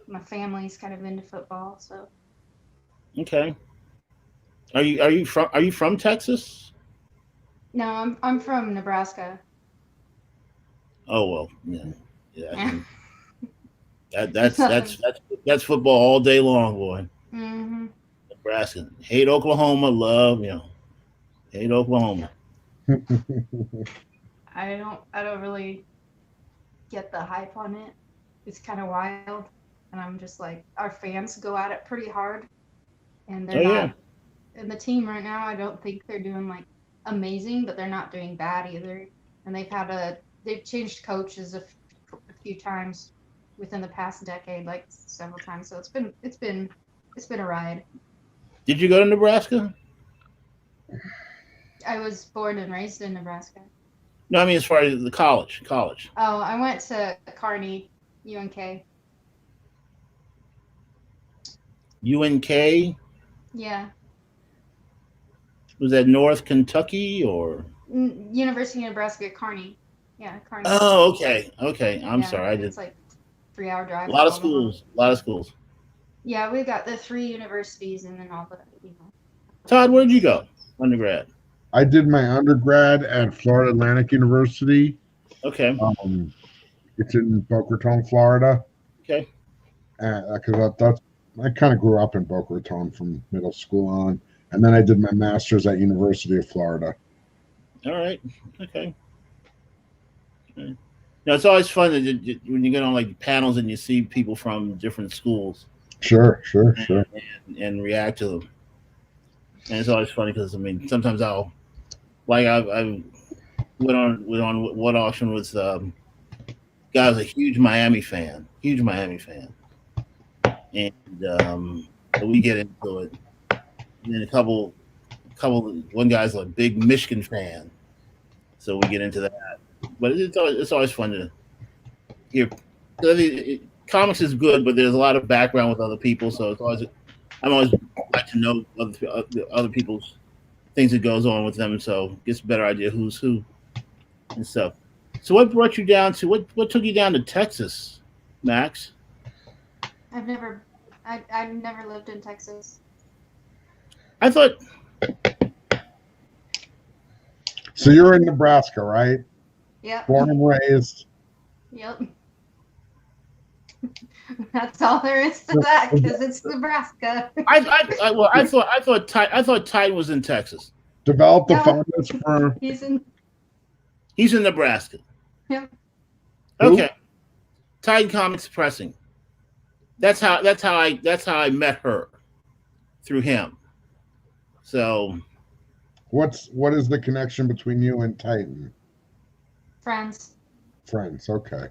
My family's kind of into football, so. Okay. Are you from Texas? No, I'm from Nebraska. Oh well, yeah. That's football all day long, boy. Mm-hmm. Nebraska, hate Oklahoma, love hate Oklahoma. I don't really get the hype on it. It's kind of wild, and I'm just like, our fans go at it pretty hard, and they're not. Yeah. And the team right now, I don't think they're doing like amazing, but they're not doing bad either. And they've changed coaches a few times within the past decade, like several times. So it's been a ride. Did you go to Nebraska? I was born and raised in Nebraska. No, I mean as far as the college. Oh, I went to Kearney, UNK. UNK? Yeah. Was that North Kentucky or? University of Nebraska, Kearney. Yeah, Kearney. Oh, okay. I'm sorry, It's like 3-hour drive. A lot of schools. Yeah, we got the 3 universities and then all the. Todd, where'd you go? Undergrad. I did my undergrad at Florida Atlantic University. Okay. It's in Boca Raton, Florida. Okay. Because I kind of grew up in Boca Raton from middle school on, and then I did my master's at University of Florida. All right. Okay. Now it's always fun when you get on like panels and you see people from different schools. Sure. And react to them. And it's always funny because I mean sometimes I'll Like I went on one auction with guy was a huge Miami fan, and so we get into it. And then one guy's a big Michigan fan, so we get into that. But it's always fun to hear. I mean, comics is good, but there's a lot of background with other people, so I'm always like to know other people's things that goes on with them, so gets a better idea who's who and stuff. So what brought you down to what took you down to Texas, Max? I've never lived in Texas. I thought So you're in Nebraska, right? Yep. Born and raised. Yep. That's all there is to that because it's Nebraska. I thought Titan was in Texas. Developed the fondness for. He's in Nebraska. Yep. Okay. Titan Comics Pressing. That's how I met her through him. So What is the connection between you and Titan? Friends. Okay.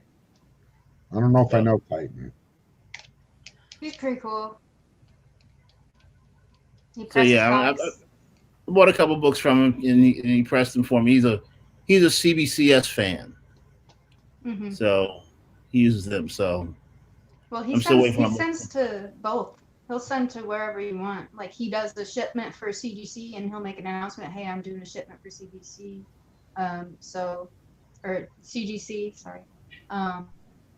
I don't know if I know Titan. He's pretty cool. So yeah, I bought a couple books from him, and he pressed them for me. He's a CBCS fan, so he uses them. So well, he sends to both. He'll send to wherever you want. Like he does the shipment for CGC, and he'll make an announcement. Hey, I'm doing a shipment for CBC, or CGC, sorry,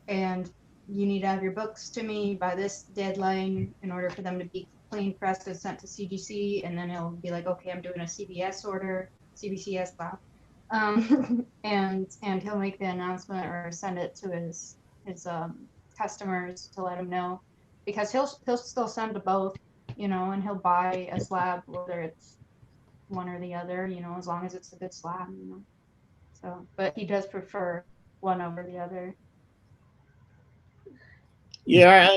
and you need to have your books to me by this deadline in order for them to be clean pressed and sent to CGC, and then he'll be like, okay, I'm doing a CBS order, CBCS lab, and he'll make the announcement or send it to his customers to let them know, because he'll still send to both, and he'll buy a slab whether it's one or the other, as long as it's a good slab, So, but he does prefer one over the other. Yeah,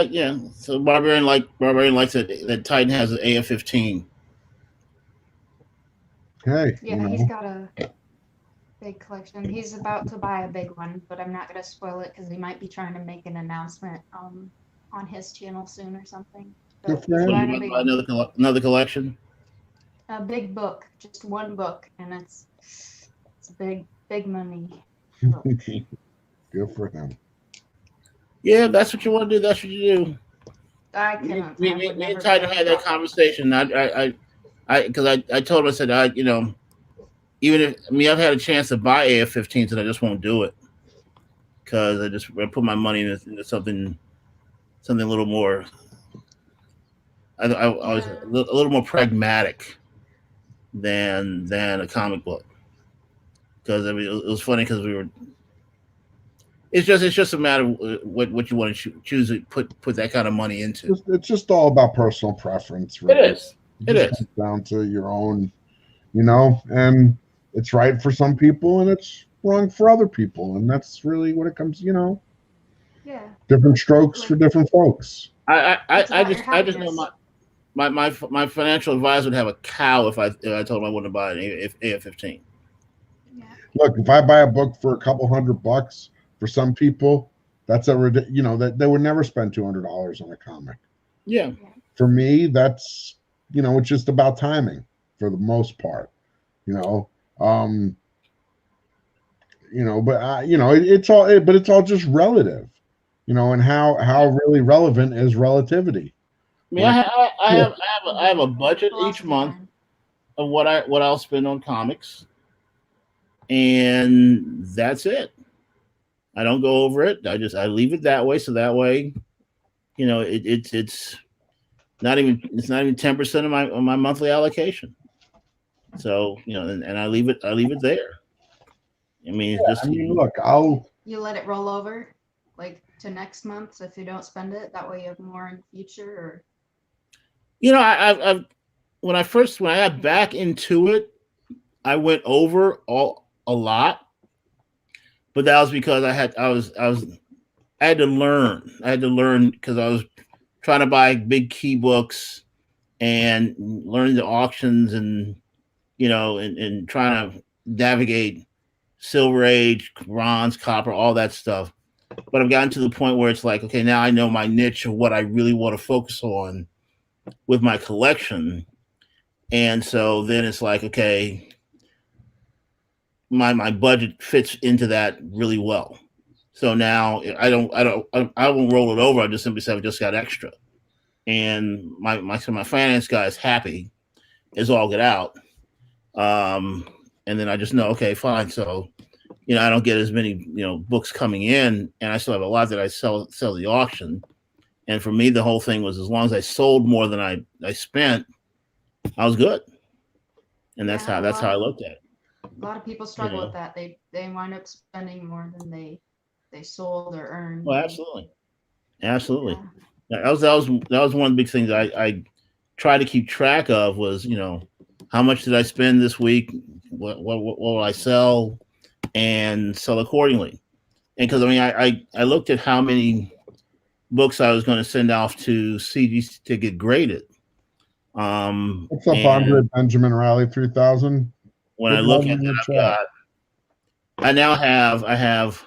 yeah. So Barbarian likes that Titan has an AF-15. Hey. Yeah, he's got a big collection. He's about to buy a big one, but I'm not going to spoil it because he might be trying to make an announcement on his channel soon or something. Good for him. Another collection. A big book, just one book, and it's big money. Good for him. Yeah, that's what you want to do. That's what you do. I cannot. Me and Titan had that conversation. Because I told him, I said, even if I've had a chance to buy AF-15s and I just won't do it because I put my money into something a little more. I was a little more pragmatic than a comic book, because it was funny because we were. It's just a matter of what you want to choose to put that kind of money into. It's just all about personal preference. Really. It is. It is down to your own, and it's right for some people and it's wrong for other people, and that's really what it comes. Yeah. Different strokes for different folks. I just know my financial advisor would have a cow if I told him I wouldn't buy an AF-15. Yeah. Look, if I buy a book for a couple $100, for some people, that's that they would never spend $200 on a comic. Yeah. For me, that's it's just about timing for the most part. But it's all just relative. And how really relevant is relativity. I mean, I have a budget each month of what I'll spend on comics, and that's it. I don't go over it. I leave it that way. So that way, it's not even 10% of my monthly allocation. So and I leave it there. I mean, look, you let it roll over like to next month. So if you don't spend it, that way you have more in the future. Or I when I got back into it, I went over a lot. But that was because I had to learn. I had to learn because I was trying to buy big key books and learning the auctions and and trying to navigate Silver Age, Bronze, Copper, all that stuff. But I've gotten to the point where it's like, okay, now I know my niche of what I really want to focus on with my collection. And so then it's like, okay, my budget fits into that really well. So now I won't roll it over. I just simply say I just got extra. And my finance guy is happy as all get out. And then I just know, okay, fine. So, I don't get as many, books coming in, and I still have a lot that I sell at the auction. And for me, the whole thing was as long as I sold more than I spent, I was good. And that's how I looked at it. A lot of people struggle with that. They wind up spending more than they sold or earned. Well, absolutely. Yeah. That was one of the big things I try to keep track of was, how much did I spend this week? What will I sell? And sell accordingly. And because I looked at how many books I was going to send off to CGs to get graded. What's up, Andre Benjamin Rally 3000? When I look at that, I have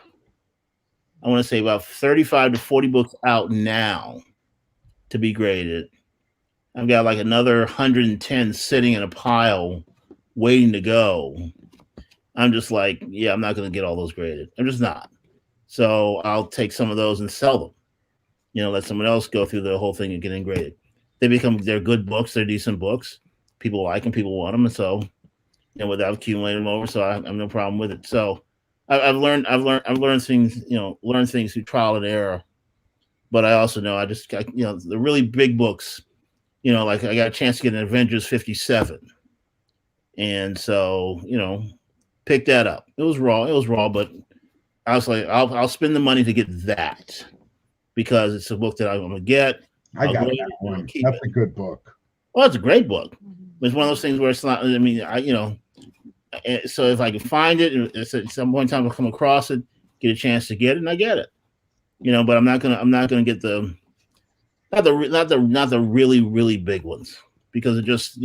I want to say about 35 to 40 books out now to be graded. I've got like another 110 sitting in a pile waiting to go. I'm just like, yeah, I'm not going to get all those graded. I'm just not. So I'll take some of those and sell them. Let someone else go through the whole thing and get them graded. They're good books. They're decent books. People like them. People want them. And so, without accumulating them over, so I have no problem with it. So I've learned things, learned things through trial and error. But I also know the really big books, like I got a chance to get an Avengers 57. And so, pick that up. It was raw, but I was like, I'll spend the money to get that because it's a book that I'm gonna get. I got that one. That's a good book. Well, it's a great book. It's one of those things where it's not. I mean, so if I can find it, at some point in time I'll come across it, get a chance to get it, and I get it. But I'm not gonna get the not the really really big ones because it just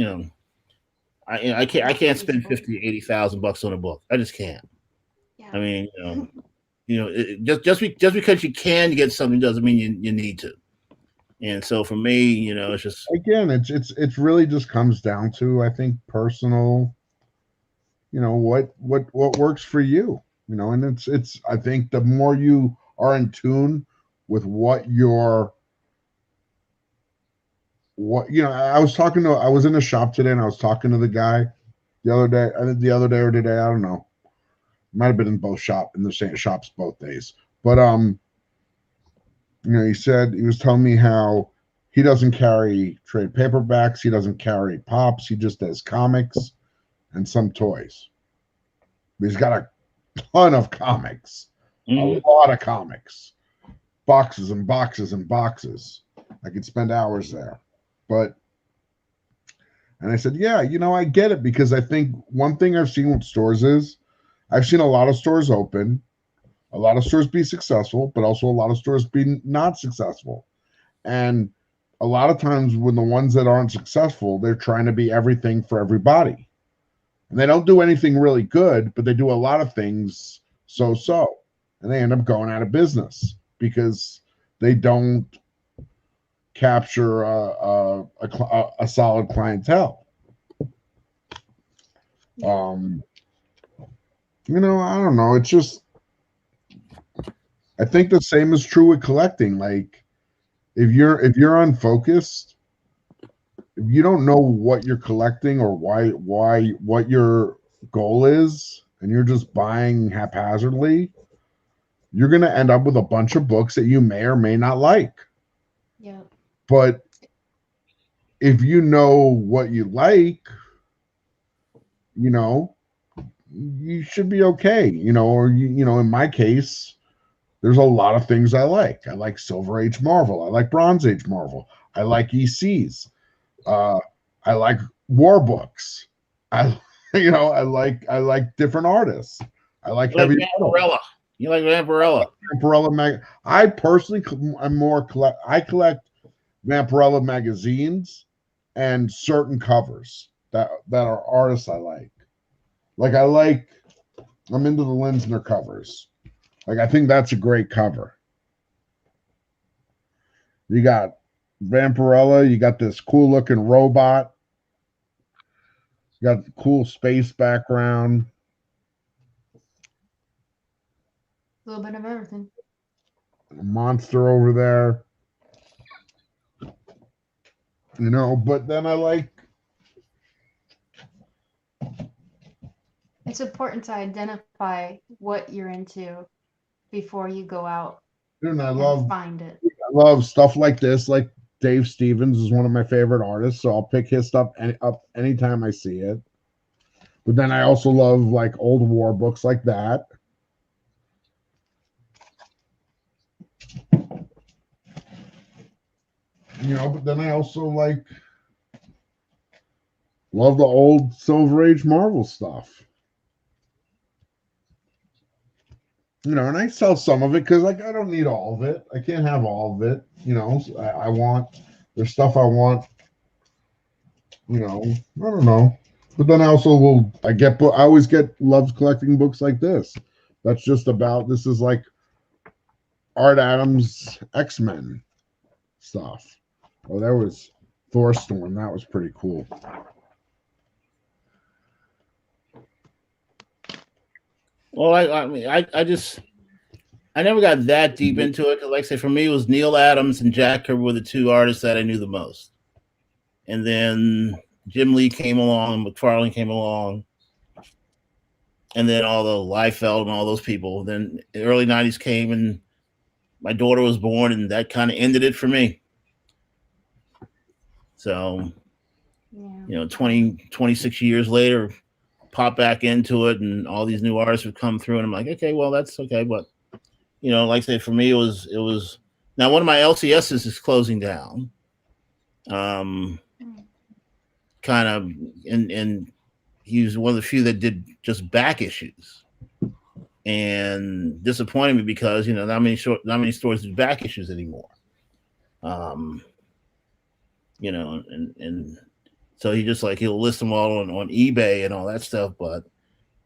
I can't spend $50,000-$80,000 on a book. I just can't. Yeah. I mean, just because you can get something doesn't mean you need to. And so for me, it's just again, it's really just comes down to I think personal. What works for you. And it's I think the more you are in tune with what I was in a shop today and I was talking to the guy the other day or today, I don't know. Might have been in the same shops both days. But he said he was telling me how he doesn't carry trade paperbacks, he doesn't carry pops, he just does comics and some toys. But he's got a ton of comics. A lot of comics. Boxes and boxes and boxes. I could spend hours there. And I said, yeah, I get it because I think one thing I've seen with stores is I've seen a lot of stores open, a lot of stores be successful, but also a lot of stores be not successful. And a lot of times when the ones that aren't successful, they're trying to be everything for everybody. And they don't do anything really good, but they do a lot of things so. And they end up going out of business because they don't capture a solid clientele. I don't know. It's just, I think the same is true with collecting. Like, if you're unfocused, if you don't know what you're collecting or why what your goal is, and you're just buying haphazardly, you're going to end up with a bunch of books that you may or may not like. Yeah. But if you know what you like, you should be okay, or in my case, there's a lot of things I like. I like Silver Age Marvel. I like Bronze Age Marvel. I like ECs. I like war books. I like different artists. I like heavy Vampirella. You like Vampirella? Vampirella I personally I collect Vampirella magazines and certain covers. that are artists I like. I'm into the Linsner covers. Like, I think that's a great cover. You got Vampirella, you got this cool looking robot. You got the cool space background. A little bit of everything. A monster over there. You know, but then it's important to identify what you're into before you go out and find it. I love stuff like this. Like Dave Stevens is one of my favorite artists, so I'll pick his stuff up anytime I see it. But then I also love like old war books like that. You know, but then I also love the old Silver Age Marvel stuff. You know, and I sell some of it because I don't need all of it. I can't have all of it. You know, there's stuff I want. You know, I don't know. But then I also I always loves collecting books like this. This is like Art Adams X-Men stuff. Oh, there was Thor Storm. That was pretty cool. Well, I mean, I never got that deep into it. Like I say, for me, it was Neil Adams and Jack Kirby were the two artists that I knew the most. And then Jim Lee came along, McFarlane came along, and then all the Liefeld and all those people. Then the early 90s came, and my daughter was born, and that kind of ended it for me. So, you know, 26 years later, pop back into it, and all these new artists have come through, and I'm like, okay, well, that's okay. But, you know, like I say, for me, it was now one of my LCSs is closing down. Kind of, and he was one of the few that did just back issues, and disappointed me because, you know, not many stores do back issues anymore. You know, and so he'll list them all on eBay and all that stuff, but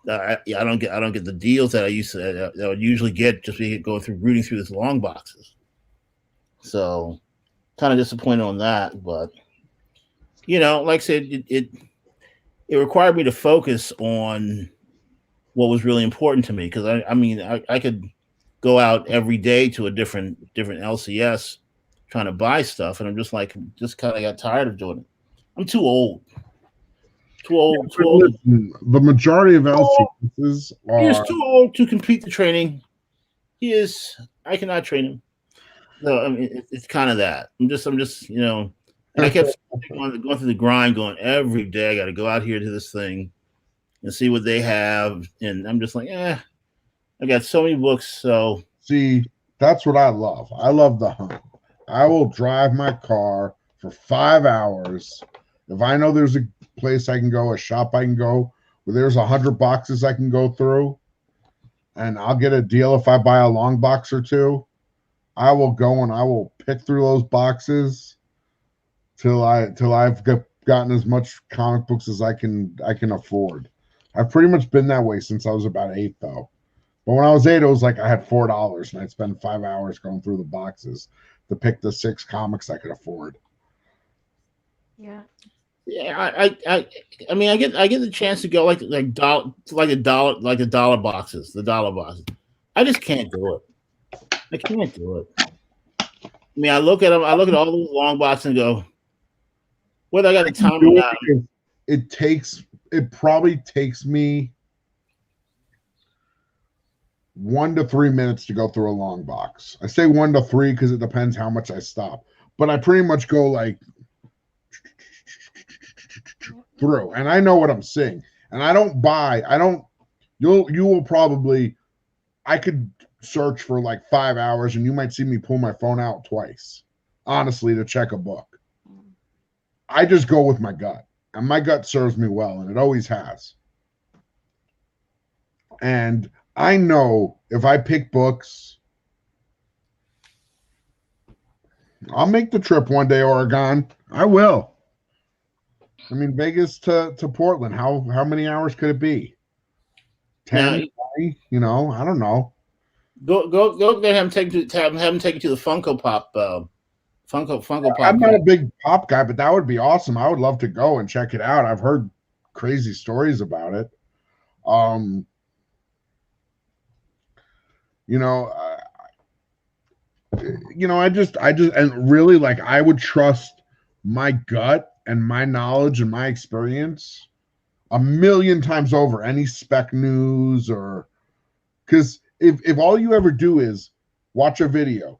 I don't get the deals that I would usually get just rooting through this long boxes. So kind of disappointed on that, but you know, like I said, it required me to focus on what was really important to me, because I could go out every day to a different LCS trying to buy stuff, and I'm just kind of got tired of doing it. I'm too old. Listen, the majority of LCSs are. He is too old to complete the training. He is. I cannot train him. No, I mean it's kind of that. I'm just you know. And I kept going through the grind, going every day. I got to go out here to this thing and see what they have, and I'm just like, I got so many books. So see, that's what I love. I love the hunt. I will drive my car for 5 hours. If I know there's a place I can go, a shop I can go, where there's 100 boxes I can go through, and I'll get a deal if I buy a long box or two, I will go and I will pick through those boxes till I've gotten as much comic books as I can afford. I've pretty much been that way since I was about 8, though. But when I was 8, it was like I had $4 and I'd spend 5 hours going through the boxes to pick the 6 comics I could afford. Yeah. Yeah, I mean, I get the chance to go like the dollar boxes. I just can't do it. I can't do it. I mean, I look at them. I look at all those long boxes and go, whether I got the time or not. It probably takes me 1 to 3 minutes to go through a long box. I say 1 to 3 because it depends how much I stop. But I pretty much go like through, and I know what I'm seeing. And you will probably, I could search for like 5 hours and you might see me pull my phone out twice, honestly, to check a book. I just go with my gut, and my gut serves me well, and it always has. And I know if I pick books, I'll make the trip one day, Oregon. I will. I mean, Vegas to Portland. How many hours could it be? 10, Now, 20? You know, I don't know. Go there. Have him take you to the Funko Pop. Funko Pop. I'm not a big pop guy, but that would be awesome. I would love to go and check it out. I've heard crazy stories about it. You know, I just and really, like, I would trust my gut and my knowledge and my experience a million times over any spec news, or because if all you ever do is watch a video,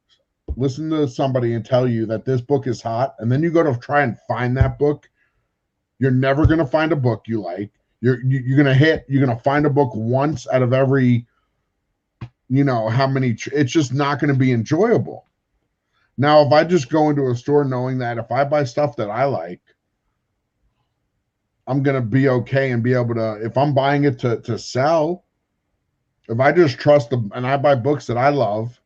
listen to somebody and tell you that this book is hot, and then you go to try and find that book, you're never going to find a book you like. You're going to find a book once out of every, how many, it's just not going to be enjoyable. Now, if I just go into a store knowing that if I buy stuff that I like, I'm going to be okay and be able to, if I'm buying it to sell, if I just trust them and I buy books that I love,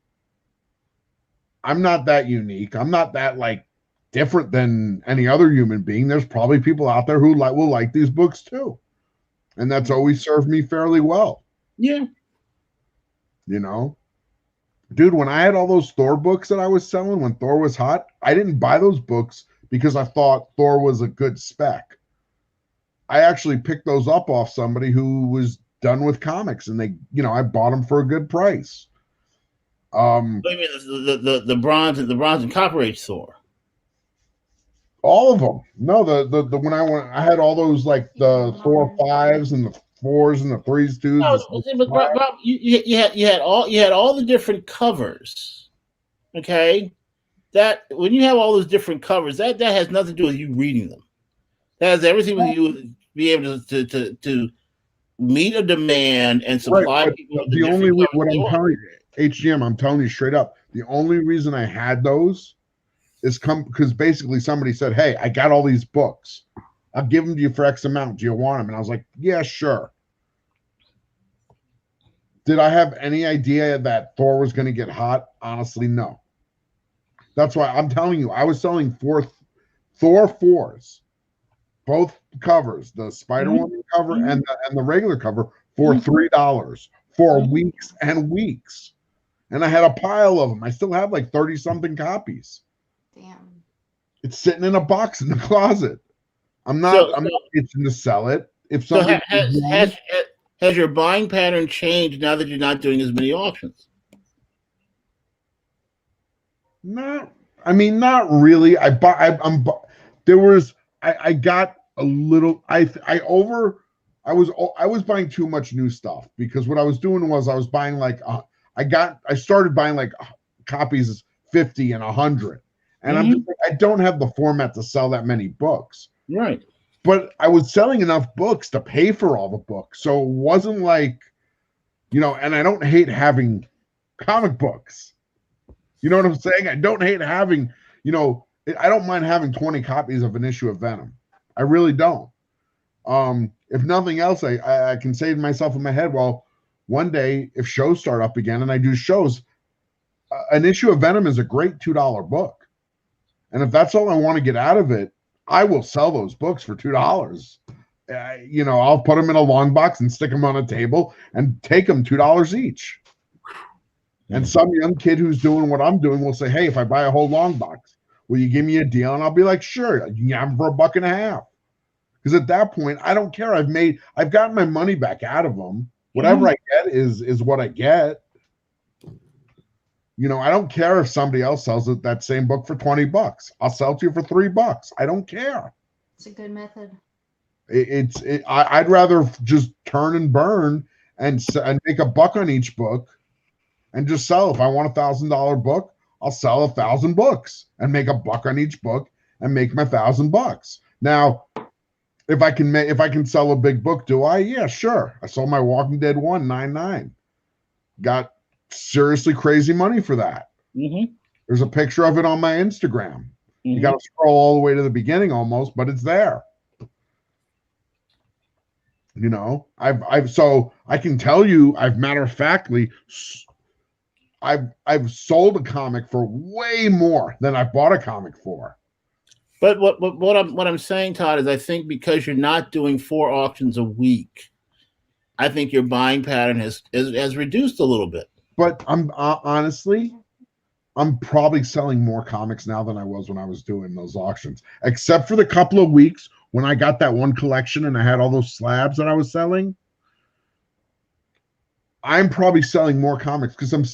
I'm not that unique. I'm not that like different than any other human being. There's probably people out there who will like these books too. And that's always served me fairly well. Yeah. Dude, when I had all those Thor books that I was selling when Thor was hot, I didn't buy those books because I thought Thor was a good spec. I actually picked those up off somebody who was done with comics, and they, I bought them for a good price. What do you mean the bronze and copper age Thor? All of them. No, the when I had all those, like the Thor 5s and the 4s and the 3s, 2s. No, but Rob, you had all the different covers. Okay, that when you have all those different covers, that has nothing to do with you reading them. That has everything with you be able to meet a demand and supply people. The only what I'm telling you, HGM, I'm telling you straight up, the only reason I had those is because basically somebody said, "Hey, I got all these books. I'll give them to you for X amount. Do you want them?" And I was like, "Yeah, sure." Did I have any idea that Thor was going to get hot? Honestly, no. That's why I'm telling you, I was selling Thor 4s, both covers, the Spider-Woman cover and the regular cover, for $3 for weeks and weeks. And I had a pile of them. I still have like 30-something copies. Damn. It's sitting in a box in the closet. I'm not itching to sell it. If something has your buying pattern changed now that you're not doing as many auctions? Not really. I got a little. I was buying too much new stuff, because what I was doing was I was buying like I started buying like copies 50 and 100, and I'm just like, I don't have the format to sell that many books. Right. But I was selling enough books to pay for all the books. So it wasn't like, and I don't hate having comic books. You know what I'm saying? I don't hate having, I don't mind having 20 copies of an issue of Venom. I really don't. If nothing else, I can say to myself in my head, well, one day if shows start up again and I do shows, an issue of Venom is a great $2 book. And if that's all I want to get out of it, I will sell those books for $2. I'll put them in a long box and stick them on a table and take them $2 each. And some young kid who's doing what I'm doing will say, "Hey, if I buy a whole long box, will you give me a deal?" And I'll be like, "Sure, you can have them for $1.50." Because at that point, I don't care. I've gotten my money back out of them. Whatever I get is what I get. I don't care if somebody else sells that same book for $20. I'll sell it to you for $3. I don't care. It's a good method. I'd rather just turn and burn and make $1 on each book and just sell. If I want $1,000 book, I'll sell 1,000 books and make $1 on each book and make my $1,000. Now, if I can sell a big book, do I? Yeah, sure. I sold my Walking Dead 1.99. Got seriously crazy money for that. There's a picture of it on my Instagram. You got to scroll all the way to the beginning almost, but it's there. So I can tell you, matter of factly, I've sold a comic for way more than I bought a comic for. But what I'm saying, Todd, is I think because you're not doing 4 auctions a week, I think your buying pattern has reduced a little bit. But I'm honestly, I'm probably selling more comics now than I was when I was doing those auctions, except for the couple of weeks when I got that one collection and I had all those slabs that I was selling. I'm probably selling more comics because I'm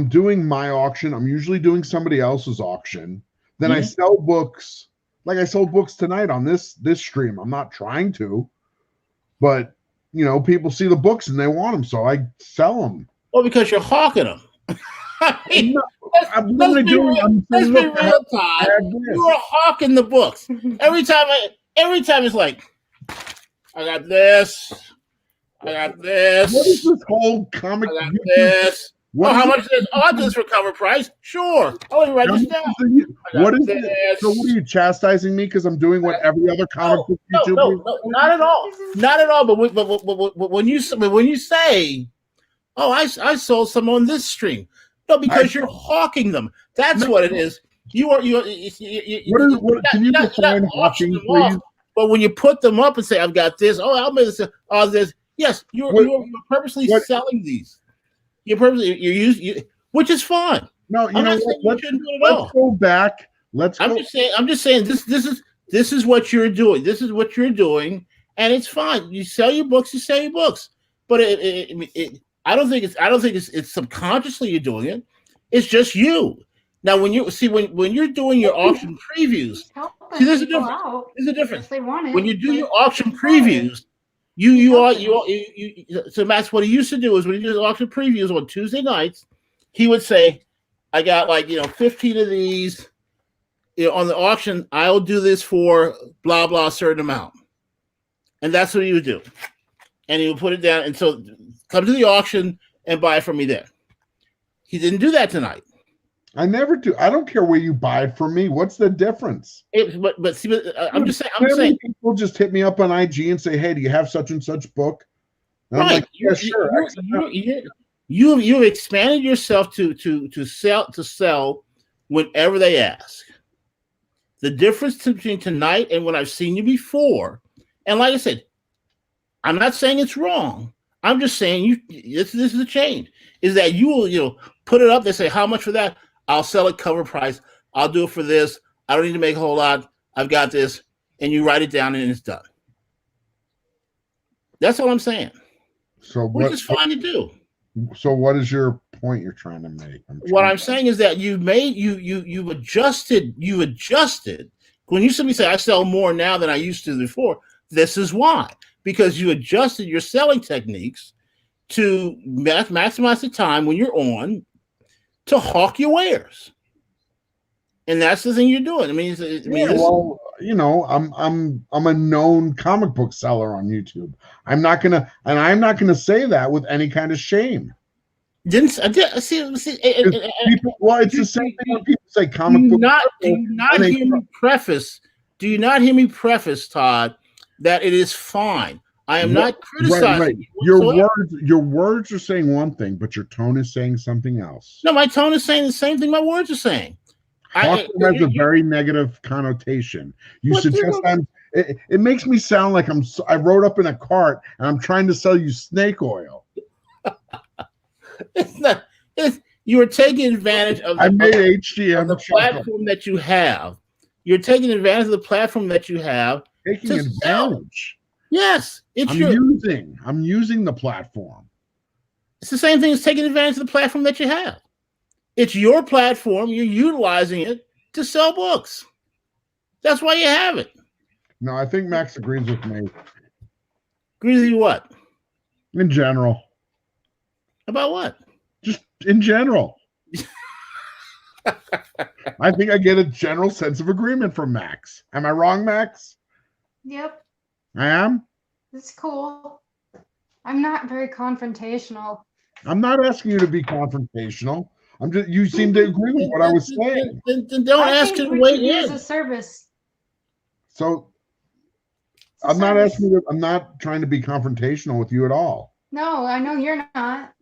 doing my auction. I'm usually doing somebody else's auction. Then I sell books. Like I sold books tonight on this stream. I'm not trying to, but you know, people see the books and they want them, so I sell them. Well, because you're hawking them. Let's be real, Todd. You are hawking the books. Every time it's like, I got this. What is this whole comic? I got this. How much is this? Oh, I do this for cover price. Sure. I'll write this down. What is it? So what are you chastising me because I'm doing what every other comic book YouTuber? No, not at all. Not at all. But when you say, oh, I sold some on this stream. No, because you're hawking them. That's what it is. Can you define hawking, please? But when you put them up and say, I've got this, oh, I'll make this, this. Yes, you're purposely selling these. You're which is fine. No, you know what? Let's go back. I'm just saying this is what you're doing. This is what you're doing, and it's fine. You sell your books. But I don't think it's subconsciously you're doing it. It's just you. Now, when you're doing your auction previews, see, there's a difference. There's a difference. When you do your auction previews, so Max, what he used to do is when he did his auction previews on Tuesday nights, he would say, I got 15 of these on the auction. I'll do this for blah, blah, a certain amount. And that's what he would do. And he would put it down. And so come to the auction and buy it from me there. He didn't do that tonight. I never do. I don't care where you buy it from me. What's the difference? I'm just saying. People just hit me up on IG and say, "Hey, do you have such and such book?" And right. I'm like, "Yeah, sure." You've expanded yourself to sell whenever they ask. The difference between tonight and when I've seen you before, and like I said, I'm not saying it's wrong. I'm just saying this is a change. Is that you will put it up? They say how much for that? I'll sell it cover price. I'll do it for this. I don't need to make a whole lot. I've got this. And you write it down and it's done. That's all I'm saying. Which is fine to do. So what is your point you're trying to make? I'm saying is that you've adjusted. When you simply say I sell more now than I used to before, this is why. Because you adjusted your selling techniques to maximize the time when you're on to hawk your wares, and that's the thing you're doing. I'm a known comic book seller on YouTube. I'm not gonna say that with any kind of shame. It's the same thing when people say comic book. Do you not hear me preface, Todd, that it is fine? I am not criticizing. Right. Your words are saying one thing, but your tone is saying something else. No, my tone is saying the same thing my words are saying. Hawking has a very negative connotation. You suggest it makes me sound like I rode up in a cart and I'm trying to sell you snake oil. It's not. You are taking advantage of the platform that you have. You're taking advantage of the platform that you have. Taking advantage. Yes, I'm using the platform. It's the same thing as taking advantage of the platform that you have. It's your platform. You're utilizing it to sell books. That's why you have it. No, I think Max agrees with me. Agrees with you what? In general. About what? Just in general. I think I get a general sense of agreement from Max. Am I wrong, Max? Yep. I am? It's cool. I'm not very confrontational. I'm not asking you to be confrontational. You seem to agree with what I was saying. Then don't ask you to weigh in. It's a service. So I'm not asking you. I'm not trying to be confrontational with you at all. No, I know you're not.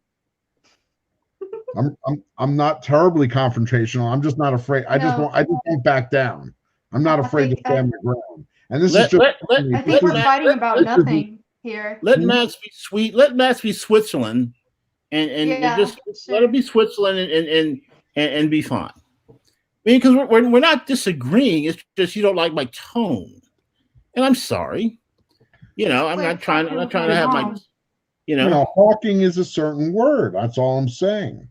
I'm not terribly confrontational. I'm just not afraid. I just won't back down. I'm not afraid to stand my ground. And this is just. I think we're fighting about nothing here. Let Max be sweet. Let Max be Switzerland, and just let it be Switzerland and be fine. I mean, because we're not disagreeing. It's just you don't like my tone, and I'm sorry. I'm not trying to have my. Hawking is a certain word. That's all I'm saying.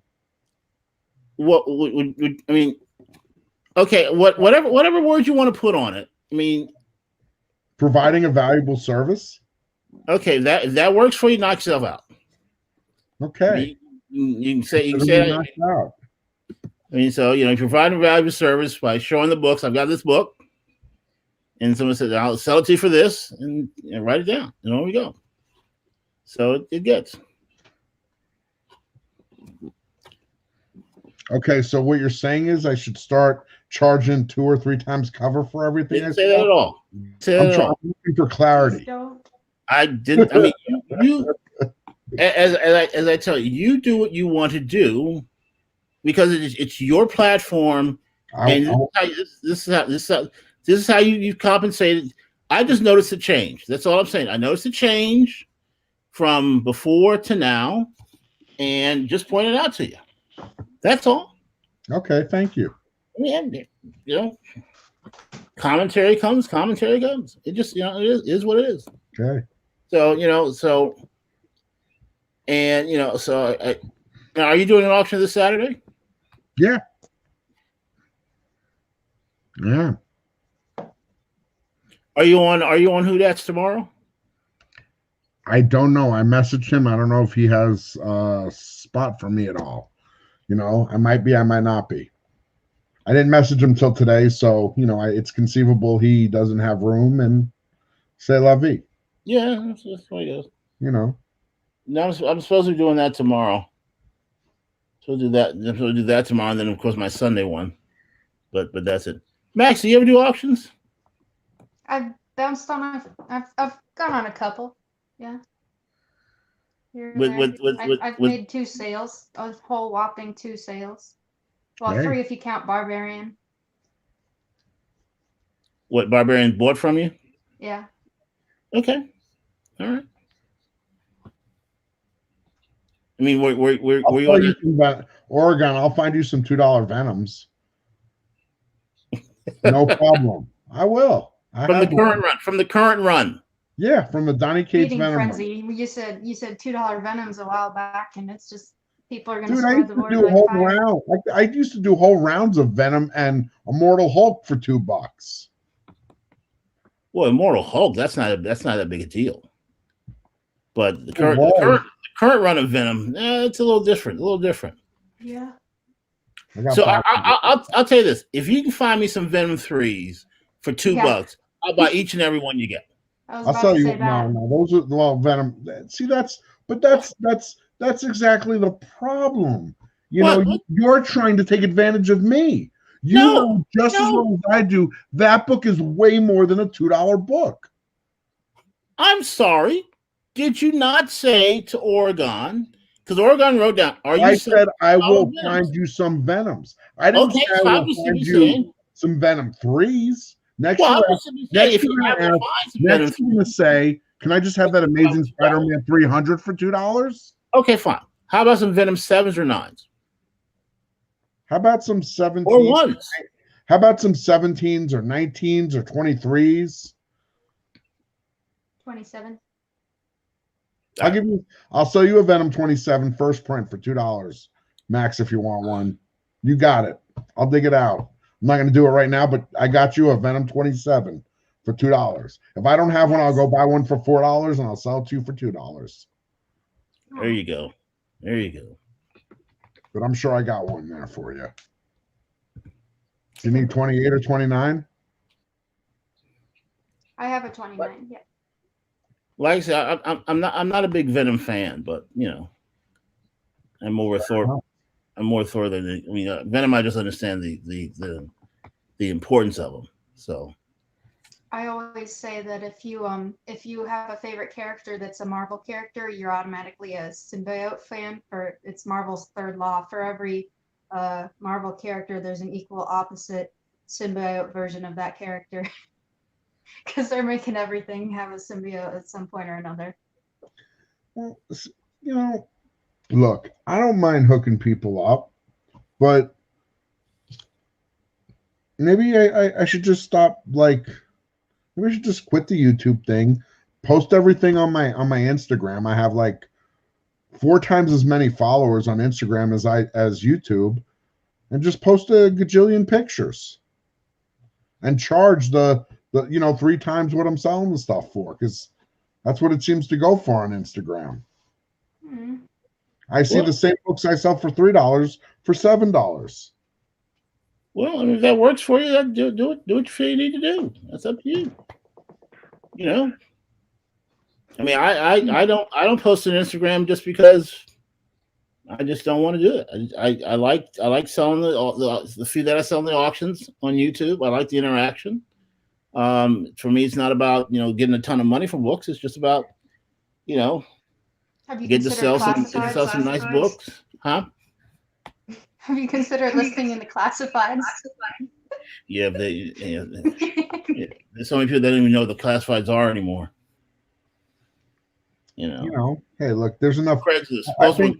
What I mean? Okay, whatever word you want to put on it. I mean, providing a valuable service. Okay, if that works for you, knock yourself out. Okay, you can say that. Out. I mean, so providing a valuable service by showing the books. I've got this book, and someone said, "I'll sell it to you for this," and write it down. And there we go. So it gets. Okay, so what you're saying is I should start charging 2 or 3 times cover for everything. Didn't say that at all. I'm looking for clarity. I didn't. I mean, you as I tell you, you do what you want to do because it's your platform, and this is how you compensated. I just noticed a change. That's all I'm saying. I noticed a change from before to now, and just pointed out to you. That's all. Okay, thank you. Yeah, commentary comes, commentary goes. It just it is what it is. Okay. So are you doing an auction this Saturday? Yeah. Yeah. Are you on Who That's tomorrow? I don't know. I messaged him. I don't know if he has a spot for me at all. I might be, I might not be. I didn't message him till today, so it's conceivable he doesn't have room, and say la vie. Yeah, that's what it is. No, I'm supposed to be doing that tomorrow. So do that. I'm supposed to do that tomorrow, and then of course my Sunday one. But that's it. Max, do you ever do auctions? I've bounced on I've gone on a couple. Yeah. I've made 2 sales, a whole whopping 2 sales. Well, hey. 3 if you count Barbarian. What, Barbarian bought from you? Yeah. Okay. All right. I mean, were you on Oregon? I'll find you some $2 Venoms. No problem. I will. From the current run. Yeah, from the Donny Cates Feeding Venom. Frenzy. You said $2 Venoms a while back, and it's just people are going to I spread used the to word do a like whole fire. round. I used to do whole rounds of Venom and Immortal Hulk for $2. Well, Immortal Hulk, that's not that big a deal. But the current run of Venom, it's a little different. Yeah. So I'll tell you this: if you can find me some Venom 3s for $2, I'll buy each and every one you get. I'll sell you. No, those are Venom. See, that's exactly the problem. You're trying to take advantage of me. As well as I do, that book is way more than a $2 book. I'm sorry. Did you not say to Oregon? Because Oregon wrote down. I said I will find you some Venoms. I didn't say I will find you some Venom 3s. Next year, you're going to say, can I just have that Amazing Spider-Man 300 for $2? Okay, fine. How about some Venom 7s or 9s? How about some 17s? Or 1s? How about some 17s or 19s or 23s? 27. I'll sell you a Venom 27 first print for $2. Max, if you want one. You got it. I'll dig it out. I'm not going to do it right now, but I got you a Venom 27 for $2. If I don't have one, I'll go buy one for $4 and I'll sell it to you for $2. There you go. But I'm sure I got one there for you. Do you need 28 or 29? I have a 29. Yeah. Like I said, I'm not a big Venom fan, but I'm more Thor. I'm more Thor than Venom. I just understand the importance of them. So I always say that if you have a favorite character that's a Marvel character, you're automatically a symbiote fan. For it's Marvel's third law. For every Marvel character, there's an equal opposite symbiote version of that character. Because they're making everything have a symbiote at some point or another. Well, you know, look, I don't mind hooking people up, but maybe I should just stop. Maybe I should just quit the YouTube thing, post everything on my Instagram. I have like 4 times as many followers on Instagram as YouTube, and just post a gajillion pictures and charge the 3 times what I'm selling the stuff for, because that's what it seems to go for on Instagram. Mm-hmm. I see the same books I sell for $3 for $7. Well, I mean, if that works for you, do what you feel you need to do. That's up to you. You know, I mean, I don't post on Instagram just because I just don't want to do it. I like selling the few that I sell in the auctions on YouTube. I like the interaction. For me, it's not about getting a ton of money from books. It's just about Have you get to considered sell some nice books, huh? Have you considered listing in the classifieds? Yeah, there's so many people that don't even know what the classifieds are anymore. Hey, look, there's enough. Craigslist. I think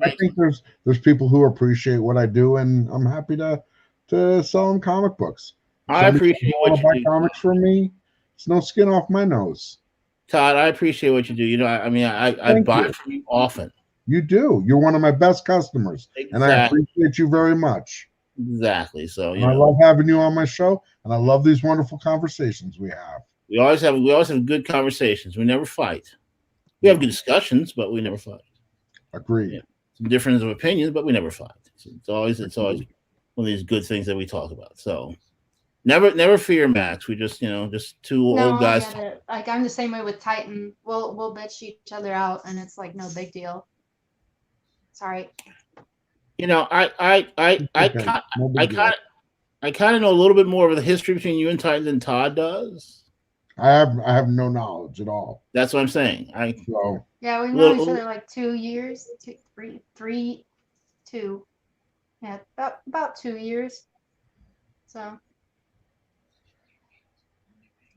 there's people who appreciate what I do, and I'm happy to sell them comic books. I appreciate what you do. Comics from me. It's no skin off my nose. Todd, I appreciate what you do. I buy from you often. You do. You're one of my best customers, and I appreciate you very much. Exactly. So I love having you on my show, and I love these wonderful conversations we have. We always have good conversations. We never fight. We have good discussions, but we never fight. Agreed. Yeah. Some difference of opinions, but we never fight. So it's always one of these good things that we talk about. So never fear, Max. We just just two old guys. I get it. Like I'm the same way with Titan. We'll bitch each other out, and it's like no big deal. Sorry. I kind of know a little bit more of the history between you and Titan than Todd does. I have no knowledge at all. That's what I'm saying. Yeah, we've known each other like 2 years, 2. Yeah, about 2 years. So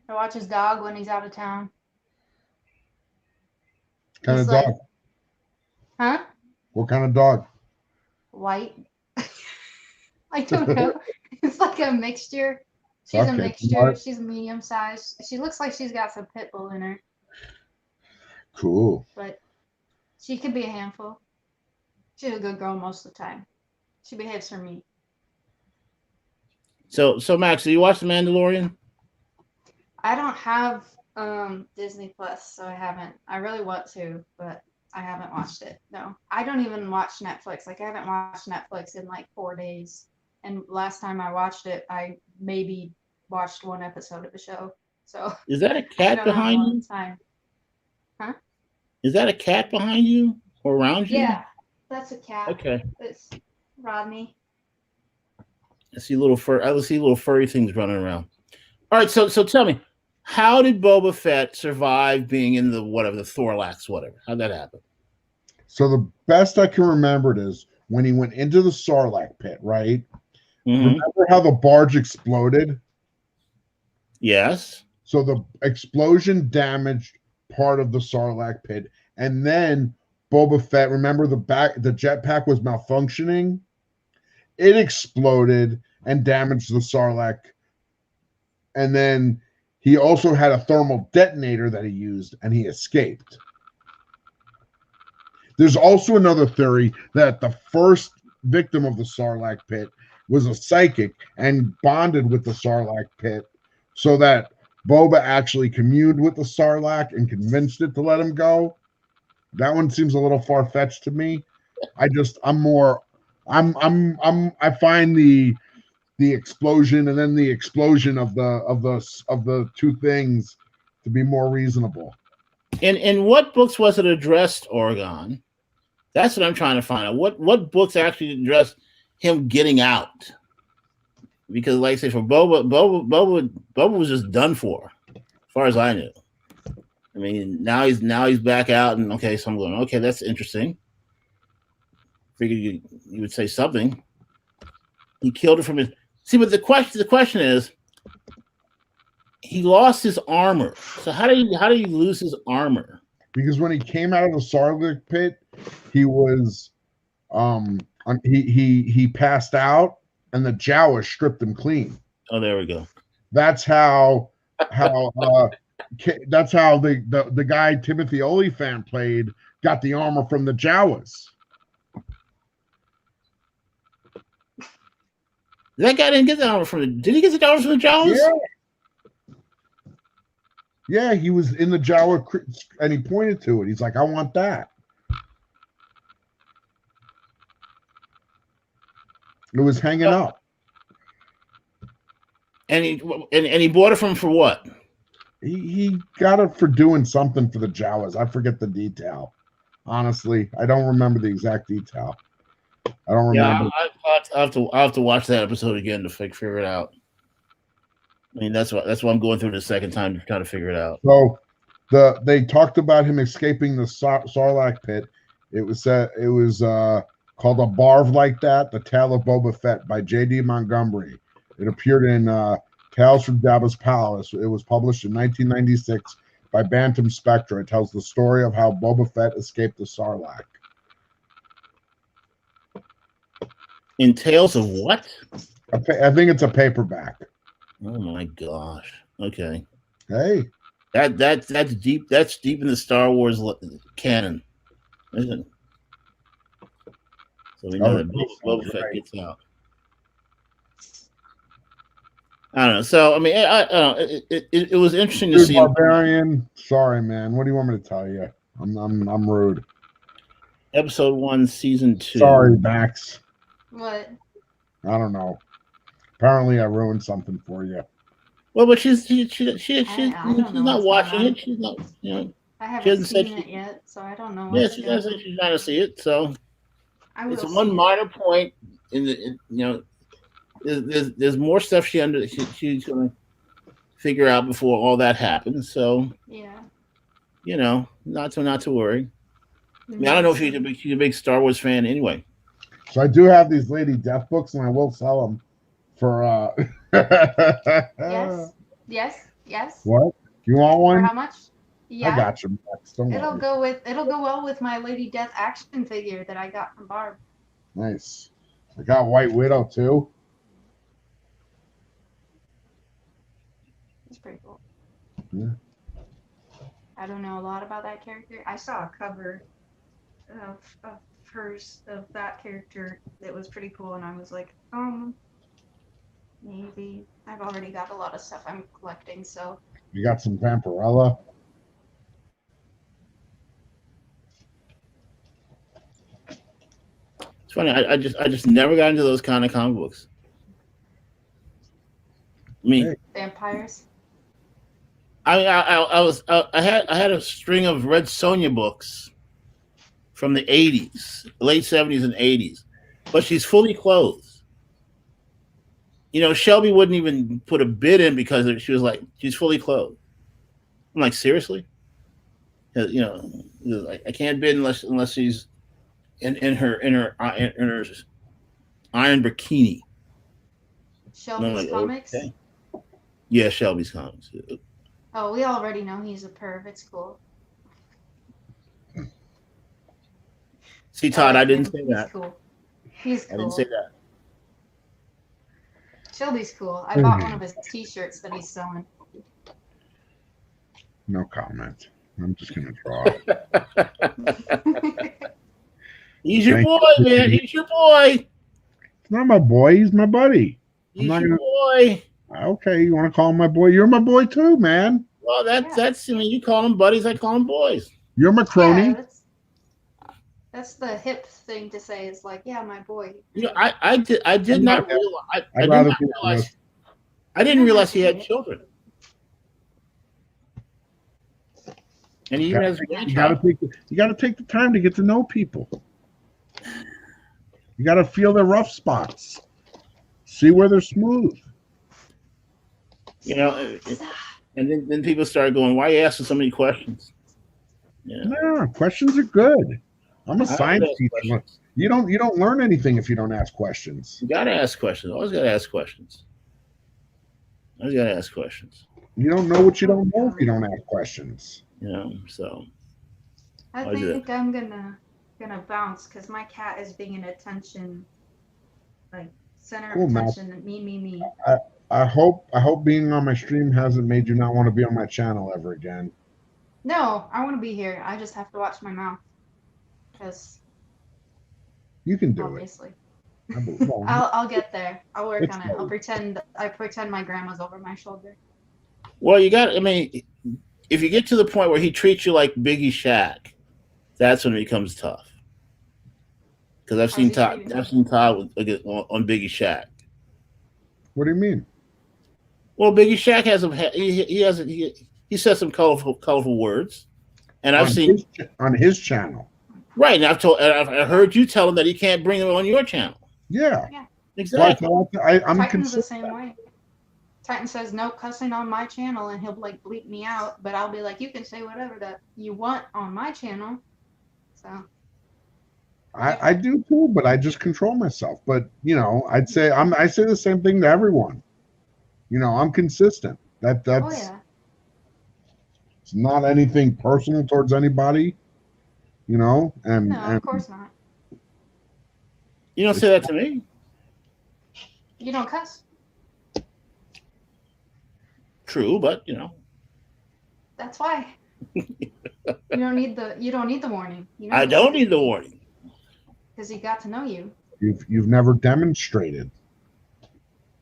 I watch his dog when he's out of town. Kind of dog? Huh? What kind of dog? White. I don't know. It's like a mixture. She's a mixture. Smart. She's medium sized. She looks like she's got some pit bull in her. Cool. But she could be a handful. She's a good girl most of the time. She behaves for me. So Max, do you watch The Mandalorian? I don't have Disney Plus, so I haven't. I really want to, but I haven't watched it. No, I don't even watch Netflix. Like I haven't watched Netflix in like 4 days. And last time I watched it, I maybe watched 1 episode of the show. So is that a cat behind you? Time. Huh? Is that a cat behind you or around you? Yeah, that's a cat. Okay. It's Rodney. I see little furry things running around. All right, so tell me, how did Boba Fett survive being in the Thorlax, whatever? How'd that happen? So the best I can remember it is when he went into the Sarlacc pit, right? Mm-hmm. Remember how the barge exploded? Yes. So the explosion damaged part of the Sarlacc pit, and then Boba Fett, remember the jetpack was malfunctioning? It exploded and damaged the Sarlacc. And then he also had a thermal detonator that he used, and he escaped. There's also another theory that the first victim of the Sarlacc pit was a psychic and bonded with the Sarlacc pit so that Boba actually communed with the Sarlacc and convinced it to let him go. That one seems a little far-fetched to me. I find the explosion and then the explosion of the two things to be more reasonable. In what books was it addressed, Oregon? That's what I'm trying to find out. What books actually address him getting out? Because, like I say, for Boba was just done for far as I knew. I mean, now he's back out, and okay, so I'm going, okay, that's interesting. Figured you would say something. He killed her from his. See, but the question is, he lost his armor. So how do you lose his armor? Because when he came out of the Sarlacc pit, he was he passed out, and the Jawa stripped him clean. Oh, there we go. That's how that's how the guy Timothy Olyphant played got the armor from the Jawas. That guy didn't get the armor from did he get the armor from the Jawas? Yeah, he was in the Jawa and he pointed to it. He's like, I want that. It was hanging up. And he bought it from for what? He got it for doing something for the Jawas. I forget the detail. Honestly, I don't remember the exact detail. I don't remember. Yeah, I'll have to watch that episode again to figure it out. I mean, that's why I'm going through the second time to try to figure it out. So they talked about him escaping the Sarlacc pit. It was called A Barv Like That, The Tale of Boba Fett by J.D. Montgomery. It appeared in Tales from Jabba's Palace. It was published in 1996 by Bantam Spectra. It tells the story of how Boba Fett escaped the Sarlacc. In Tales of what? I think it's a paperback. Oh my gosh. Okay. Hey. That's deep. That's deep in the Star Wars canon, isn't it? So we know that Boba Fett gets out. I don't know. So I mean, I don't know. It was interesting to see. Barbarian. Sorry, man. What do you want me to tell you? I'm rude. Episode 1, season 2. Sorry, Max. What? I don't know. Apparently, I ruined something for you. Well, but she's not watching it. She's not, I haven't seen it yet, so I don't know. Yeah, she doesn't. She's not to see it. So it's one minor point in the. There's more stuff she's going to figure out before all that happens. So yeah, not to worry. I mean, I don't know if she's a big Star Wars fan anyway. So I do have these Lady Death books, and I will sell them for. Yes. What? You want one? For how much? Yeah. I got you, Max. It'll go well with my Lady Death action figure that I got from Barb. Nice. I got White Widow too. It's pretty cool. Yeah. I don't know a lot about that character. I saw a cover of that character that was pretty cool, and I was like, maybe. I've already got a lot of stuff I'm collecting, so. You got some Vampirella? It's funny. I just never got into those kind of comic books. I mean, vampires. I had a string of Red Sonja books from the 80s, late 70s and 80s, but she's fully clothed. Shelby wouldn't even put a bid in because she was like, she's fully clothed. I'm like, seriously? I can't bid unless she's in her iron bikini. Shelby's comics? Okay. Yeah, Shelby's comics. Oh, we already know he's a perv. It's cool. See, Todd, I didn't say that. He's cool. I didn't say that. Shelby's cool. I bought one of his t-shirts that he's selling. No comment. I'm just going to draw. He's your boy, man. He's your boy. It's not my boy. He's my buddy. He's your boy. Okay, you want to call him my boy? You're my boy too, man. Well, that's. I mean, you call them buddies. I call them boys. You're my crony. Yeah, that's the hip thing to say. Is like, yeah, my boy. I did not realize. I didn't realize he had children. And he even has a grandchild. You got to take the time to get to know people. You got to feel their rough spots. See where they're smooth. And then people started going, "Why are you asking so many questions?" Yeah, No, questions are good. I'm a I science ask teacher. questions. You don't learn anything if you don't ask questions. You gotta ask questions. Always gotta ask questions. Always gotta ask questions. You don't know what you don't know if you don't ask questions. You know, so I I do think I'm gonna bounce because my cat is being an attention, like center Cool, of Matt. attention. Me. I hope being on my stream hasn't made you not want to be on my channel ever again. No, I want to be here. I just have to watch my mouth because You can do obviously. it. Well, I'll get there. I'll work it's on it. I'll pretend my grandma's over my shoulder. well, you got. I mean, if you get to the point where he treats you like Biggie Shaq, that's when it becomes tough. Because I've seen Todd. I've seen Todd on Biggie Shaq. What do you mean? Well, Biggie Shaq has he says some colorful words, and I've seen on his channel. Right, and I've heard you tell him that he can't bring them on your channel. Yeah. Exactly. I'm Titan's the same way. Titan says no cussing on my channel, and he'll like bleep me out, but I'll be like, you can say whatever that you want on my channel. So. I do too, but I just control myself. But I say the same thing to everyone. I'm consistent. That's it's not anything personal towards anybody. And no, of course not. You don't say that to me. You don't cuss. True, but That's why. You don't need the warning. I don't need the warning. Because he got to know you. You've never demonstrated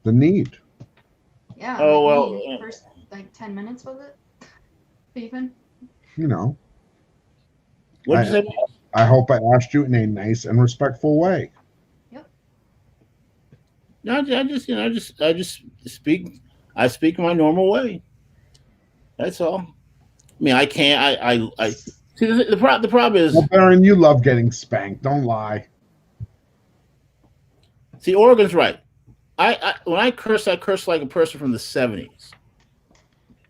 the need. Yeah. Oh well. First 10 minutes was it? Even. What'd you say? I hope I asked you in a nice and respectful way. Yep. No, I just speak. I speak my normal way. That's all. I mean, I can't. I see the problem is. Well, Baron, you love getting spanked. Don't lie. See, Oregon's right. When I curse like a person from the 70s.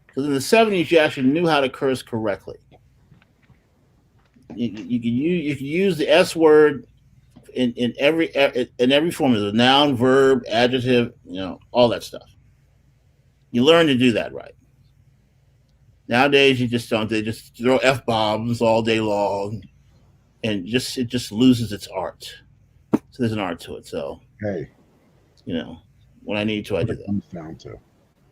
Because in the 70s, you actually knew how to curse correctly. You can use the S word in every form of the noun, verb, adjective, all that stuff. You learn to do that right. Nowadays, you just don't. They just throw F-bombs all day long, and it just loses its art. So there's an art to it. So hey, when I need to, I do that. Comes down to.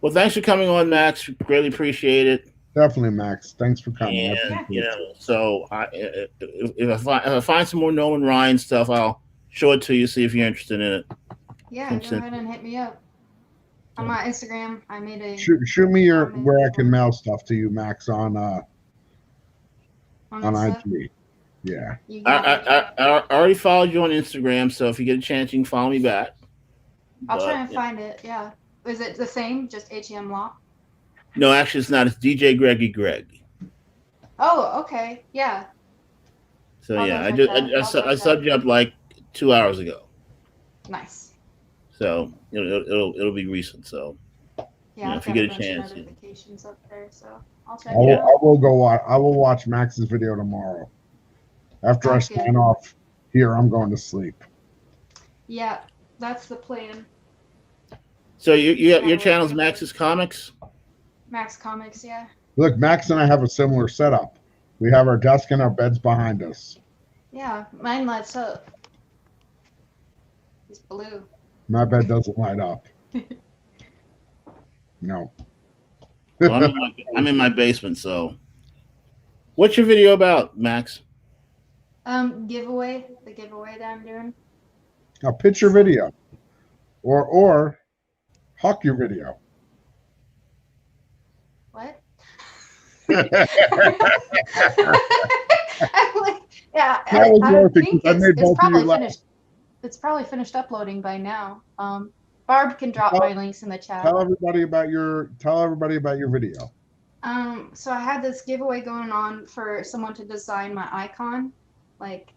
Well, thanks for coming on, Max. Greatly appreciate it. Definitely, Max. Thanks for coming. And, so if I find some more Nolan Ryan stuff, I'll show it to you. See if you're interested in it. Yeah, go ahead and hit me up. On my Instagram, I made a shoot me where I can mail stuff to you, Max, on IG. Yeah. I already followed you on Instagram, so if you get a chance, you can follow me back. I'll try and find it. Yeah. Is it the same? Just HEM Law? No, actually, it's not. It's DJ Greggy Greg. Oh, okay. Yeah. So yeah, I subbed you up like 2 hours ago. Nice. So it'll be recent. So yeah, if you get a chance, notifications up there, so I'll check it out. I will watch Max's video tomorrow. After I sign off here, I'm going to sleep. Yeah, that's the plan. So your channel's Max's Comics? Max Comics, yeah. Look, Max and I have a similar setup. We have our desk and our beds behind us. Yeah, mine lights up. It's blue. My bed doesn't light up. No. Well, I'm in my basement, so. What's your video about, Max? The giveaway that I'm doing. A picture video. Or Huck your video. What? It's probably finished uploading by now. Barb can drop my links in the chat. Tell everybody about your video. So I had this giveaway going on for someone to design my icon, like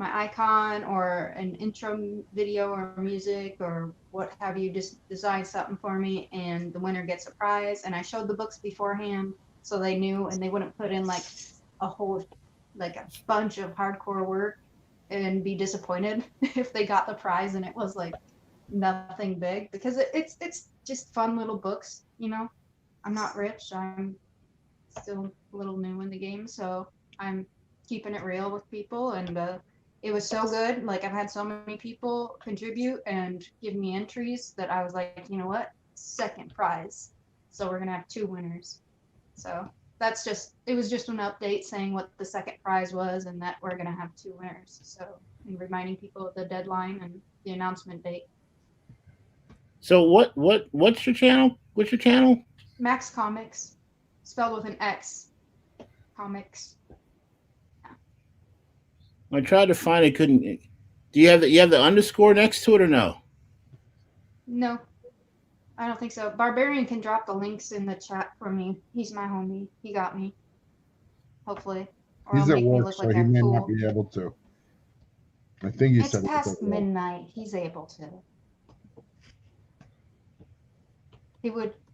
my icon or an intro video or music or what have you, just design something for me, and the winner gets a prize. And I showed the books beforehand so they knew, and they wouldn't put in like a bunch of hardcore work and be disappointed if they got the prize and it was like nothing big, because it's just fun little books, you know. I'm not rich. I'm still a little new in the game, so I'm keeping it real with people. And it was so good. Like, I've had so many people contribute and give me entries that I was like, you know what, second prize. So we're gonna have 2 winners. So it was just an update saying what the second prize was and that we're gonna have 2 winners. So, and reminding people of the deadline and the announcement date. So what's your channel? What's your channel? Max Comics, spelled with an X. Comics. I tried to find it, couldn't. Do you have the underscore next to it or no? No, I don't think so. Barbarian can drop the links in the chat for me. He's my homie. He got me. Hopefully. Or He's he'll at make me work, look so like he I'm may cool. not be able to. I think he It's said past it's at work. midnight. He's able to.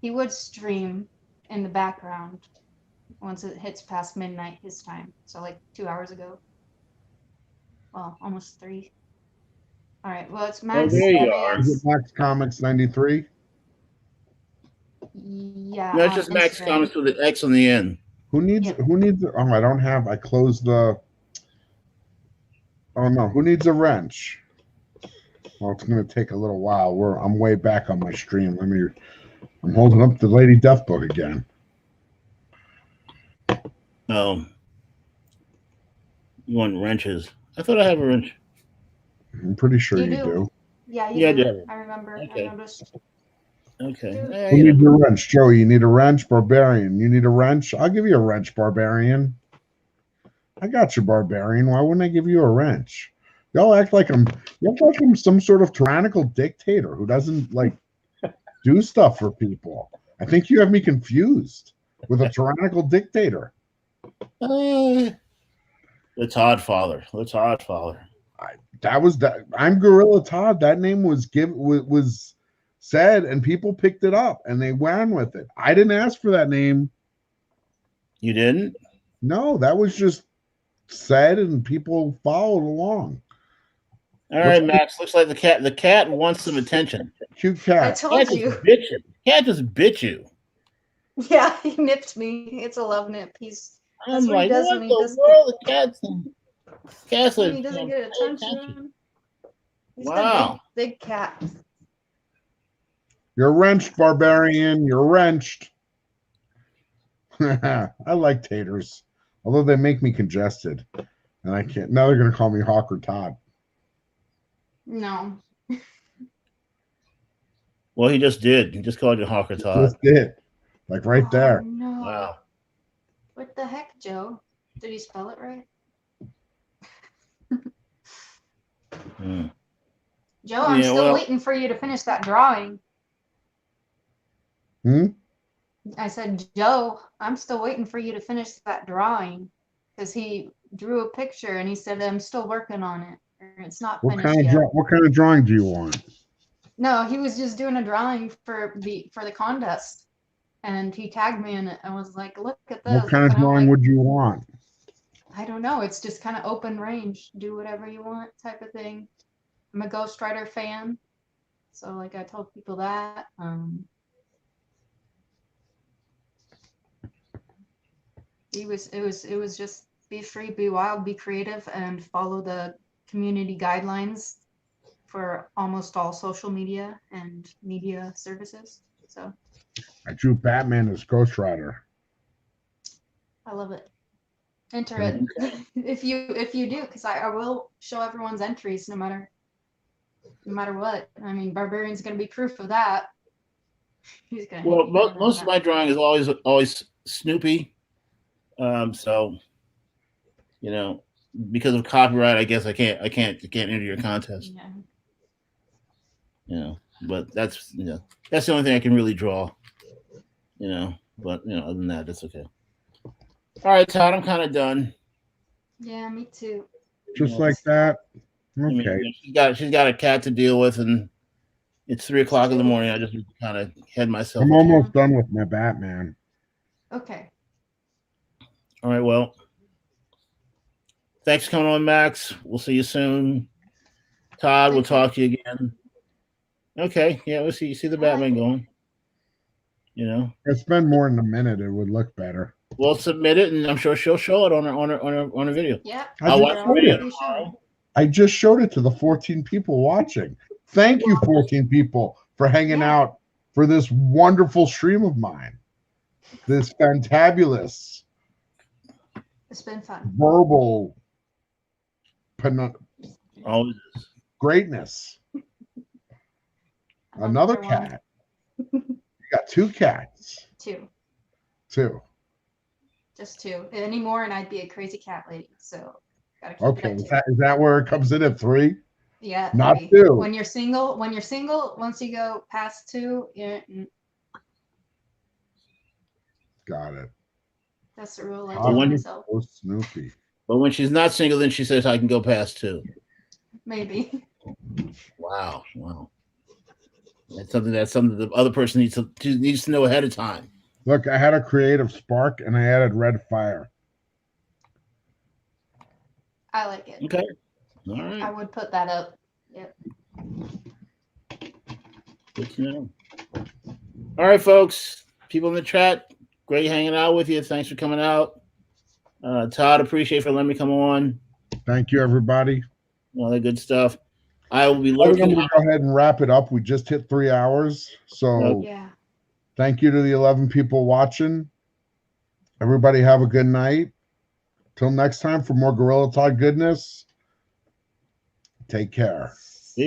He would stream in the background once it hits past midnight his time. So like 2 hours ago. Well, almost 3. All right. Well, it's Max. there you are. Is it Max Comics 93? Yeah. No, it's just Max Instagram. Comics with an X on the end. Who needs? Yep. Who needs? Oh, I don't have. I closed the. Oh no! Who needs a wrench? Well, it's going to take a little while. I'm way back on my stream. I'm holding up the Lady Death book again. Oh, you want wrenches? I thought I have a wrench. I'm pretty sure You you do. do. Yeah, Yeah, I you do. do. I remember. Okay. I noticed. Okay. Dude. Yeah, Who you needs know. a wrench? Joey, you need a wrench? Barbarian, you need a wrench? I'll give you a wrench, Barbarian. I got you, Barbarian. Why wouldn't I give you a wrench? Y'all act like I'm some sort of tyrannical dictator who doesn't like do stuff for people. I think you have me confused with a tyrannical dictator. The Toddfather. The Toddfather. That was that. I'm Gorilla Todd. That name was said, and people picked it up and they ran with it. I didn't ask for that name. You didn't? No, that was just said, and people followed along. All right, Max. Looks like the cat wants some attention. Cute I cat. told you. Cat just bit you. Yeah, he nipped me. It's a love nip. That's I'm what like, he does what when he the does world? The cat's when like, he doesn't get attention. He's wow. the big cat. You're wrenched, Barbarian. You're wrenched. I like taters, although they make me congested, and I can't. Now they're gonna call me Hawker Todd. No. Well, he just did. He just called you Hawker Todd. Just did, like right there. Oh, no. Wow. What the heck, Joe? Did he spell it right? Hmm. Joe, I'm Yeah, still well- waiting for you to finish that drawing. I said, Joe, I'm still waiting for you to finish that drawing, because he drew a picture and he said, I'm still working on it. Or it's not What finished kind yet. of drawing do you want? No, he was just doing a drawing for the contest, and he tagged me in it and was like, "Look at this." What kind of And I'm drawing like, would you want? I don't know. It's just kind of open range. Do whatever you want, type of thing. I'm a Ghost Rider fan, so like I told people that. It was just be free, be wild, be creative, and follow the community guidelines for almost all social media and media services. So I drew Batman as Ghost Rider. I love it. Enter it if you do, because I will show everyone's entries no matter what. I mean, Barbarian's gonna be proof of that. He's gonna. Well, most of my drawing is always Snoopy. So, you know, because of copyright, I guess I can't enter your contest. Yeah. You know, but that's that's the only thing I can really draw. You know, but other than that, that's okay. All right, Todd, I'm kind of done. Yeah, me too. just like that. I mean, Okay. she's got a cat to deal with, and it's 3:00 in the morning. I just kind of head myself. I'm almost done with my Batman. Okay. All right. Well, thanks for coming on, Max. We'll see you soon. Todd, we'll talk to you again. Okay. Yeah, we'll see. You see the Batman going. You know, if I spend more than a minute, it would look better. We'll submit it, and I'm sure she'll show it on her video. Yeah. I'll watch the video tomorrow. I just showed it to the 14 people watching. Thank you, 14 people, for hanging out for this wonderful stream of mine. This fantabulous. It's been fun. Verbal Always is. Greatness. Another cat. You got 2 cats. 2. 2. Just 2. Any more, and I'd be a crazy cat lady. So, gotta keep okay. it at 2. Is that where it comes in at 3? Yeah. Not 3. 2. When you're single, once you go past 2, got it. That's the rule I tell myself. Oh, Snoopy. But when she's not single, then she says I can go past 2. Maybe. Wow. That's something the other person needs to know ahead of time. Look, I had a creative spark and I added red fire. I like it. Okay. All right. I would put that up. Yep. Good to know. All right, folks. People in the chat, great hanging out with you. Thanks for coming out. Todd, appreciate for letting me come on. Thank you, everybody. All that good stuff. I will be looking. I'm looking. going to go ahead and wrap it up. We just hit 3 hours. So thank you to the 11 people watching. Everybody have a good night. Till next time for more Gorilla Todd goodness. Take care.